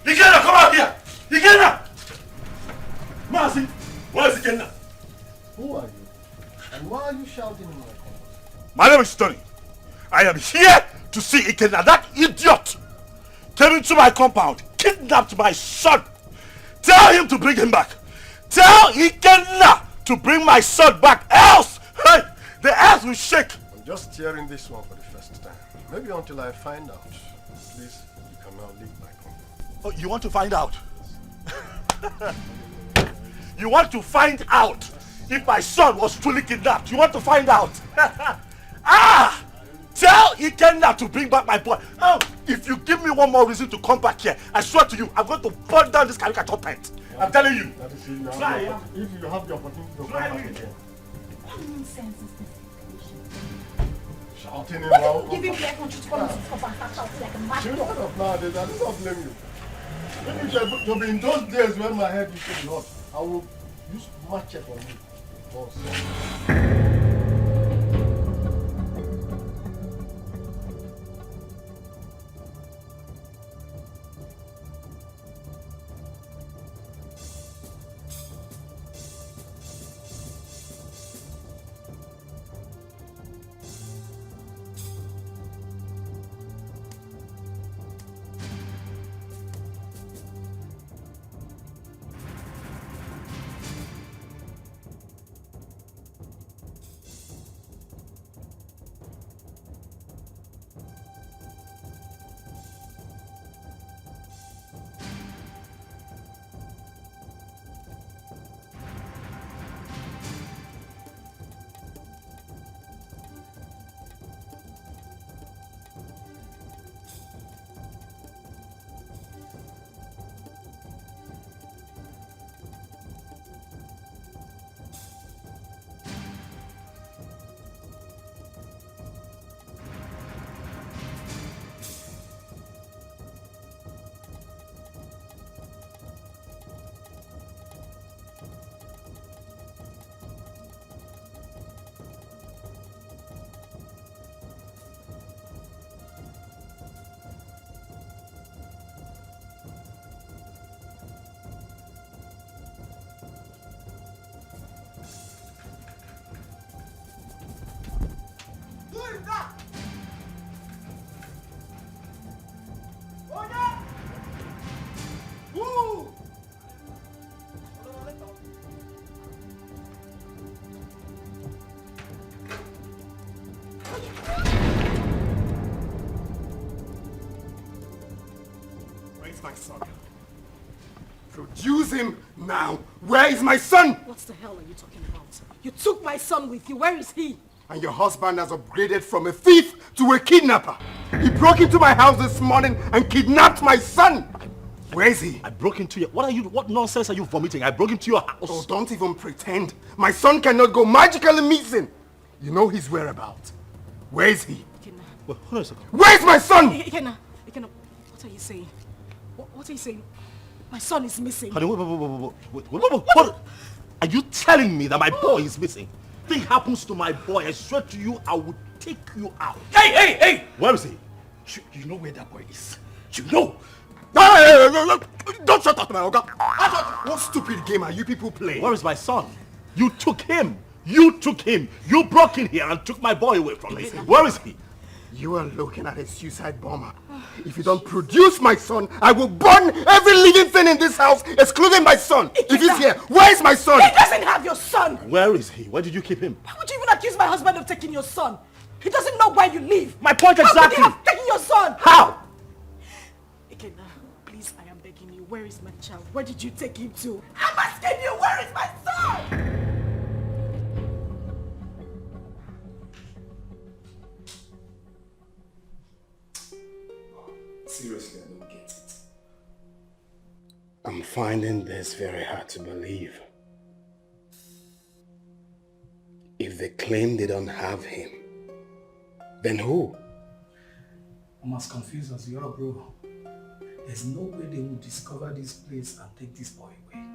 Ikenna, come out here! Ikenna! Mazi, where is Ikenna? Who are you? And why are you shouting in my compound? My name is Tony. I am here to see Ikenna. That idiot came into my compound, kidnapped my son. Tell him to bring him back. Tell Ikenna to bring my son back, else hey, the earth will shake. I'm just hearing this one for the first time. Maybe until I find out. Please, you can now leave my compound. Oh, you want to find out? You want to find out if my son was truly kidnapped? You want to find out? Ah! Tell Ikenna to bring back my boy. Oh, if you give me one more reason to come back here, I swear to you, I'm going to burn down this caricature tent. I'm telling you. That is if you Try it. if you have the opportunity to come back again. What nonsense is this? Shouting in What loud. did you give him the air control to come into this compound and start shouting like a mad Children dog? of nowadays, I do not blame you. Maybe it should be in those days when my head used to be hot. I will use machete on you. Also. My son. Produce him now. Where is my son? What the hell are you talking about? You took my son with you. Where is he? And your husband has upgraded from a thief to a kidnapper. He broke into my house this morning and kidnapped my son. Where is he? I broke into your... What nonsense are you vomiting? I broke into your house. Oh, don't even pretend. My son cannot go magically missing. You know his whereabouts. Where is he? Well, hold on a second. Where is my son? Ikenna, what are you saying? What are you saying? My son is missing. Honey, what? Are you telling me that my boy is missing? Thing happens to my boy, I swear to you, I will take you out. Hey! Where is he? You know where that boy is? You know? Don't shut up, my Oga. What stupid game are you people playing? Where is my son? You took him. You broke in here and took my boy away from me. Where is he? You are looking at a suicide bomber. If you don't produce my son, I will burn every living thing in this house, excluding my son. If he's here, where is my son? He doesn't have your son. Where is he? Where did you keep him? How would you even accuse my husband of taking your son? He doesn't know where you live. My point exactly. How could he have taken your son? How? Ikenna, please, I am begging you. Where is my child? Where did you take him to? I'm asking you, where is my son? Seriously, I don't get it. I'm finding this very hard to believe. If they claim they don't have him, Then who? I'm as confused as you are, bro. There's no way they will discover this place and take this boy away.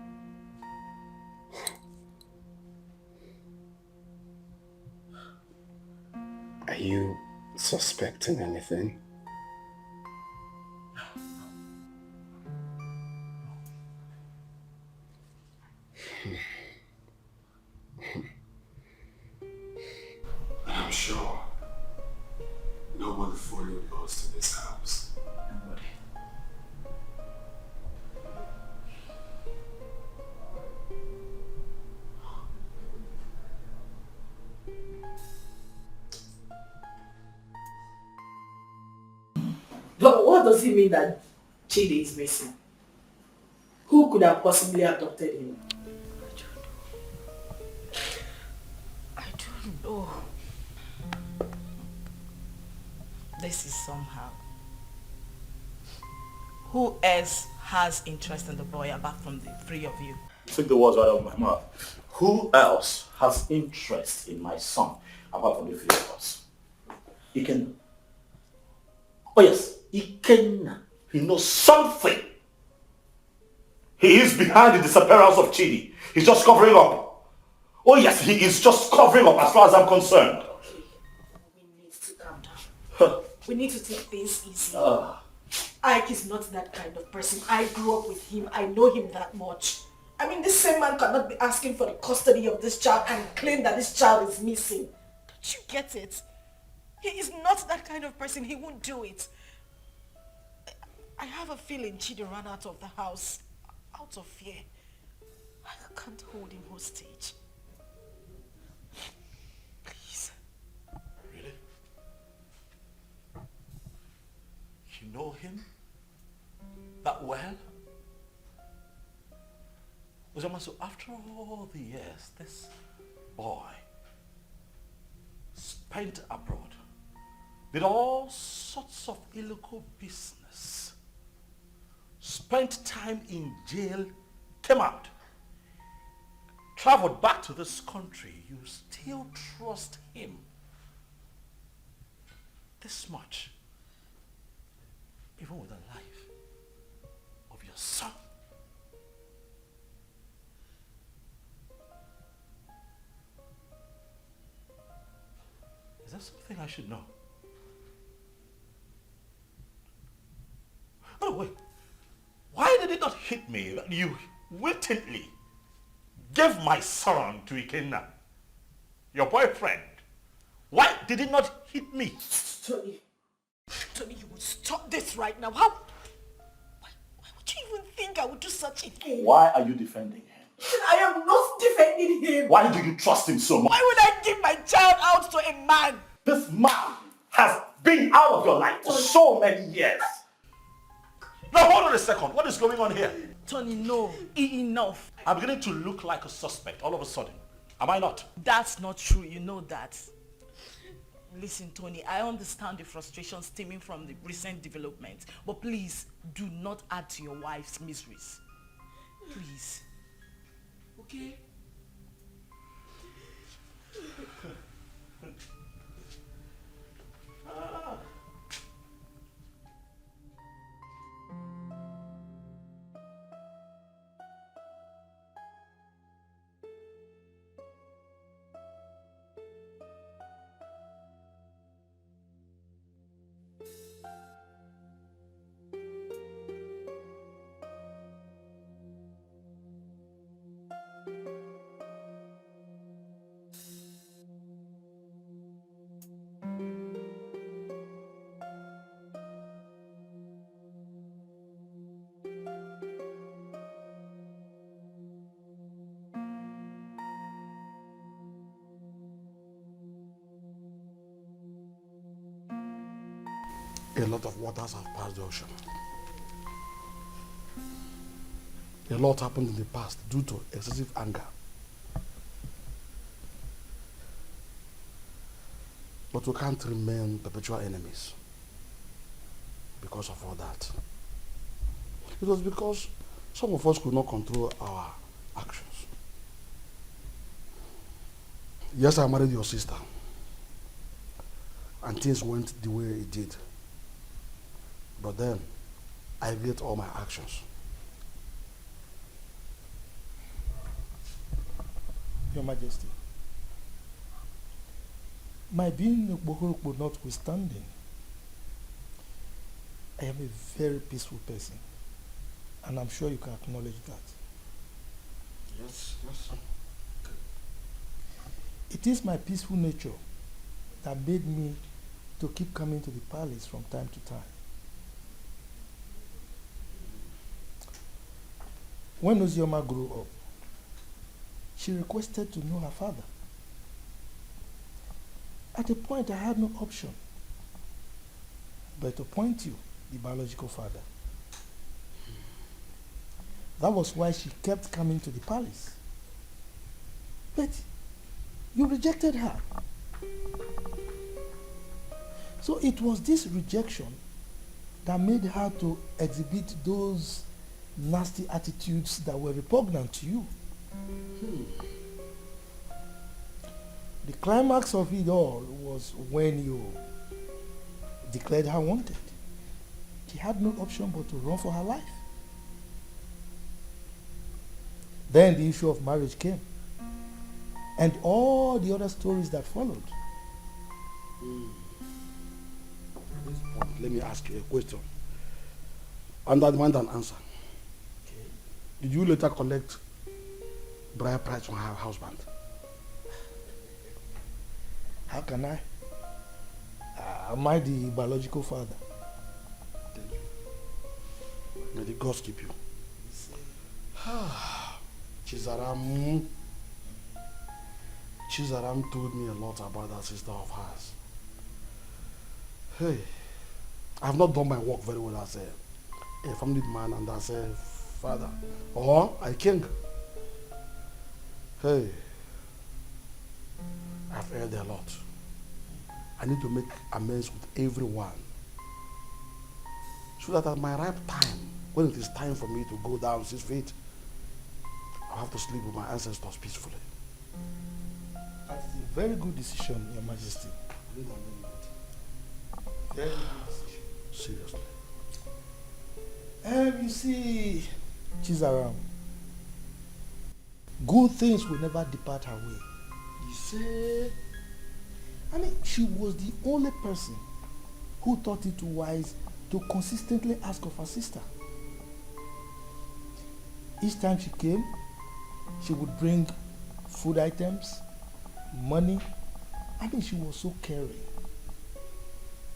Are you suspecting anything? I'm sure nobody followed us to this house. Nobody. But what does it mean that Chidi is missing? Who could have possibly abducted him? I don't know. This is somehow. Who else has interest in the boy apart from the three of you? Took the words right out of my mouth. Who else has interest in my son apart from the three of us? Ikenna. Oh yes, Ikenna. He knows something. He is behind the disappearance of Chidi. He's just covering up. Oh yes, he is just covering up as far as I'm concerned. We need to calm down. We need to take things easy. Ike is not that kind of person. I grew up with him. I know him that much. I mean, this same man cannot be asking for the custody of this child and claim that this child is missing. Don't you get it? He is not that kind of person. He won't do it. I have a feeling Chidi ran out of the house out of fear. I can't hold him hostage. Please. Really? You know him that well? Uzoma, so after all the years, this boy spent abroad, did all sorts of illegal business, spent time in jail, came out, traveled back to this country. You still trust him this much, even with the life of your son. Is that something I should know? Oh wait, why did it not hit me that you wittingly gave my son to Ikenna, your boyfriend? Why did it not hit me? Tony, you would stop this right now. Why would you even think I would do such a thing? Why are you defending him? I am not defending him. Why do you trust him so much? Why would I give my child out to a man? This man has been out of your life for so many years. Now hold on a second. What is going on here? Tony, no. Enough. I'm beginning to look like a suspect all of a sudden. Am I not? That's not true. You know that. Listen, Tony, I understand the frustration stemming from the recent development. But please, do not add to your wife's miseries. Please. Okay? A lot of waters have passed the ocean. A lot happened in the past due to excessive anger. But we can't remain perpetual enemies because of all that. It was because some of us could not control our actions. Yes, I married your sister. and things went the way it did. But then, I regret all my actions. Your Majesty, my being Bohorokpo notwithstanding, I am a very peaceful person, and I'm sure you can acknowledge that. Yes, yes. It is my peaceful nature that made me to keep coming to the palace from time to time. When Ozioma grew up, she requested to know her father. At a point, I had no option but to appoint you, the biological father. That was why she kept coming to the palace. But you rejected her. So it was this rejection that made her to exhibit those nasty attitudes that were repugnant to you. The climax of it all was when you declared her wanted. She had no option but to run for her life. Then the issue of marriage came, and all the other stories that followed. At this point, let me ask you a question. And I demand an answer. Okay. Did you later collect bride price from her husband? How can I? Am I the biological father? Thank you. May the gods keep you. Chizaram told me a lot about that sister of hers. Hey, I have not done my work very well as a family man and as a father or a king. Hey, I've erred a lot. I need to make amends with everyone so that at my ripe time, when it is time for me to go down 6 feet, I'll have to sleep with my ancestors peacefully. That is a very good decision, Your Majesty. Very good decision. Seriously. You see, Chizaram, good things will never depart her way. You say? I mean, she was the only person who thought it wise to consistently ask of her sister. Each time she came, she would bring food items, money. I mean, she was so caring.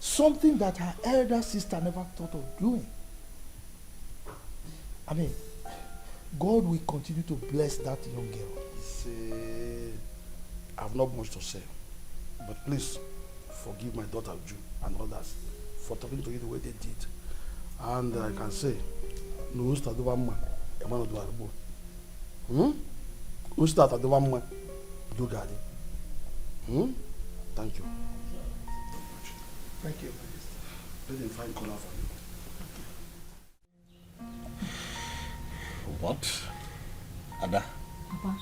Something that her elder sister never thought of doing. I mean, God will continue to bless that young girl. See, I have not much to say. But please, forgive my daughter Uju and others for talking to you the way they did. And I can say, no start over man, a man of the arbo. No start at the one man, do garden. Thank you. Thank you. Let them find color for you. What? Ada? Papa.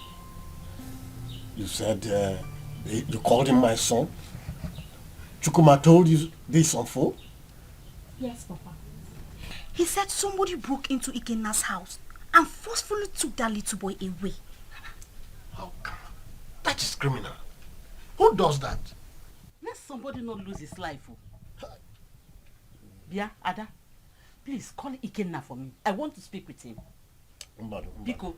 You said you called him my son? Chukuma told you this on phone? Yes, Papa. He said somebody broke into Ikena's house and forcefully took that little boy away. How come? That is criminal. Who does that? Let somebody not lose his life. Yeah, Ada, please call Ikenna for me. I want to speak with him. Biko.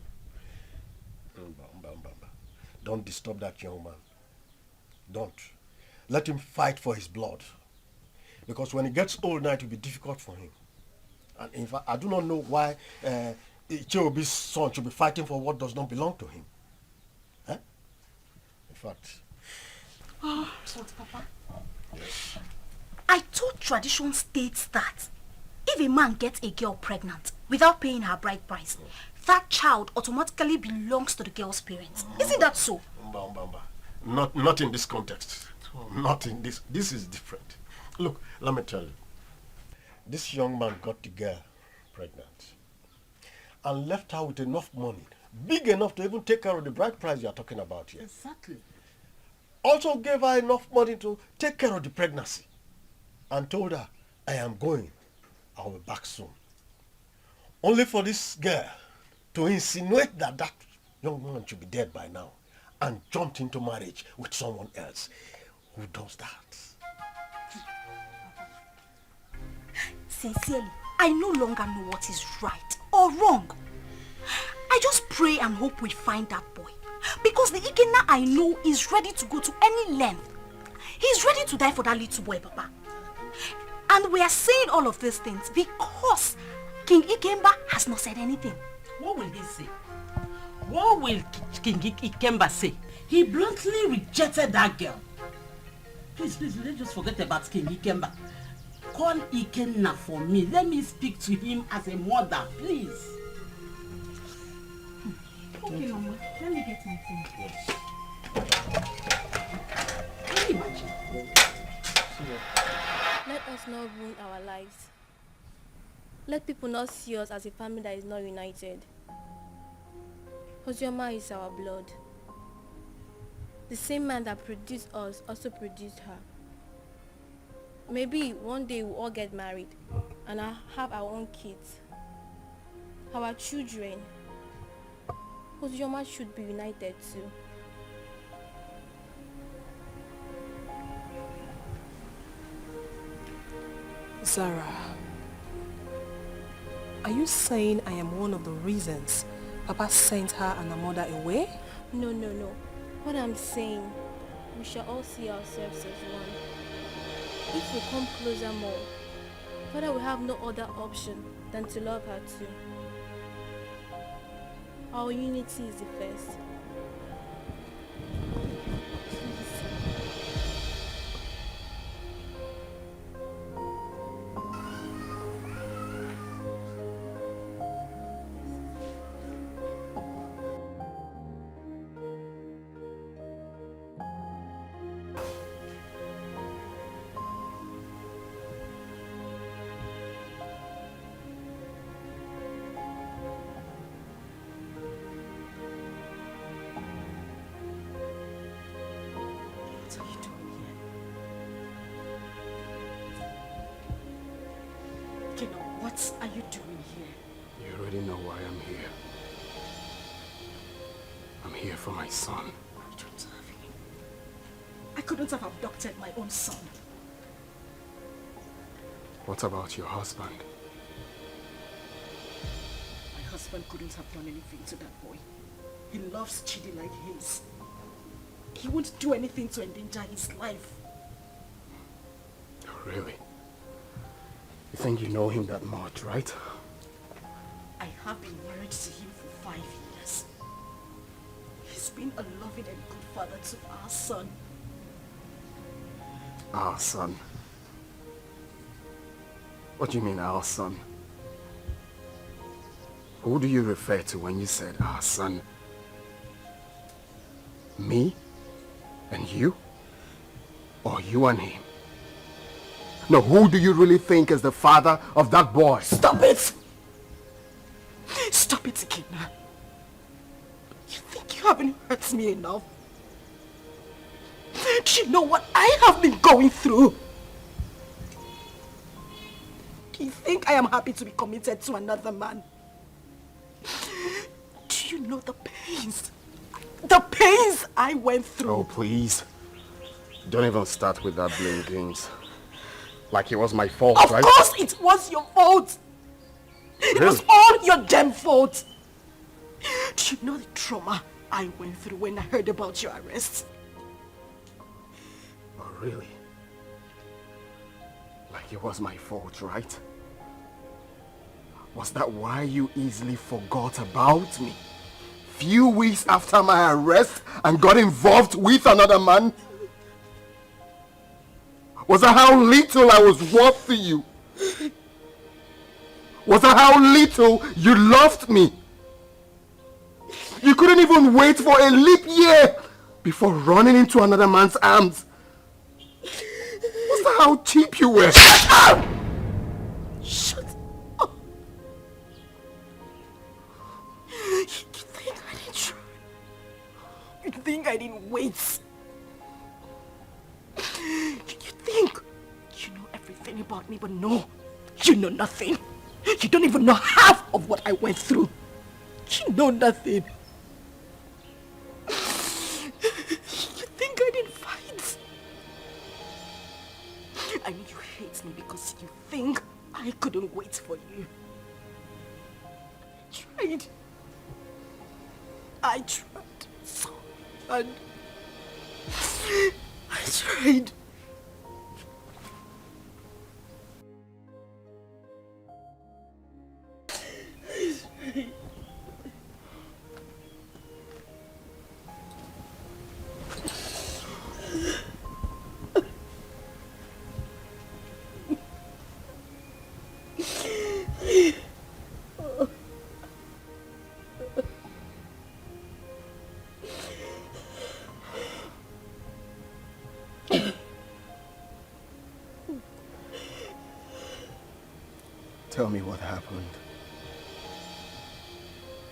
Don't disturb that young man. Don't. Let him fight for his blood. Because when he gets old now, it will be difficult for him. And in fact, I do not know why Icheobi's son should be fighting for what does not belong to him. Huh? In fact... Oh, but Papa. Yes. I thought tradition states that if a man gets a girl pregnant without paying her bride price, that child automatically belongs to the girl's parents. Isn't that so? Not in this context. Not in this. This is different. Look, let me tell you. This young man got the girl pregnant and left her with enough money, big enough to even take care of the bride price you are talking about here. Exactly. also gave her enough money to take care of the pregnancy and told her, I am going. I'll be back soon. Only for this girl to insinuate that that young man should be dead by now and jumped into marriage with someone else. Who does that? Sincerely, I no longer know what is right or wrong. I just pray and hope we find that boy. Because the Ikena I know is ready to go to any length. He's ready to die for that little boy, Papa. And we are saying all of these things because King Ikemba has not said anything. What will he say? What will King Ikemba say? He bluntly rejected that girl. Please, let's just forget about King Ikemba. Call Ikenna for me. Let me speak to him as a mother, please. Okay, Mama. Let me get my phone. Yes. Can you imagine? Let us not ruin our lives. Let people not see us as a family that is not united. Ozioma is our blood. The same man that produced us also produced her. Maybe one day we'll all get married and I'll have our own kids, our children. Ozioma should be united too. Zara, are you saying I am one of the reasons Papa sent her and her mother away? No. What I'm saying, we shall all see ourselves as one. If we come closer more, Father will have no other option than to love her too. Our unity is the first. What are you doing here? You already know why I'm here. I'm here for my son. I don't have him. I couldn't have abducted my own son. What about your husband? My husband couldn't have done anything to that boy. He loves Chidi like his. He won't do anything to endanger his life. Oh, really? You think you know him that much, right? I have been married to him for 5 years. He's been a loving and good father to our son. Our son? What do you mean, our son? Who do you refer to when you said our son? Me? And you? Or you and him? No, who do you really think is the father of that boy? Stop it! Stop it, Ikena. You think you haven't hurt me enough? Do you know what I have been going through? Do you think I am happy to be committed to another man? Do you know the pains? The pains I went through. Oh, please. Don't even start with that blame games. Like it was my fault, right? Of course it was your fault. It was all your damn fault. Do you know the trauma I went through when I heard about your arrest? Oh, really? Like it was my fault, right? Was that why you easily forgot about me? Few weeks after my arrest and got involved with another man? Was that how little I was worth to you? Was that how little you loved me? You couldn't even wait for a leap year before running into another man's arms. Was that how cheap you were? Shut up! Shut up! You think I didn't try? You think I didn't wait? talking about me, but no, you know nothing. You don't even know half of what I went through. You know nothing. You think I didn't fight? I know you hate me because you think I couldn't wait for you. I tried so hard. I tried. Tell me what happened.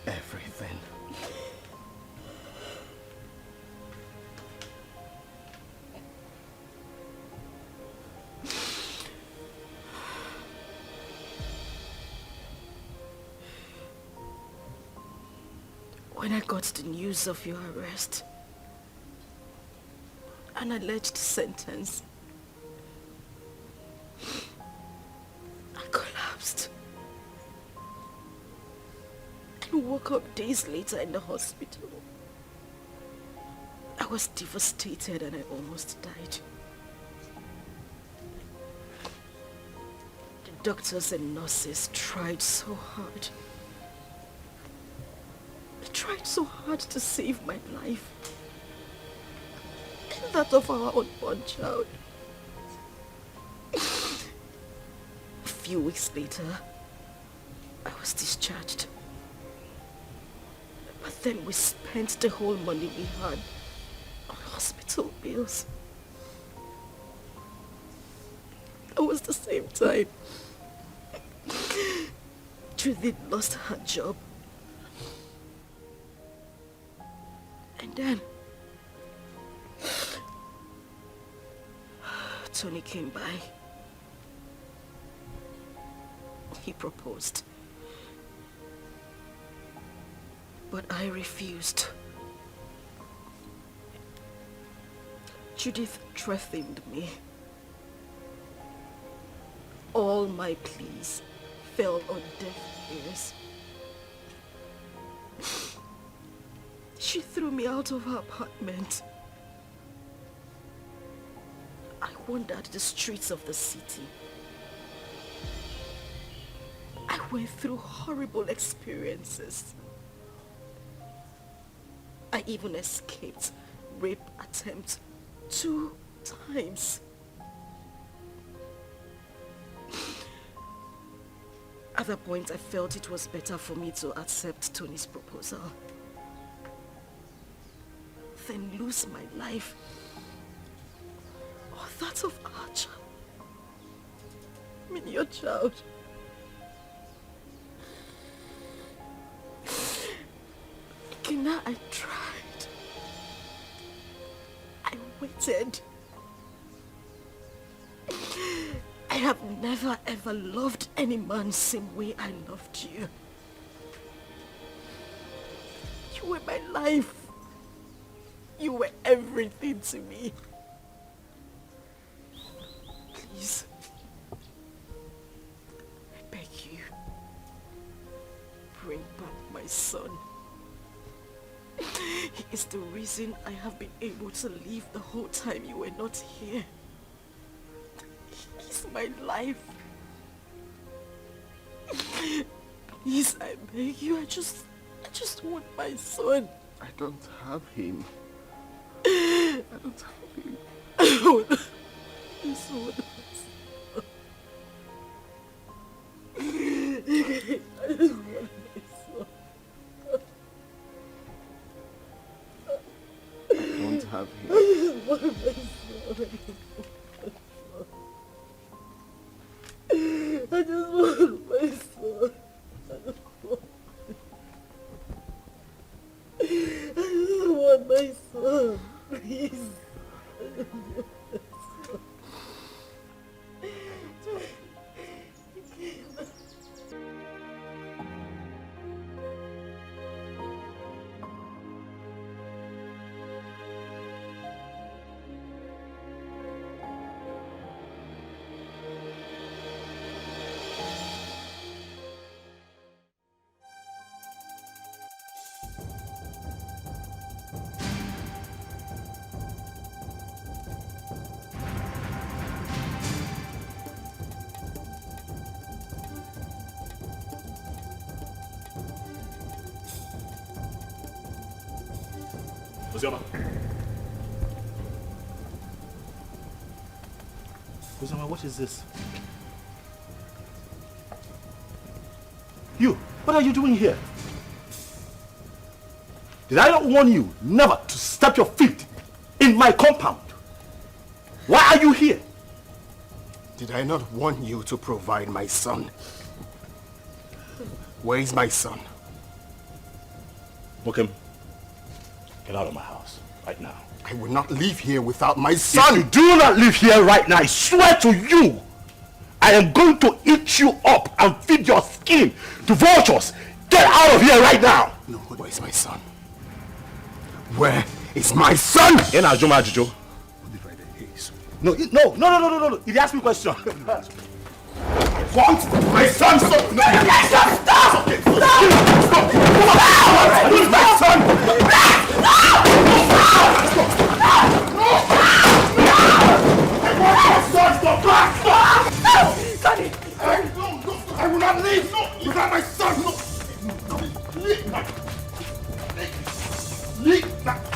Everything. When I got the news of your arrest, an alleged sentence, I collapsed and woke up days later in the hospital. I was devastated and I almost died. The doctors and nurses tried so hard. They tried so hard to save my life and that of our unborn child. A few weeks later, I was discharged. But then we spent the whole money we had on hospital bills. It was the same time Judith lost her job. And then Tony came by. He proposed. But I refused. Judith threatened me. All my pleas fell on deaf ears. She threw me out of her apartment. I wandered the streets of the city. I went through horrible experiences. I even escaped rape attempt 2 times. At that point, I felt it was better for me to accept Tony's proposal than lose my life or that of our child. I mean, your child. Kina, I tried. I waited. I have never ever loved any man same way I loved you. You were my life. You were everything to me. Please, I beg you, bring back my son. He is the reason I have been able to live the whole time you were not here. He's my life. Please, I beg you, I just want my son. I don't have him. I don't have him. I want my son. I just want my son. I don't have him. I just want my son. I just want my son. I just want my son. Please. I just want my son. Uzioma. Uzioma, what is this? You, what are you doing here? Did I not warn you never to step your feet in my compound? Why are you here? Did I not warn you to provide my son? Where is my son? Mokem, get out of my house right now. I will not leave here without my son. If you do not leave here right now, I swear to you, I am going to eat you up and feed your skin to vultures. Get out of here right now. No, where is my son? Where is my son? No. He asked me a question. Want my son? Stop! No, stop! Okay. Stop! Where's my son? Sonny! I will not leave! No! Without my son! No! Leave!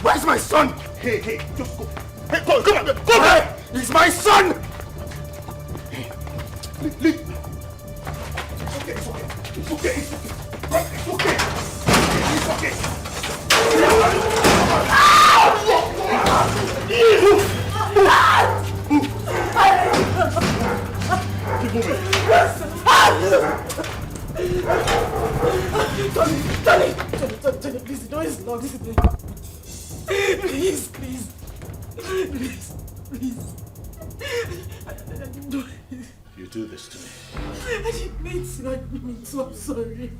Where's my son? Hey, just go. Hey, come on! Go back! He's my son! Leave! It's okay. Keep moving. Tony, please, the door is locked. Please. You do this to me. I didn't mean to, I'm sorry.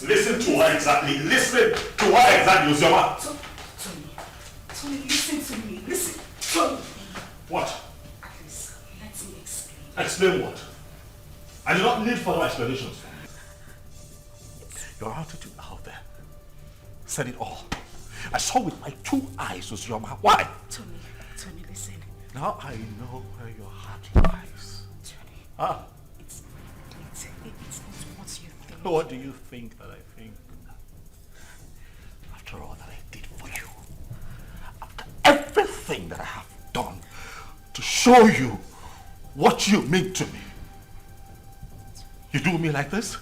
Listen to what exactly? Uzioma? Tony, listen to me. Listen. Tony. What? Please, let me explain. Explain what? I do not need further explanations from you. Your attitude out there said it all. I saw with my 2 eyes, Uzioma. Why? Tony, listen. Now I know where your heart lies. Tony. It's not what you think. What do you think that I think? After all that I did for you, after everything that I have done to show you what you mean to me, you do me like this?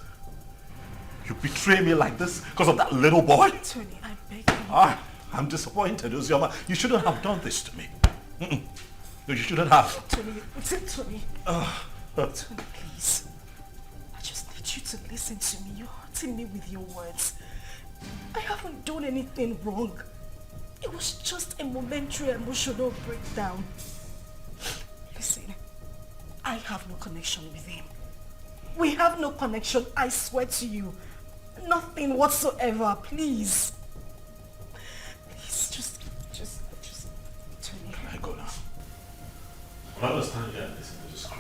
You betray me like this because of that little boy? Tony, I beg you. I'm disappointed, Uzioma. You shouldn't have done this to me. No, you shouldn't have. Tony. Tony, please. I just need you to listen to me. You're hurting me with your words. I haven't done anything wrong. It was just a momentary emotional breakdown. Listen, I have no connection with him. We have no connection, I swear to you. Nothing whatsoever, please. Please, just, Tony. Can I go now? I understand you and listen to this crap.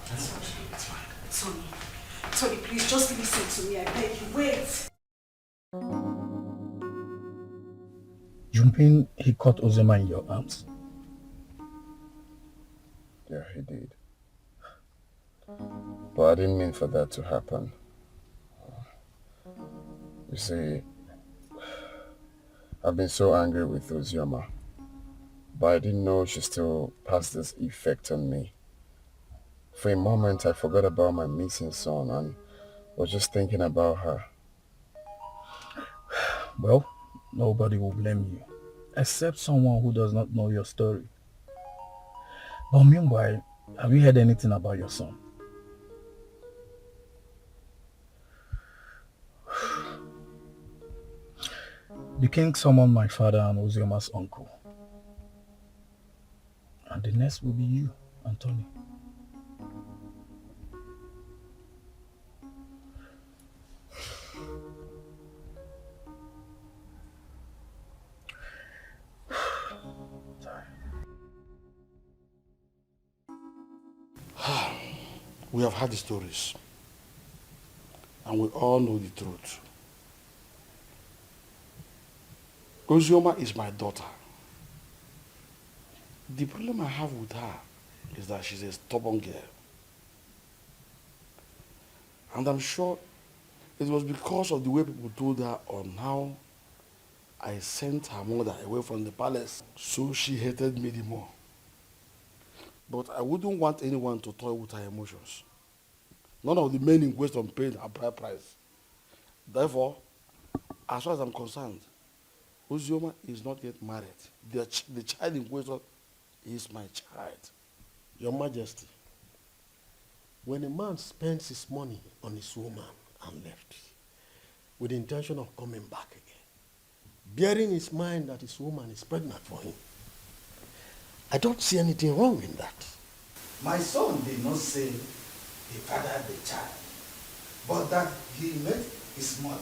That's what you do, it's fine. Tony, please, just listen to me, I beg you. Wait. Junping, he caught Ozema in your arms. Yeah, he did. But I didn't mean for that to happen. You see, I've been so angry with Uzioma, but I didn't know she still passed this effect on me. For a moment, I forgot about my missing son and was just thinking about her. Well, nobody will blame you, except someone who does not know your story. But meanwhile, have you heard anything about your son? The king summoned my father and Ozioma's uncle. And the next will be you, Anthony. We have heard the stories, and we all know the truth. Ozioma is my daughter. The problem I have with her is that she's a stubborn girl. And I'm sure it was because of the way people told her on how I sent her mother away from the palace, so she hated me the more. But I wouldn't want anyone to toy with her emotions. None of the men in question paid a bride price. Therefore, as far as I'm concerned, Ozioma is not yet married. The child in question is my child. Your Majesty, when a man spends his money on his woman and left, with the intention of coming back again, bearing in his mind that his woman is pregnant for him, I don't see anything wrong in that. My son did not say he fathered the child, but that he met his mother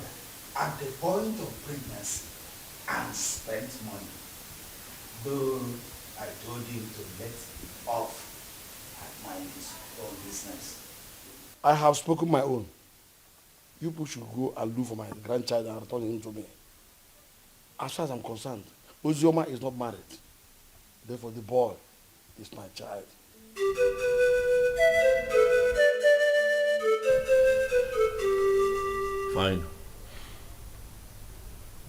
at the point of pregnancy and spent money. Though I told him to let off and mind his own business. I have spoken my own. You people should go and look for my grandchild and return him to me. As far as I'm concerned, Ozioma is not married. Therefore, the boy is my child. Fine.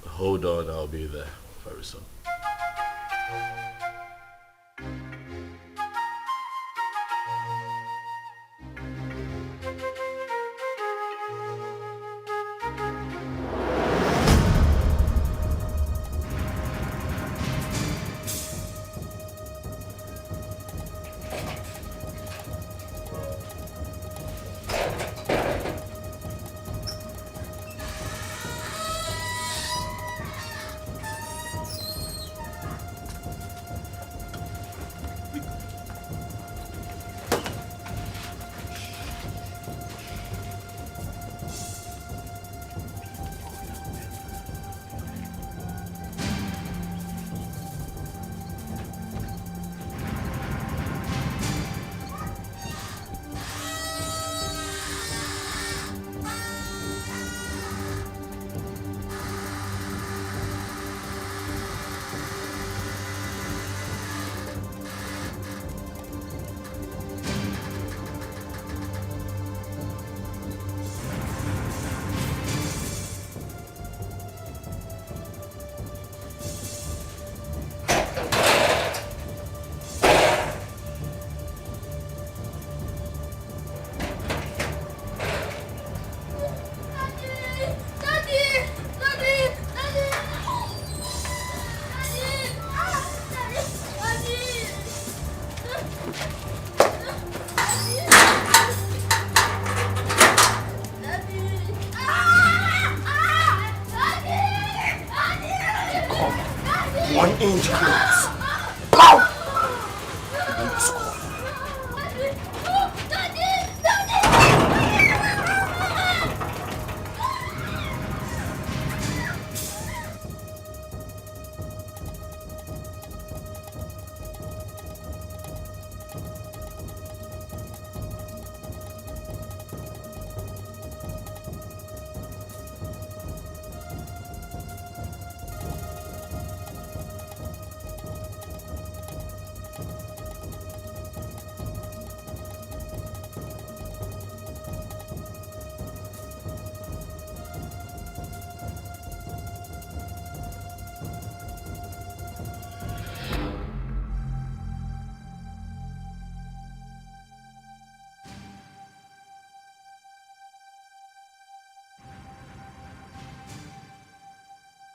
Hold on, I'll be there very soon.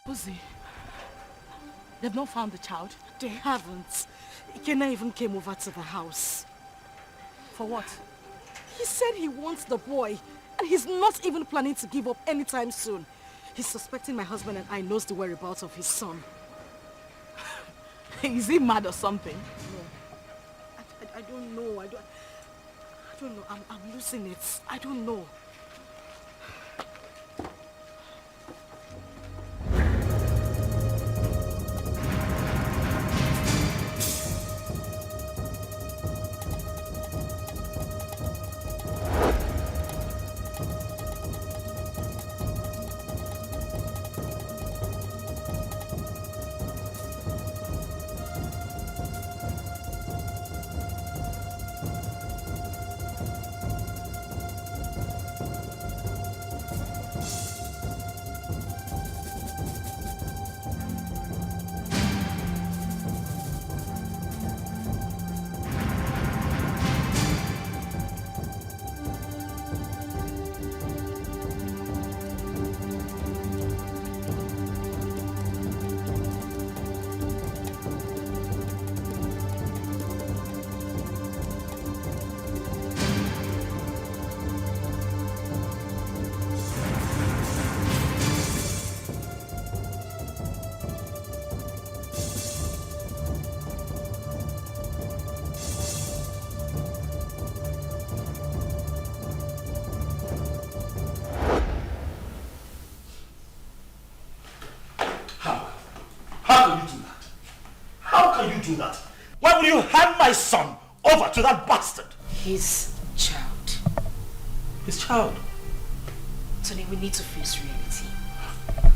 Uzi, they've not found the child. They haven't. Ikena even came over to the house. For what? He said he wants the boy, and he's not even planning to give up anytime soon. He's suspecting my husband and I knows the whereabouts of his son. Is he mad or something? No. I don't know. I don't know. I'm losing it. I don't know. Do that? Why would you hand my son over to that bastard? His child. His child? Tony, we need to face reality.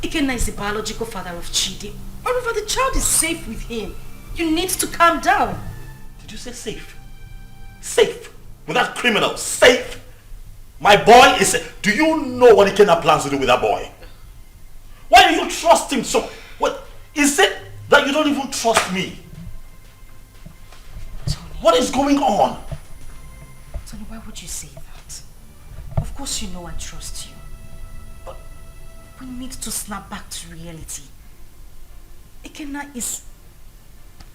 Ikenna is the biological father of Chidi. Moreover, the child is safe with him. You need to calm down. Did you say safe? Safe? With that criminal? Safe? My boy is safe. Do you know what Ikenna plans to do with that boy? Why do you trust him so? What is it that you don't even trust me? What is going on? Tony, why would you say that? Of course you know I trust you. But we need to snap back to reality. Ikenna is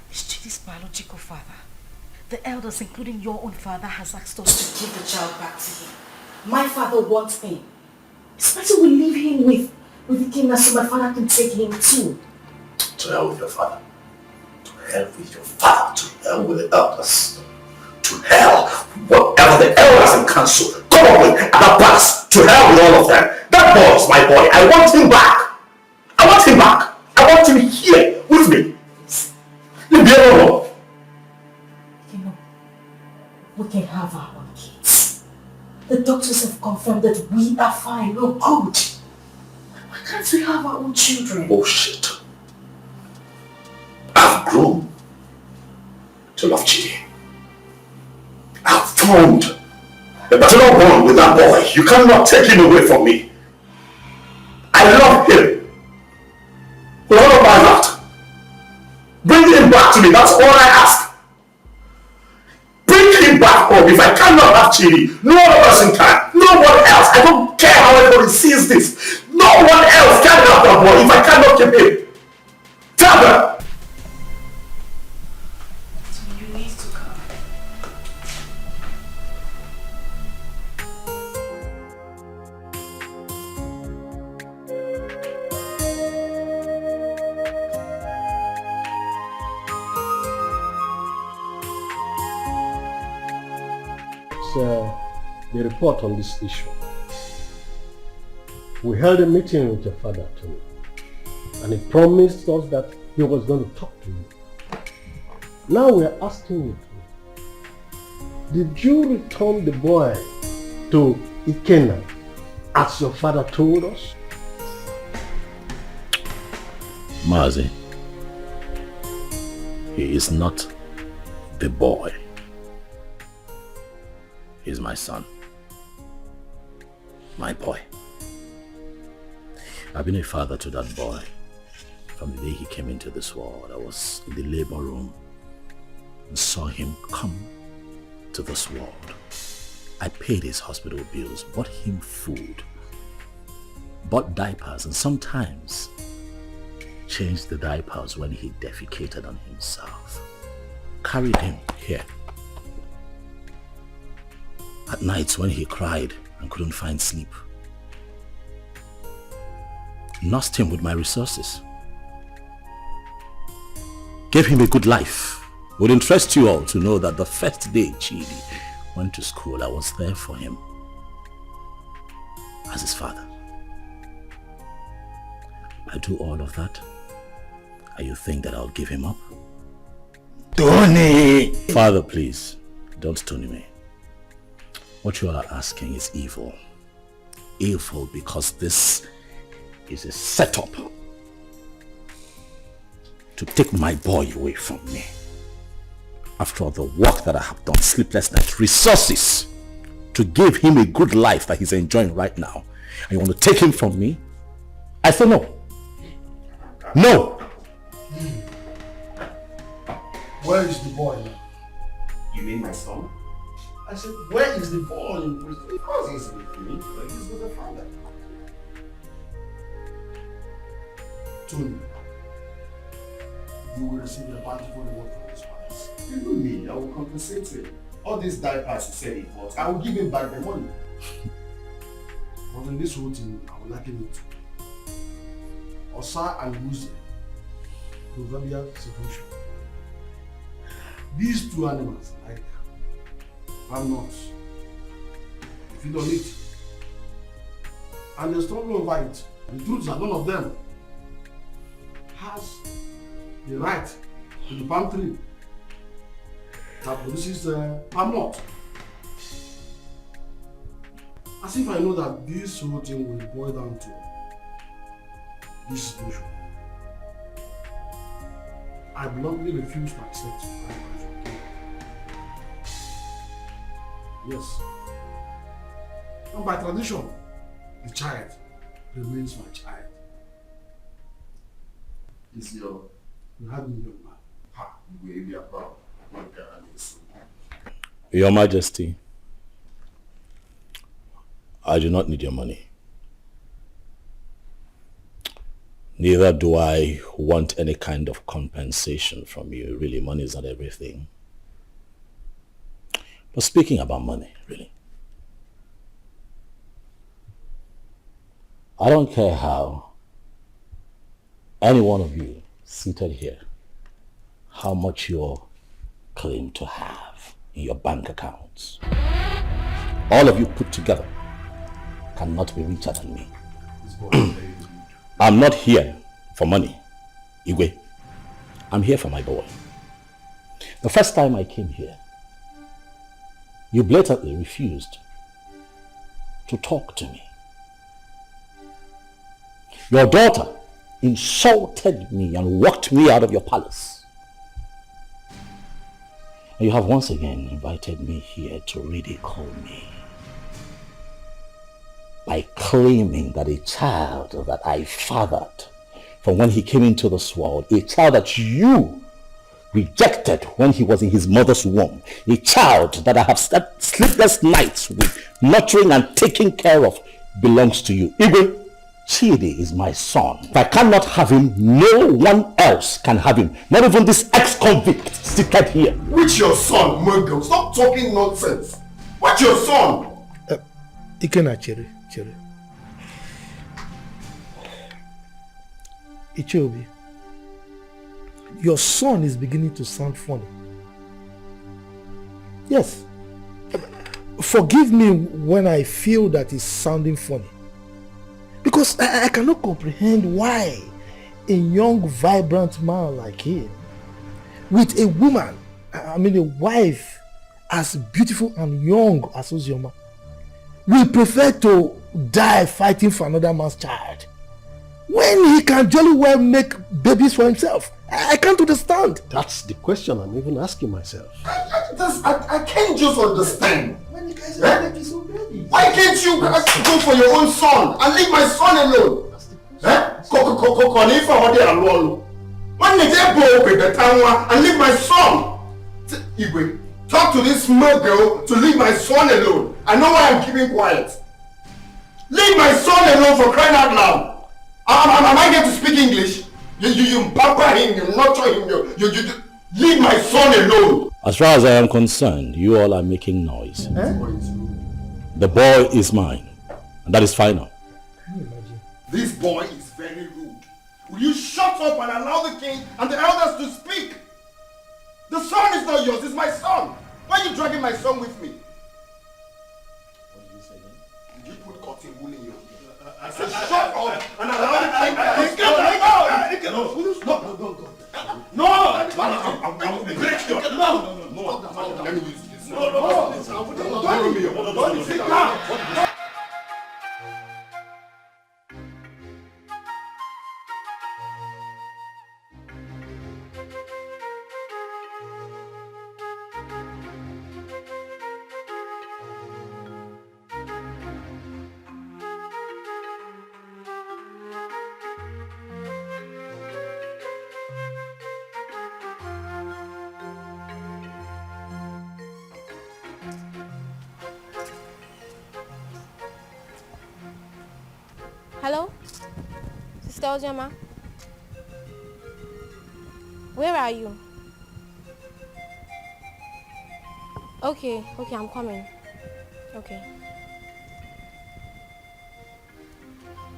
Chidi's biological father. The elders, including your own father, has asked us to give the child back to him. My father wants him. It's better we leave him with Ikenna so my father can take him too. To hell with your father. To hell with your father. To hell with the elders. To hell, whatever the elders and council come up with at the past. To hell with all of them. That boy is my boy. I want him back. I want him back. I want him here with me. Leave me alone. You know, we can have our own kids. The doctors have confirmed that we are fine. We're good. Why can't we have our own children? Bullshit. I've grown to love Chidi. I've formed a paternal bond with that boy. You cannot take him away from me. I love him with all of my heart. Bring him back to me. That's all I ask. Bring him back home. If I cannot have Chidi, no other person can. No one else. I don't care how everybody sees this. No one else can have that boy if I cannot keep him. Tell them. The report on this issue. We held a meeting with your father, Tony, and he promised us that he was going to talk to you. Now we are asking you, did you return the boy to Ikenna as your father told us? Mazi, he is not the boy. He's my son. My boy. I've been a father to that boy from the day he came into this world. I was in the labor room and saw him come to this world. I paid his hospital bills, bought him food, bought diapers, and sometimes changed the diapers when he defecated on himself. Carried him here. At nights when he cried and couldn't find sleep, nursed him with my resources. Gave him a good life. It would interest you all to know that the first day Chidi went to school, I was there for him as his father. I do all of that, and you think that I'll give him up? Tony! Father, please, don't Tony me. What you are asking is evil. Evil because this is a setup to take my boy away from me. After all the work that I have done, sleepless nights, resources to give him a good life that he's enjoying right now, and you want to take him from me? I say no. No! Where is the boy now? You mean my son? I said, where is the boy in prison? Of course he's with me, but he's with the father. Tony, you will receive a bountiful reward from this palace. Even me, I will compensate him. All these diapers he said he bought, I will give him back the money. But in this whole thing, I will liken it to Osa and Uzi, proverbial situation. These two animals, like I'm not. If you don't eat, and there's no over it. The truth is that none of them has the right to the palm tree that produces palm nut. As if I know that this whole thing will boil down to this situation. I bluntly refuse to accept it. Yes. And by tradition, the child remains my child. Is your... You had me, young man. Ha, you will be a proud. Your Majesty, I do not need your money. Neither do I want any kind of compensation from you. Really, money is not everything. But speaking about money, really, I don't care how any one of you seated here, how much you claim to have in your bank accounts. All of you put together cannot be richer than me. I'm not here for money, Igwe. I'm here for my boy. The first time I came here, you blatantly refused to talk to me. Your daughter insulted me and walked me out of your palace. And you have once again invited me here to ridicule me by claiming that a child that I fathered from when he came into this world, a child that you rejected when he was in his mother's womb, a child that I have slept sleepless nights with, nurturing and taking care of, belongs to you. Igwe, Chidi is my son. If I cannot have him, no one else can have him. Not even this ex-convict seated here. Which your son, Muggle? Stop talking nonsense. What's your son? Ikena Chere. Ichobi, your son is beginning to sound funny. Yes. Forgive me when I feel that it's sounding funny. Because I cannot comprehend why a young, vibrant man like him, with a woman, a wife as beautiful and young as Ozioma, will prefer to die fighting for another man's child when he can jolly well make babies for himself. I can't understand. That's the question I'm even asking myself. I can't just understand. When you guys are making so baby, why can't you go for your own son and leave my son alone? When you go with the town and leave my son? Igwe, talk to this small girl to leave my son alone. I know why I'm keeping quiet. Leave my son alone, for crying out loud. Am I going to speak English? You pamper him, you nurture him, you leave my son alone. As far as I am concerned, you all are making noise. The boy is mine, and that is final. This boy is very very rude. Will you shut up and allow the king and the elders to speak? The son is not yours, it's my son. Why are you dragging my son with me? What did you say then? Did you put cotton wool in your ear? I said shut up and allow the king to speak. No! I will break your... No! Let me use this. No! Don't sit down! Hello? Sister Ojama? Where are you? Okay, I'm coming. Okay.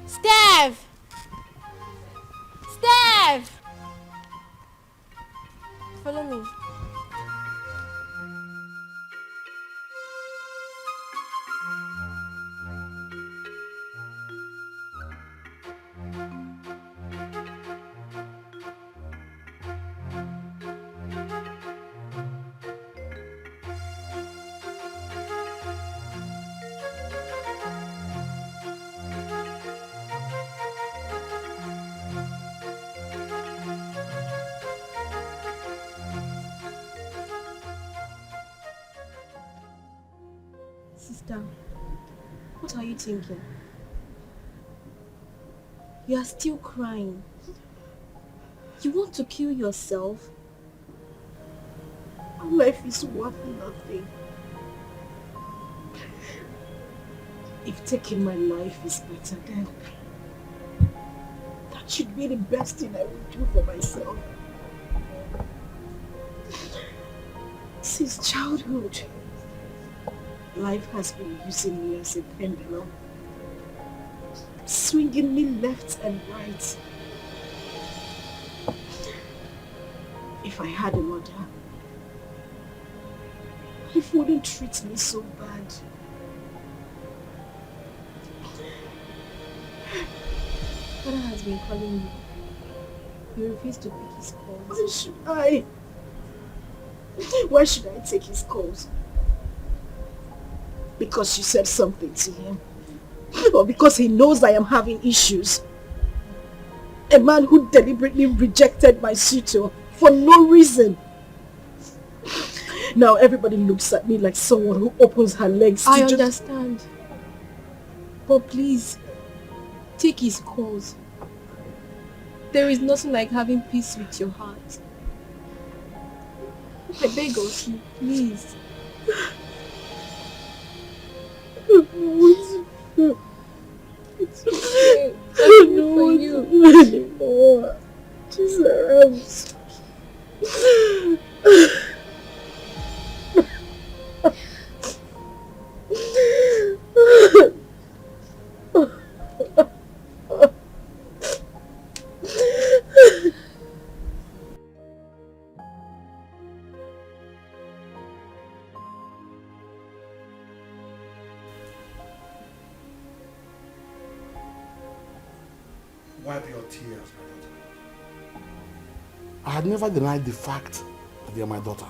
Steph! Steph! Follow me. Sister, what are you thinking? You are still crying. You want to kill yourself? Our life is worth nothing. If taking my life is better, then that should be the best thing I would do for myself. Since childhood, life has been using me as a pendulum, swinging me left and right. If I had a mother, life wouldn't treat me so bad. Father has been calling you. You refuse to pick his calls. Why should I? Why should I take his calls? Because you said something to him? Or because he knows I am having issues? A man who deliberately rejected my suitor for no reason. Now everybody looks at me like someone who opens her legs to I understand. But please, take his calls. There is nothing like having peace with your heart. I beg of you, please. It's okay. I don't want to do anymore. Jesus. Wipe your tears, my daughter. I had never denied the fact that you are my daughter.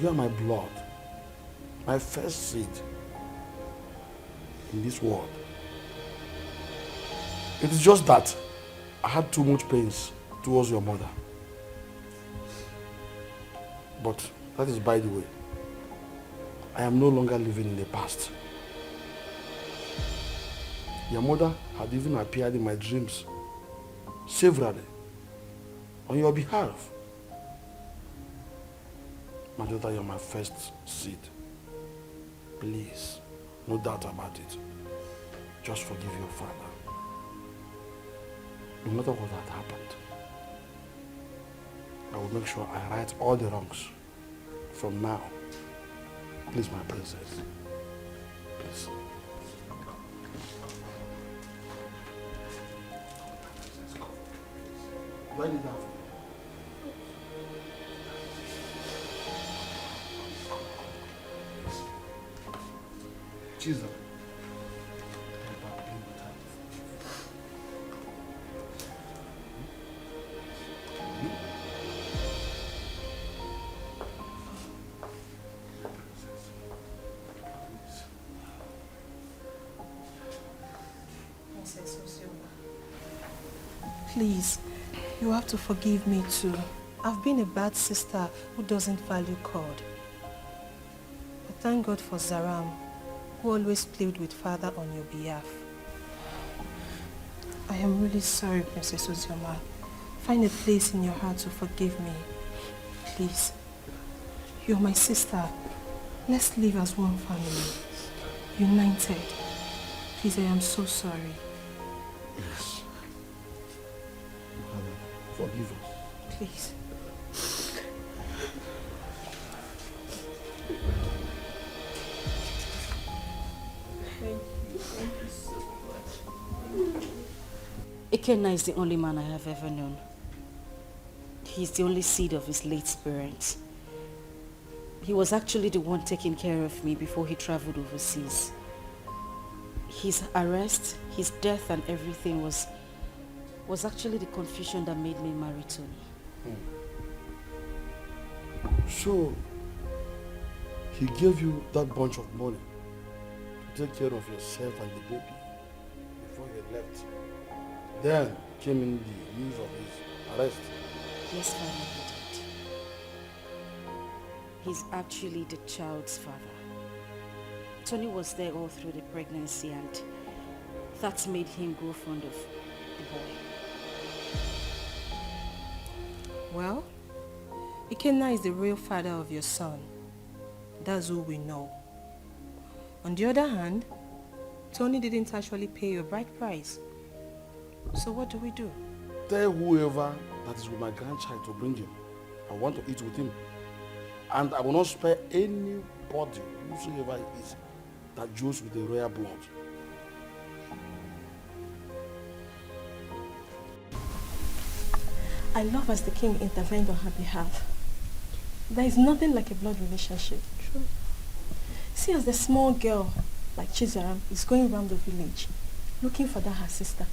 You are my blood, my first seed in this world. It is just that I had too much pains towards your mother. But that is by the way. I am no longer living in the past. Your mother had even appeared in my dreams severally on your behalf. My daughter, you're my first seed. Please, no doubt about it. Just forgive your father. No matter what had happened, I will make sure I right all the wrongs from now. Please, my princess. Please. Write it down. Jesus. Please, you have to forgive me too. I've been a bad sister who doesn't value God. But thank God for Zaram, who always played with Father on your behalf. I am really sorry, Princess Uzioma. Find a place in your heart to forgive me. Please. You're my sister. Let's live as one family. United. Please, I am so sorry. Yes. Forgive us. Please. Thank you so much. Ikenna is the only man I have ever known. He's the only seed of his late parents. He was actually the one taking care of me before he traveled overseas. His arrest, his death and everything was actually the confusion that made me marry Tony. So, he gave you that bunch of money to take care of yourself and the baby before you left. Then came in the news of his arrest. Yes, Father, he did. He's actually the child's father. Tony was there all through the pregnancy and that made him grow fond of the boy. Well, Ikenna is the real father of your son. That's who we know. On the other hand, Tony didn't actually pay your bride price. So what do we do? Tell whoever that is with my grandchild to bring him. I want to eat with him. And I will not spare anybody, whosoever it is, that joins with the royal blood. I love as the king intervened on her behalf. There is nothing like a blood relationship. True. See, as the small girl like Chizaram is going around the village looking for that her sister.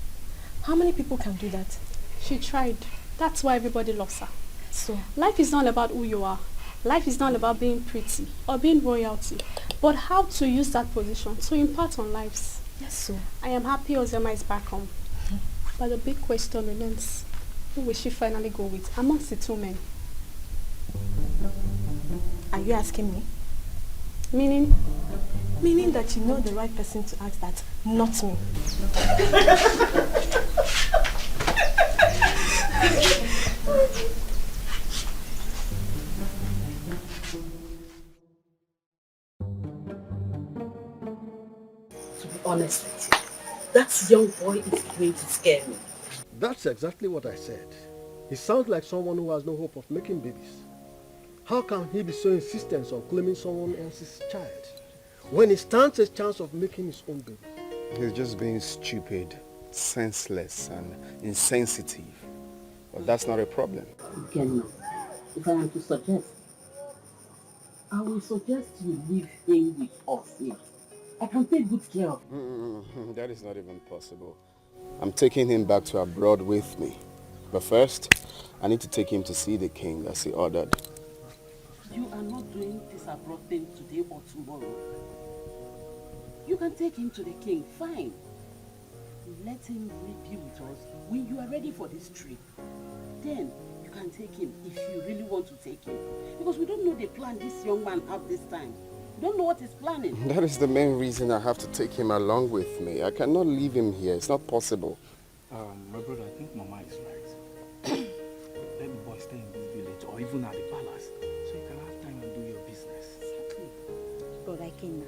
How many people can do that? She tried. That's why everybody loves her. So life is not about who you are. Life is not about being pretty or being royalty, but how to use that position to impart on lives. Yes, so I am happy Ozema is back home. But the big question remains, who will she finally go with amongst the two men? Are you asking me? Meaning? Meaning that you know the right person to ask that, not me. To be honest with you, that young boy is going to scare me. That's exactly what I said. He sounds like someone who has no hope of making babies. How can he be so insistent on claiming someone else's child when he stands a chance of making his own baby? He's just being stupid, senseless and insensitive. But that's not a problem. Again, if I am to suggest, I will suggest you leave him with us here. I can take good care of him. That is not even possible. I'm taking him back to abroad with me. But first, I need to take him to see the king as he ordered. You are not doing this abroad thing today or tomorrow. You can take him to the king, fine. Let him be with us when you are ready for this trip. Then you can take him if you really want to take him. Because we don't know the plan this young man have this time. We don't know what he's planning. That is the main reason I have to take him along with me. I cannot leave him here. It's not possible. My brother, I think Mama is right. Let the boy stay in this village or even at the palace so you can have time and do your business. Brother Ikenna,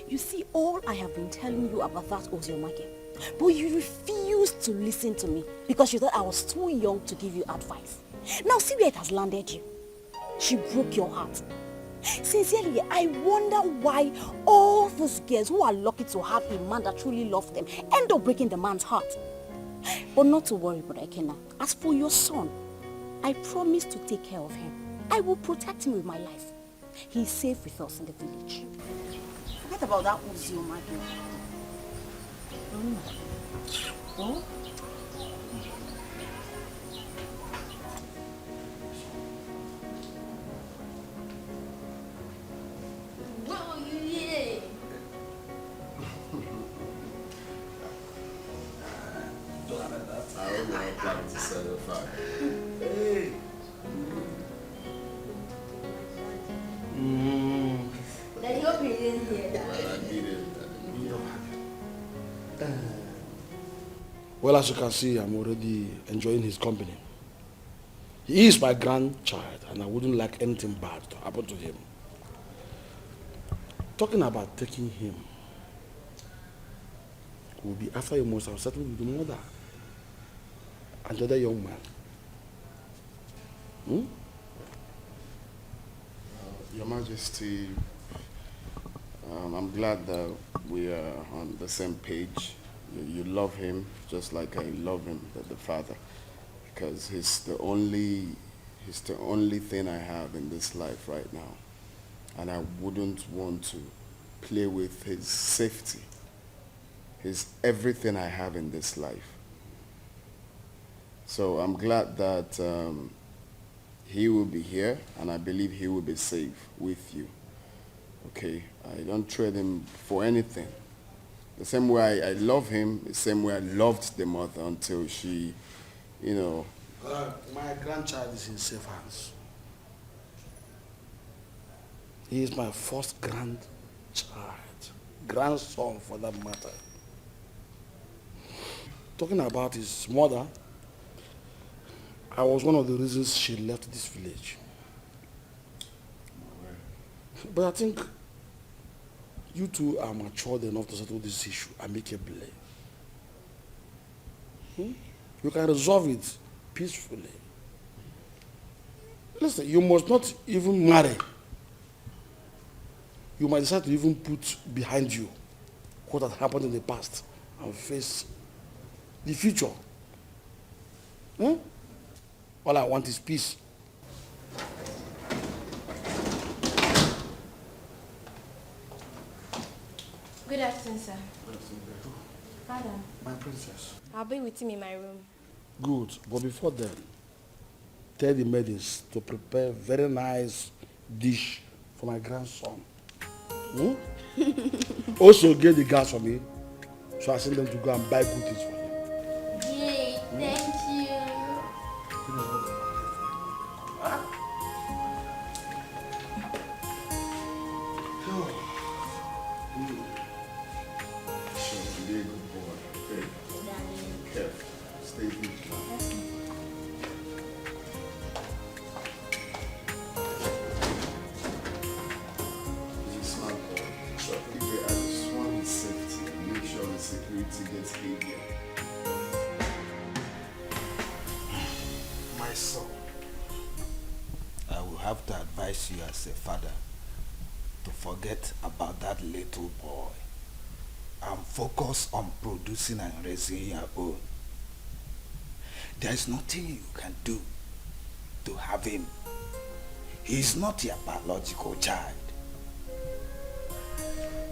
you see, all I have been telling you about that Oziomake, but you refused to listen to me because you thought I was too young to give you advice. Now see where it has landed you. She broke your heart. Sincerely, I wonder why all those girls who are lucky to have a man that truly loves them end up breaking the man's heart. But not to worry, Brother Ekena. As for your son, I promise to take care of him. I will protect him with my life. He is safe with us in the village. Forget about that Uju Okoli. Oh? I hope you're planning to set a fire. Hey. Daddy, hope you didn't hear that. Well, I need it. Well, as you can see, I'm already enjoying his company. He is my grandchild, and I wouldn't like anything bad to happen to him. Talking about taking him will be after you must have settled with the mother and the other young man. Your Majesty, I'm glad that we are on the same page. You love him just like I love him, the father, because he's the only thing I have in this life right now, and I wouldn't want to play with his safety. He's everything I have in this life. So I'm glad that he will be here, and I believe he will be safe with you. Okay, I don't trade him for anything. The same way I love him, the same way I loved the mother until she, My grandchild is in safe hands. He is my first grandchild, grandson for that matter. Talking about his mother, I was one of the reasons she left this village. But I think you two are matured enough to settle this issue amicably. You can resolve it peacefully. Listen, you must not even marry. You might decide to even put behind you what had happened in the past and face the future. All I want is peace. Good afternoon, sir. Father. My princess. I'll be with him in my room. Good, but before then, tell the maidens to prepare very nice dish for my grandson. Also get the gas for me, so I send them to go and buy good things for him. Yay, thank you. My son, I will have to advise you as a father to forget about that little boy and focus on producing and raising your own. There is nothing you can do to have him. He is not your biological child.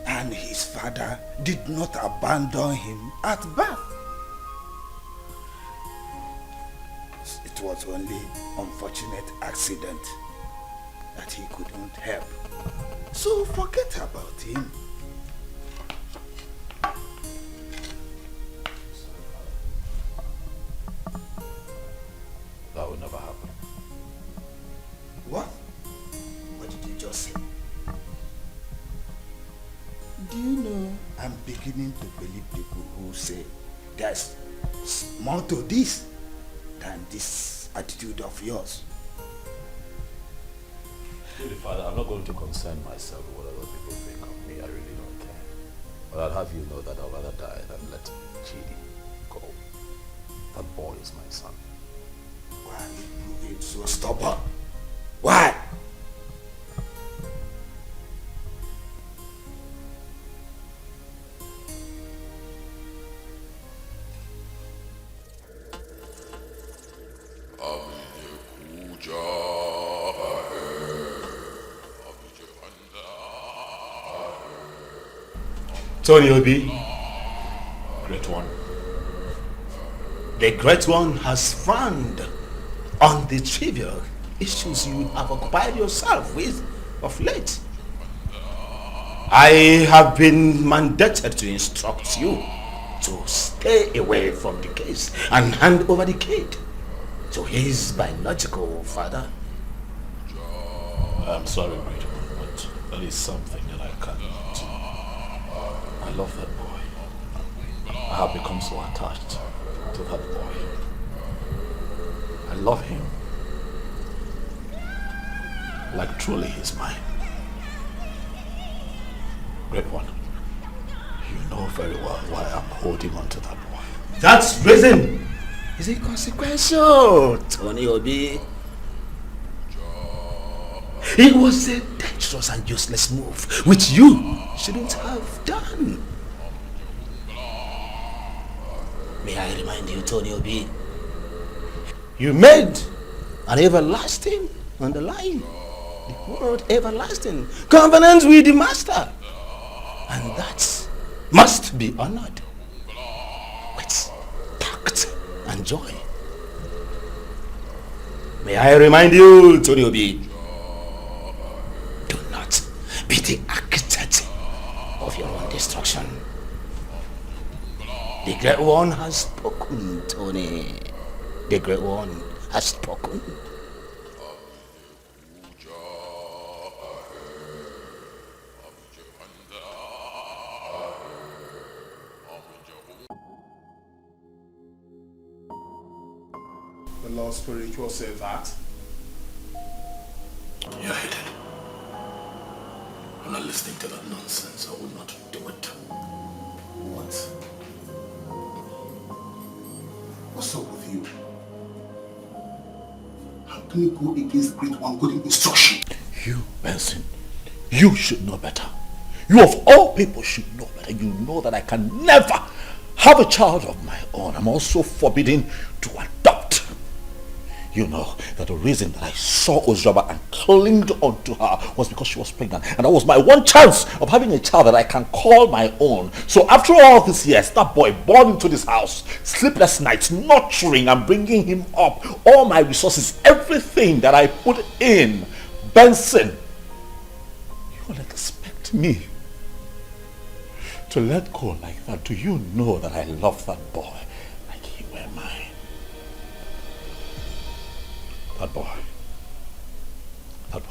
And his father did not abandon him at birth. It was only unfortunate accident that he couldn't help. So forget about him. That would never happen. What? What did you just say? Do you know, I'm beginning to believe people who say there's more to this than this attitude of yours. Really, Father, I'm not going to concern myself with what other people think of me. I really don't care. But I'll have you know that I'd rather die than let Chidi go. That boy is my son. Why are you being so stubborn? Why? Tony Obi, great one. The great one has frowned on the trivial issues you have occupied yourself with of late. I have been mandated to instruct you to stay away from the case and hand over the kid to his biological father. I'm sorry, great one, but there is something that I cannot do. I love that boy. I have become so attached to that boy. I love him. Like truly he's mine. Great one, you know very well why I'm holding on to that boy. That reason is inconsequential, Tony Obi. It was a dangerous and useless move, which you shouldn't have done. May I remind you, Tony Obi, you made an everlasting underlying, the word everlasting, covenant with the master. And that must be honored with tact and joy. May I remind you, Tony Obi, do not be the architect of your own destruction. The Great One has spoken, Tony. The Great One has spoken. The Lord Spiritual says that. You're headed. I'm not listening to that nonsense. I would not do it. What? What's up with you? How can you go against Great One good instruction? You, Benson, you should know better. You of all people should know better. You know that I can never have a child of my own. I'm also forbidden to adopt. You know that the reason that I saw Ozraba and clinged onto her was because she was pregnant. And that was my one chance of having a child that I can call my own. So after all these years, that boy born into this house, sleepless nights, nurturing and bringing him up, all my resources, everything that I put in, Benson, you will expect me to let go like that? Do you know that I love that boy like he were mine? That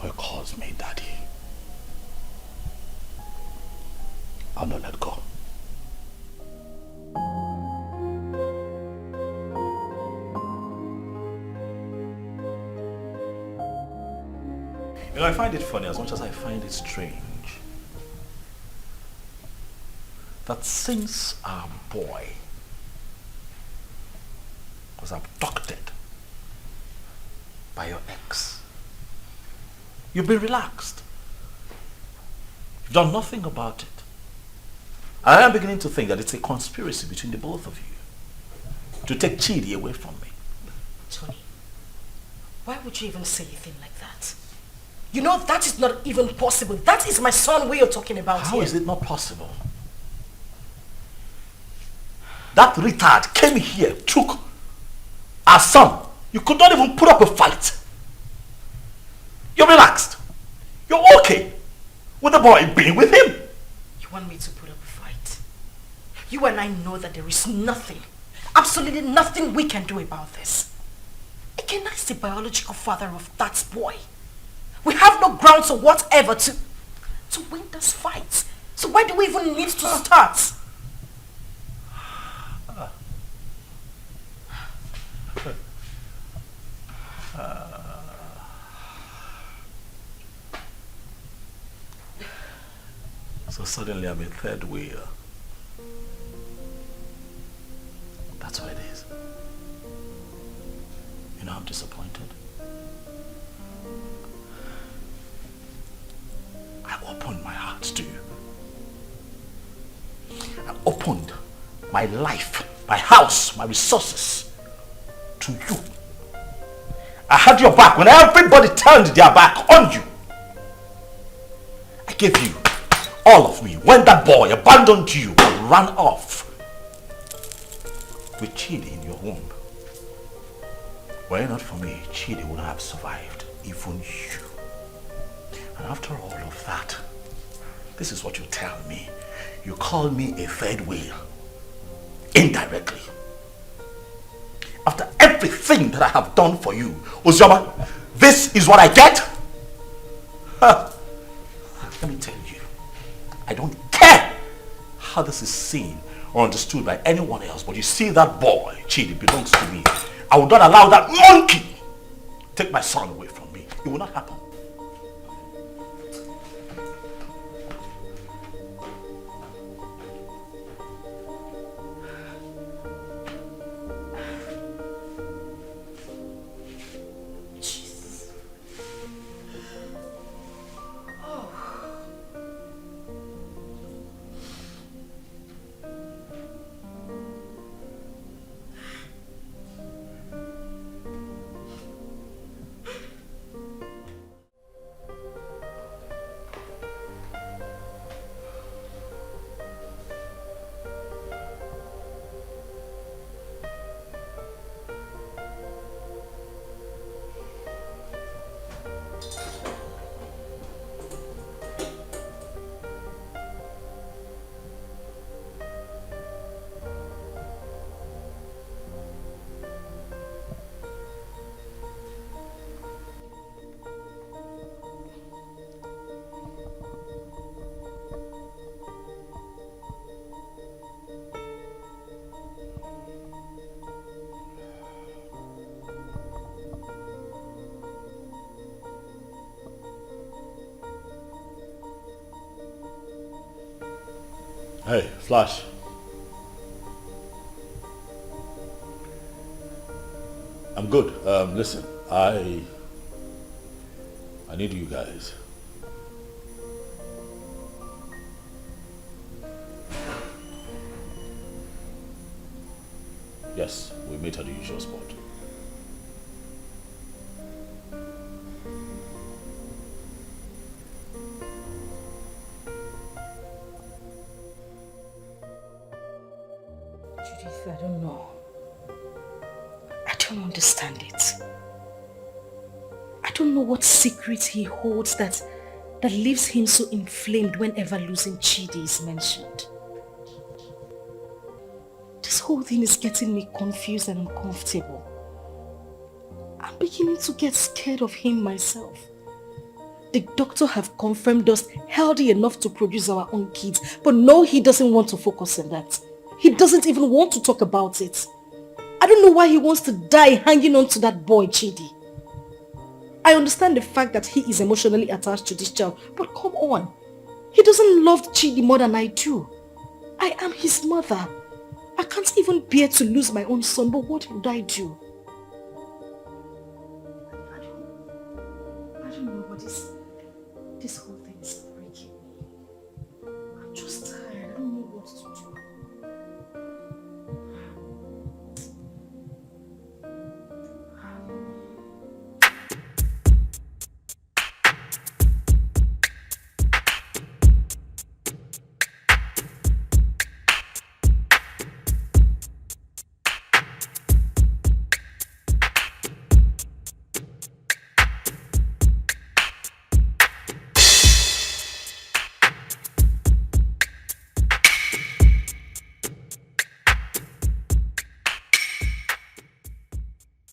boy calls me daddy. I'll not let go. You know, I find it funny as much as I find it strange that since our boy was abducted by your ex, you've been relaxed. You've done nothing about it. And I am beginning to think that it's a conspiracy between the both of you to take Chidi away from me. Tony, why would you even say a thing like that? You know that is not even possible. That is my son we are talking about How here. is it not possible? That retard came here, took our son. You could not even put up a fight. You're relaxed. You're okay with the boy being with him. You want me to put up a fight? You and I know that there is nothing, absolutely nothing we can do about this. Again, that's the biological father of that boy. We have no grounds or whatever to win this fight. So why do we even need to start? So suddenly I'm a third wheel. That's what it is. You know, I'm disappointed. I opened my heart to you. I opened my life, my house, my resources to you. I had your back when everybody turned their back on you. I gave you all of me, when that boy abandoned you and ran off with Chidi in your womb. Were it not for me, Chidi would not have survived, even you. And after all of that, this is what you tell me. You call me a third wheel, indirectly. After everything that I have done for you, Uzoma, this is what I get? Huh. Let me tell you, I don't care how this is seen or understood by anyone else, but you see that boy, Chidi, belongs to me. I will not allow that monkey take my son away from me. It will not happen. Hey, Flash. I'm good. Listen, I need you guys. Yes, we meet at the usual spot. I don't know. I don't understand it. I don't know what secret he holds that leaves him so inflamed whenever losing Chidi is mentioned. This whole thing is getting me confused and uncomfortable. I'm beginning to get scared of him myself. The doctor have confirmed us healthy enough to produce our own kids, but no, he doesn't want to focus on that. He doesn't even want to talk about it. I don't know why he wants to die hanging on to that boy, Chidi. I understand the fact that he is emotionally attached to this child, but come on. He doesn't love Chidi more than I do. I am his mother. I can't even bear to lose my own son, but what would I do? I don't know what this whole thing is breaking me. I'm just tired. I don't know what to do.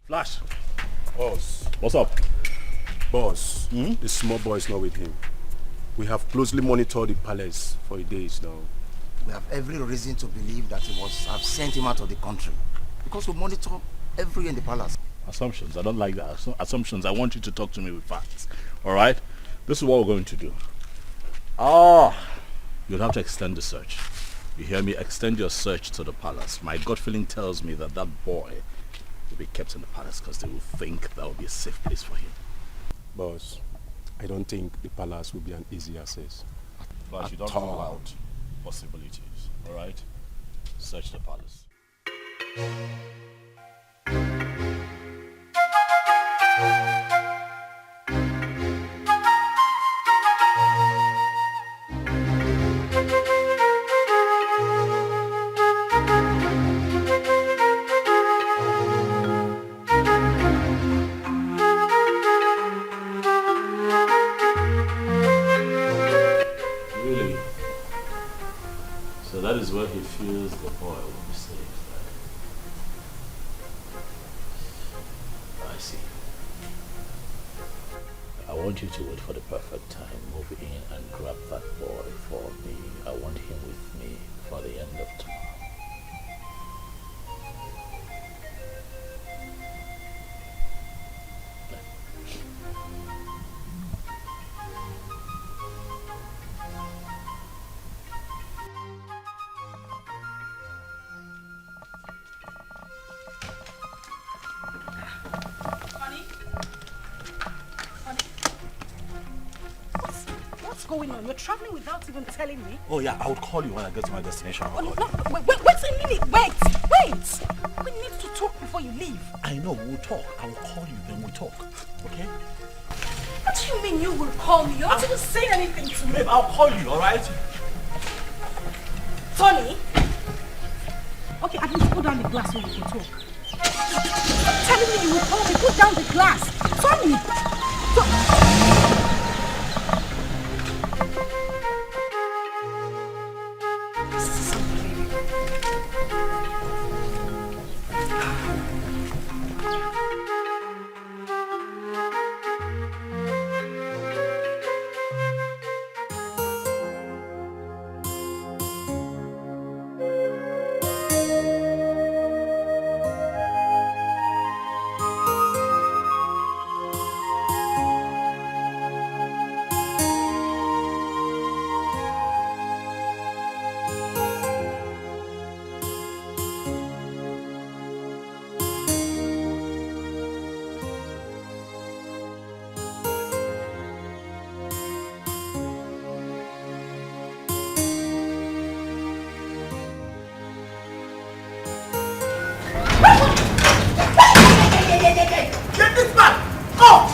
Flash. Boss. What's up? Boss, the small boy is not with him. We have closely monitored the palace for days now. We have every reason to believe that he must have sent him out of the country. Because we monitor everywhere in the palace. Assumptions. I don't like that. Assumptions. I want you to talk to me with facts. Alright? This is what we're going to do. You'll have to extend the search. You hear me? Extend your search to the palace. My gut feeling tells me that boy will be kept in the palace because they will think that will be a safe place for him. Boss, I don't think the palace will be an easy access. But you don't rule out possibilities, alright? Search the palace. want you to wait for the perfect time. Move in and grab that boy for me. I want him with me for the end of tomorrow. Going on? You're traveling without even telling me? Oh yeah, I will call you when I get to my destination. Oh, no, wait a minute. Wait. We need to talk before you leave. I know, we'll talk. I will call you when we talk. Okay? What do you mean you will call me? You're not even saying anything to me. Babe, I'll call you, alright? Tony? Okay, at least put down the glass so we can talk. Stop telling me you will call me. Put down the glass. Tony!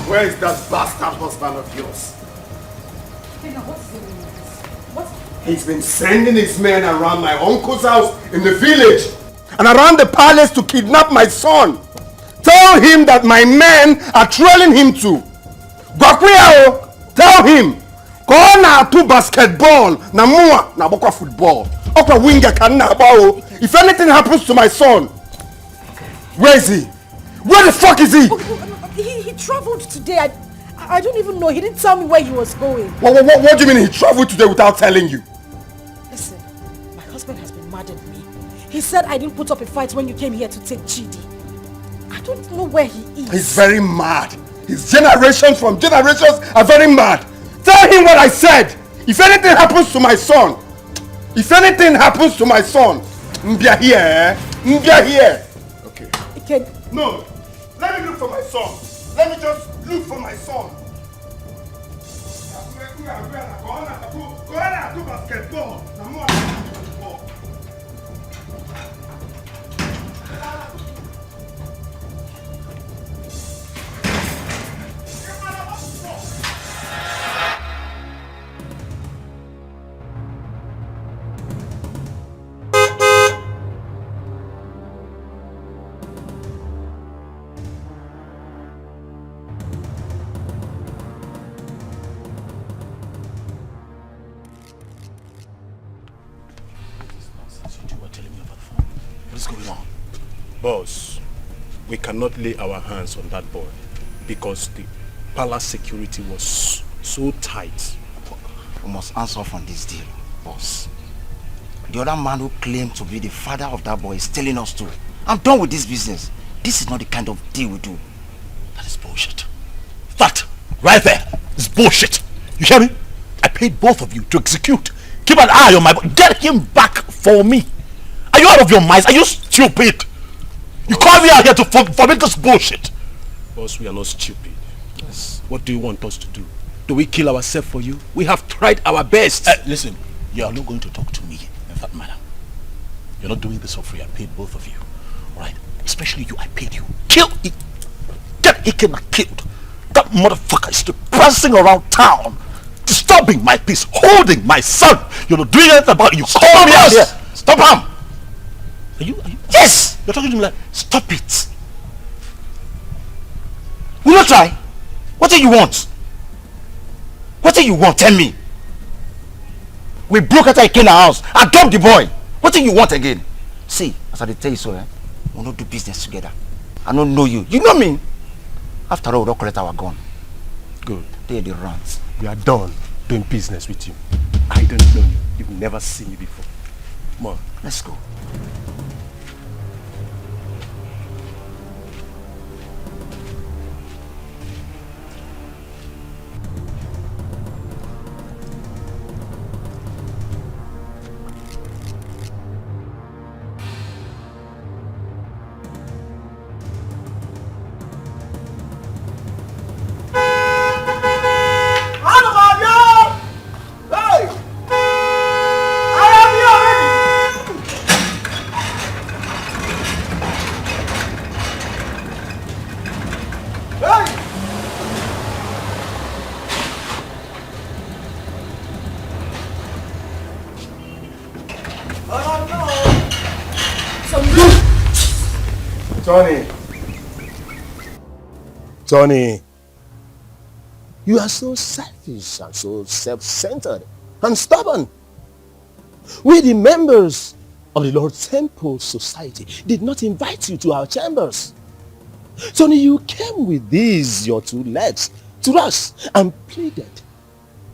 Where is that bastard husband of yours? What's the meaning of this? He's been sending his men around my uncle's house in the village and around the palace to kidnap my son. Tell him that my men are trailing him to. Gwakwiyao, tell him. Go na to basketball, na mua na bokwa football. Okwa winger kan na bao. If anything happens to my son, where is he? Where the fuck is he? He traveled today. I don't even know. He didn't tell me where he was going. What do you mean he traveled today without telling you? Listen, my husband has been mad at me. He said I didn't put up a fight when you came here to take Chidi. I don't know where he is. He's very mad. His generations from generations are very mad. Tell him what I said. If anything happens to my son, Mbia here, eh? Mbia here. Okay. No, let me look for my son. Let me just look for my son. Go on, do basketball. Boss, we cannot lay our hands on that boy because the palace security was so tight. We must answer off on this deal, boss. The other man who claimed to be the father of that boy is telling us to. I'm done with this business. This is not the kind of deal we do. That is bullshit. That right there is bullshit. You hear me? I paid both of you to execute. Keep an eye on my boy. Get him back for me. Are you out of your minds? Are you stupid? You call me out here to forbid this bullshit. Boss, we are not stupid. Yes. What do you want us to do? Do we kill ourselves for you? We have tried our best. Listen, you are not going to talk to me in that manner. You're not doing this for free. I paid both of you. Alright? Especially you, I paid you. Kill it. Get Ikena killed. That motherfucker is still prancing around town, disturbing my peace, holding my son. You're not doing anything about it. You call me out here. Stop him. Are you? Yes! You're talking to me like, stop it. Will you try? What do you want? What do you want? Tell me. We broke out in our house. I dumped the boy. What do you want again? See, as I tell you so, we'll not do business together. I don't know you. You know me. After all, we don't collect our gun. Good. They the runs. We are done doing business with you. I don't know you. You've never seen me before. Come on. Let's go. Tony, you are so selfish and so self-centered and stubborn. We, the members of the Lord Temple Society, did not invite you to our chambers. Tony, you came with these, your two legs, to us and pleaded.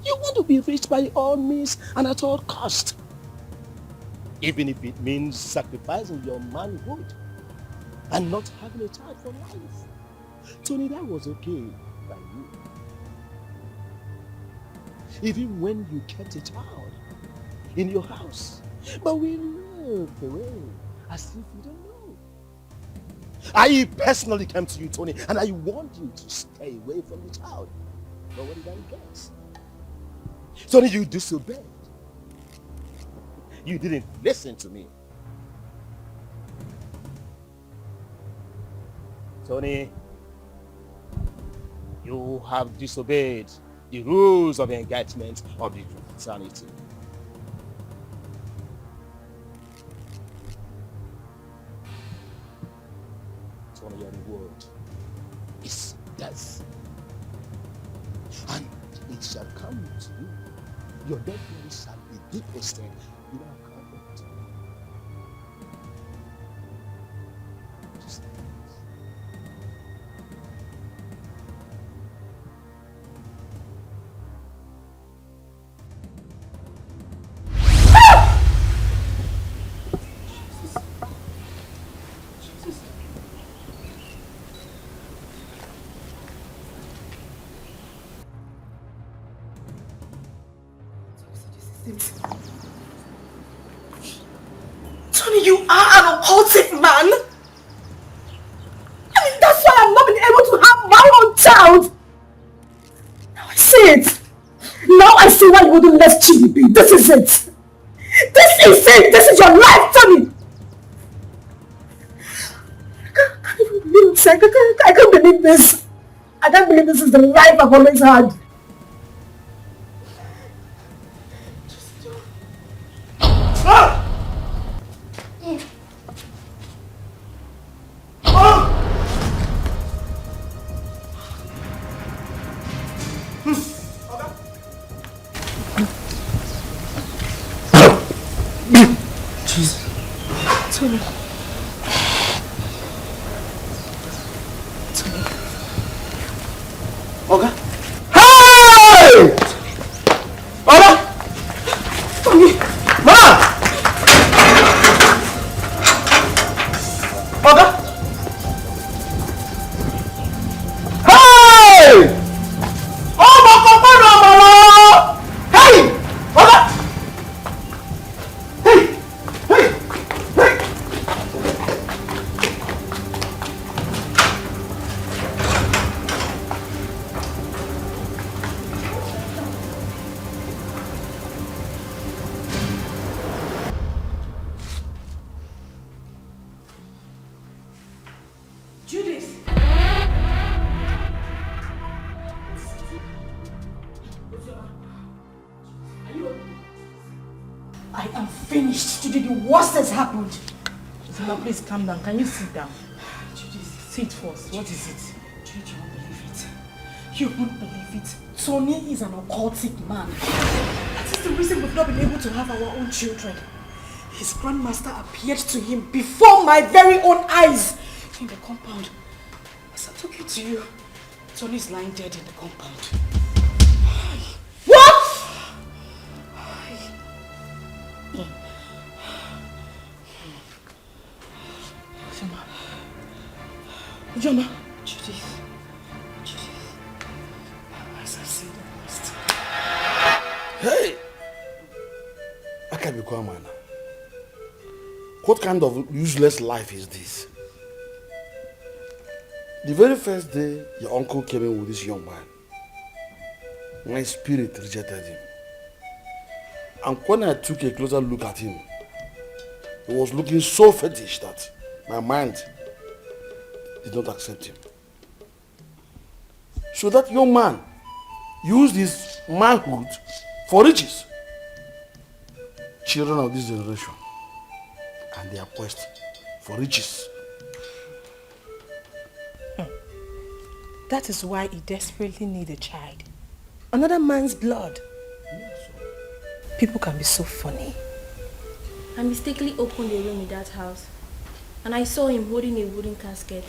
You want to be rich by all means and at all cost. Even if it means sacrificing your manhood and not having a child for life. Tony, that was okay by you. Even when you kept a child in your house. But we looked away as if you don't know. I personally came to you, Tony, and I warned you to stay away from the child. But what did I get? Tony, you disobeyed. You didn't listen to me. Tony, you have disobeyed the rules of engagement of the fraternity. Tony, your reward is death. And it shall come to you. Your dead body shall be deposited in our convent. Tony, you are an occultic man. I mean, that's why I've not been able to have my own child. Now I see it. Now I see why you wouldn't let Chidi be. This is it. This is it. This is your life, Tony. I can't even believe it. I can't believe this. I can't believe this is the life I've always had. Tony. Oga? Hey! Oga? Tony! Ma! Oga? Hey! Oh, Mama! Hey! Oga! I am finished. Today the worst has happened. Now please calm down. Can you sit down? Sit first. What is it? You won't believe it. You won't believe it. Tony is an occultic man. That is the reason we've not been able to have our own children. His grandmaster appeared to him before my very own eyes in the compound. As I'm talking to you, Tony is lying dead in the compound. What? Ujoma. Judith. As I see the rest. Hey! I can't be quiet, man. What kind of useless life is this? The very first day your uncle came in with this young man, my spirit rejected him. And when I took a closer look at him, he was looking so fetish that my mind did not accept him. So that young man used his manhood for riches. Children of this generation and their quest for riches. That is why he desperately needs a child. Another man's blood. People can be so funny. I mistakenly opened a room in that house and I saw him holding a wooden casket.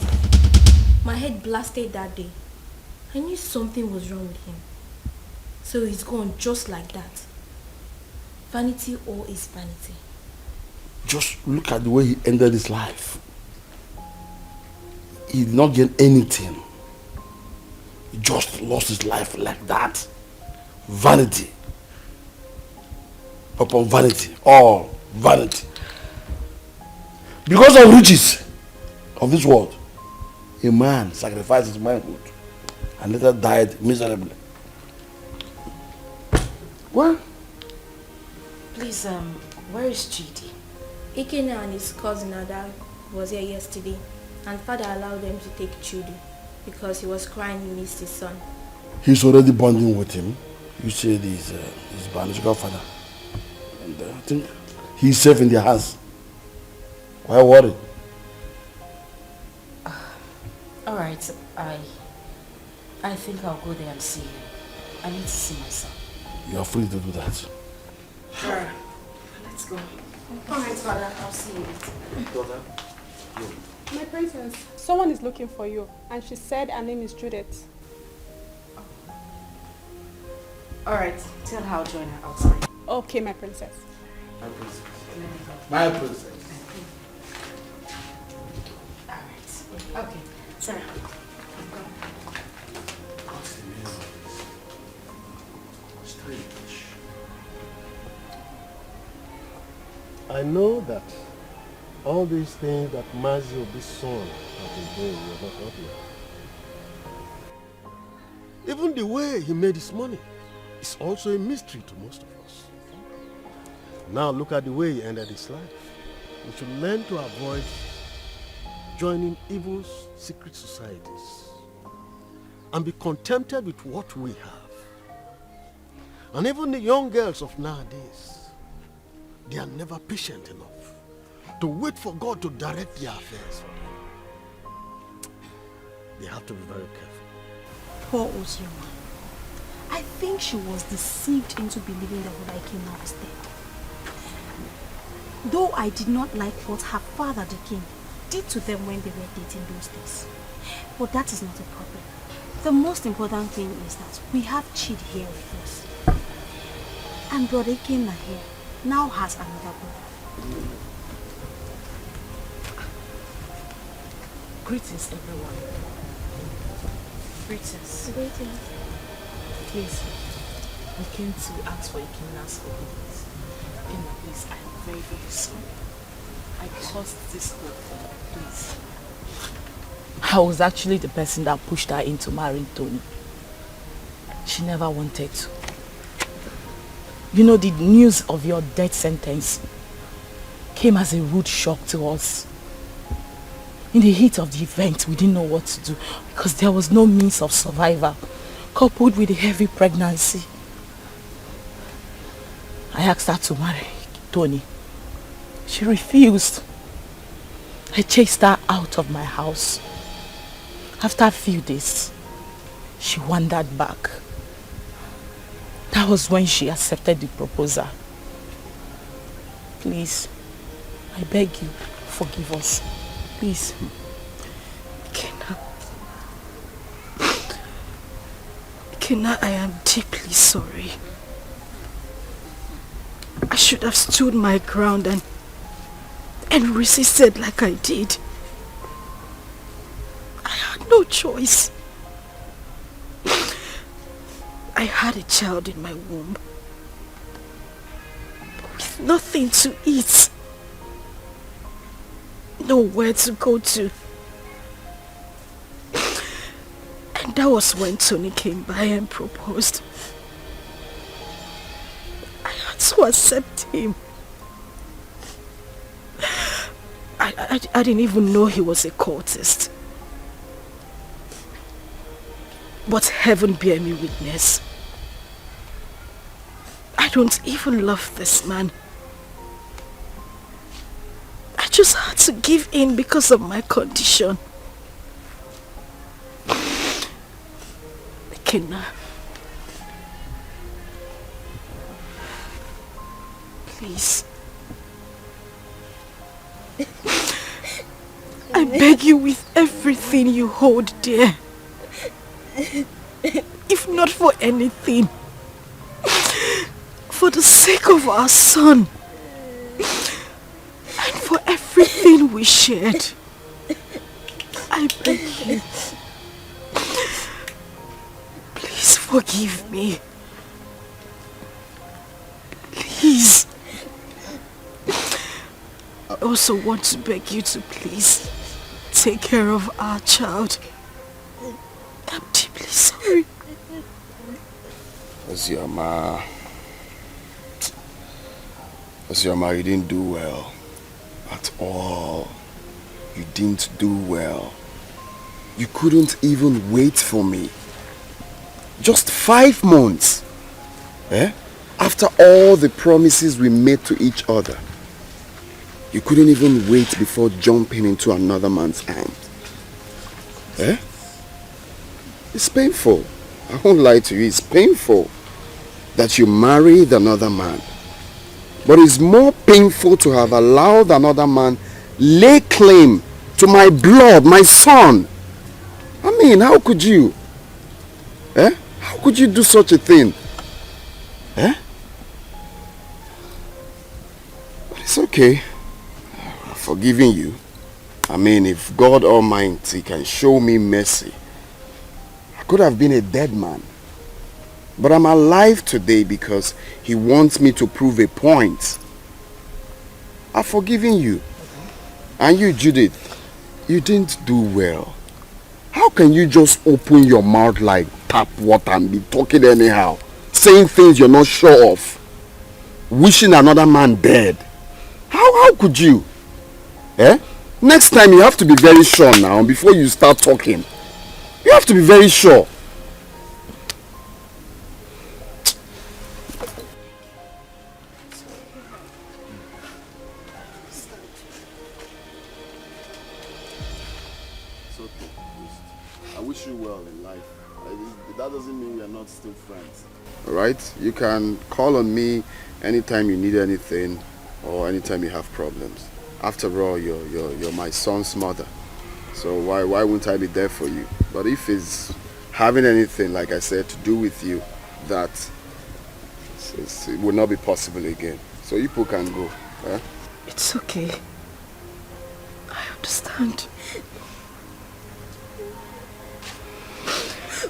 My head blasted that day. I knew something was wrong with him. So he's gone just like that. Vanity all is vanity. Just look at the way he ended his life. He did not gain anything. He just lost his life like that. Vanity. Upon vanity. All vanity. Because of riches of this world, a man sacrificed his manhood and later died miserably. What? Please, where is Chidi? Ikena and his cousin Ada was here yesterday and father allowed them to take Chidi because he was crying he missed his son. He's already bonding with him. You said he's his biological father. And I think he's safe in their hands. Why worry? Alright, I think I'll go there and see him. I need to see my son. You are free to do that. Sure. Let's go. Alright, father, I'll see you later. Daughter, My princess, someone is looking for you, and she said her name is Judith. Alright, tell her I'll join her outside. Okay, my princess. My princess. My princess. Alright. Okay, Sarah. I know that all these things that Mazio, this son, have been doing, you're not happy. Even the way he made his money is also a mystery to most of us. Now look at the way he ended his life. We should learn to avoid joining evil secret societies and be contented with what we have. And even the young girls of nowadays, they are never patient enough to wait for God to direct their affairs for them. They have to be very careful. Poor Osioma. I think she was deceived into believing that what I came out was dead. Though I did not like what her father, the king, did to them when they were dating those days. But that is not a problem. The most important thing is that we have Chid here with us. And Brother Ikena here now has another brother. Greetings, everyone. Greetings. Greetings. Please, I came to ask for Ikena's forgiveness. Ikena, please, I am very, very sorry. I caused this whole thing, please. I was actually the person that pushed her into marrying Tony. She never wanted to. You know, the news of your death sentence came as a rude shock to us. In the heat of the event, we didn't know what to do because there was no means of survival, coupled with a heavy pregnancy. I asked her to marry Tony. She refused. I chased her out of my house. After a few days, she wandered back. That was when she accepted the proposal. Please, I beg you, forgive us. Please. Kina, I am deeply sorry. I should have stood my ground and resisted like I did. I had no choice. I had a child in my womb with nothing to eat, nowhere to go to. And that was when Tony came by and proposed. I had to accept him. I didn't even know he was a cultist. But heaven bear me witness. I don't even love this man. I just had to give in because of my condition. Kina, please. I beg you with everything you hold dear. If not for anything, for the sake of our son and for everything we shared, I beg you, please forgive me. Please. I also want to beg you to please take care of our child. I'm deeply sorry. Ozioma, you didn't do well. At all. You didn't do well. You couldn't even wait for me. Just 5 months. Eh? After all the promises we made to each other. You couldn't even wait before jumping into another man's arms. Eh? It's painful. I won't lie to you. It's painful that you married another man. But it's more painful to have allowed another man lay claim to my blood, my son. I mean, how could you? Eh? How could you do such a thing? Eh? But it's okay. I'm forgiving you. I mean, if God Almighty can show me mercy, I could have been a dead man. But I'm alive today because he wants me to prove a point. I've forgiven you. And you, Judith, you didn't do well. How can you just open your mouth like tap water and be talking anyhow? Saying things you're not sure of. Wishing another man dead. How could you? Eh? Next time you have to be very sure now before you start talking. You have to be very sure. It's okay. I wish you well in life. That doesn't mean we are not still friends. Alright? You can call on me anytime you need anything or anytime you have problems. After all, you're my son's mother. So why wouldn't I be there for you? But if it's having anything, like I said, to do with you, that it will not be possible again. So you people can go. Eh? It's okay. I understand.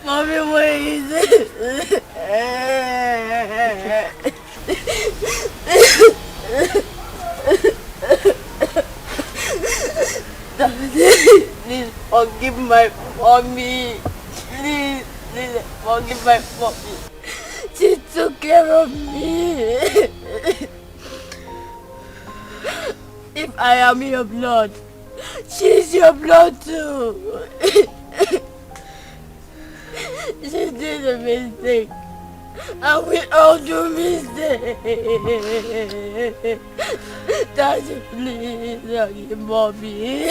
Mommy, where is it? Please forgive my mommy. Please forgive my mommy. She took care of me. If I am your blood, she's your blood too. She did a mistake. And we all do mistakes. Daddy, please, forgive mommy.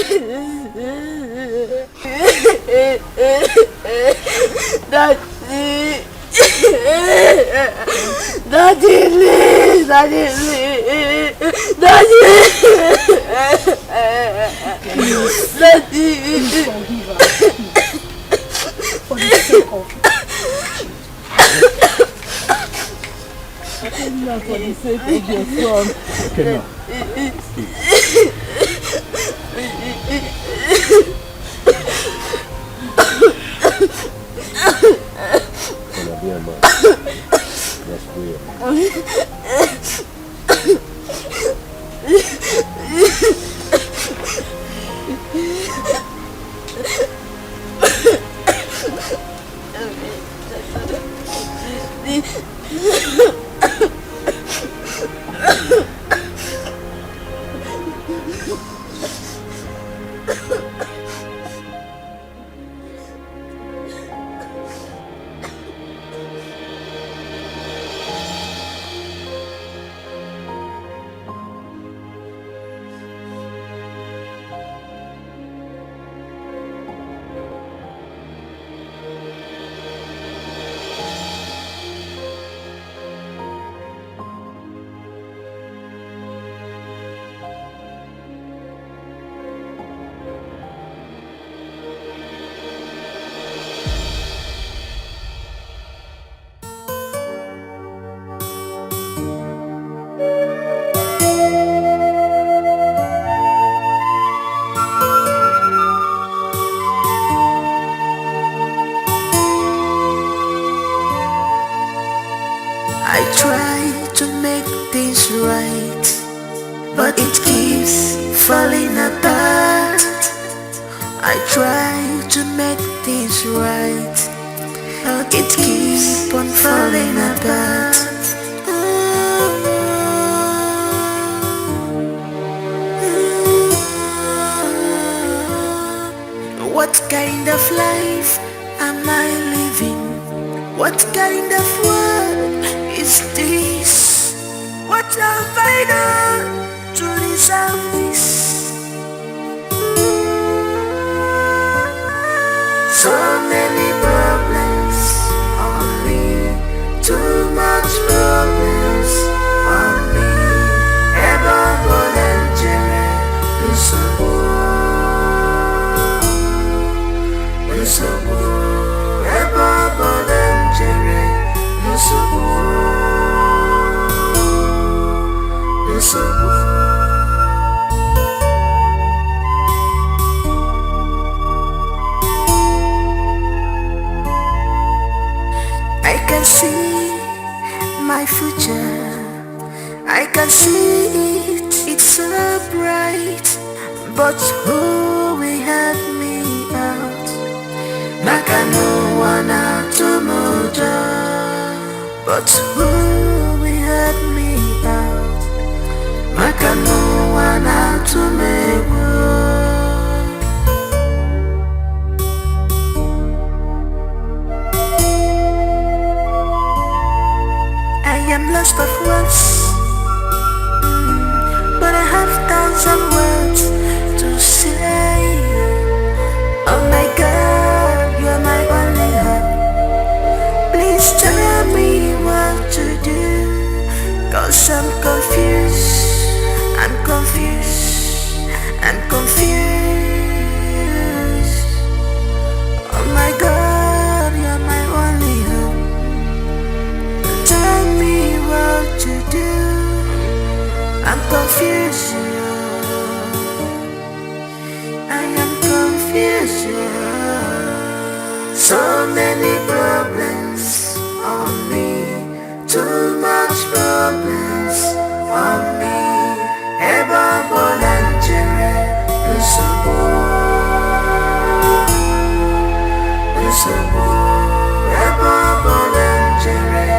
Daddy. Daddy, please. Daddy, please. Daddy. Daddy. For the sake of now for the sake of your son. Okay, now. Gonna be a man. That's weird. I try to make things right, but it keeps falling apart. I try to make things right, but it keeps on falling apart. What kind of life am I living? What kind of world is this? What have I done to deserve this? So many problems on me, too much problems on me. Ever volunteer, ever volunteer, I can see my future, I can see it, it's so bright. But who will help me out? Maka no one out to moja. But who will help me out? Maka no one out to me. I am lost of words, but I have thousand words to say. Oh my God, you're my only hope. Please tell me what to do, 'cause I'm confused, I'm confused, I'm confused. Oh my God, you're my only hope. Tell me what to do, I'm confused. I am confused. So many problems on me, too much problems on me. Ever volunteer, ever volunteer,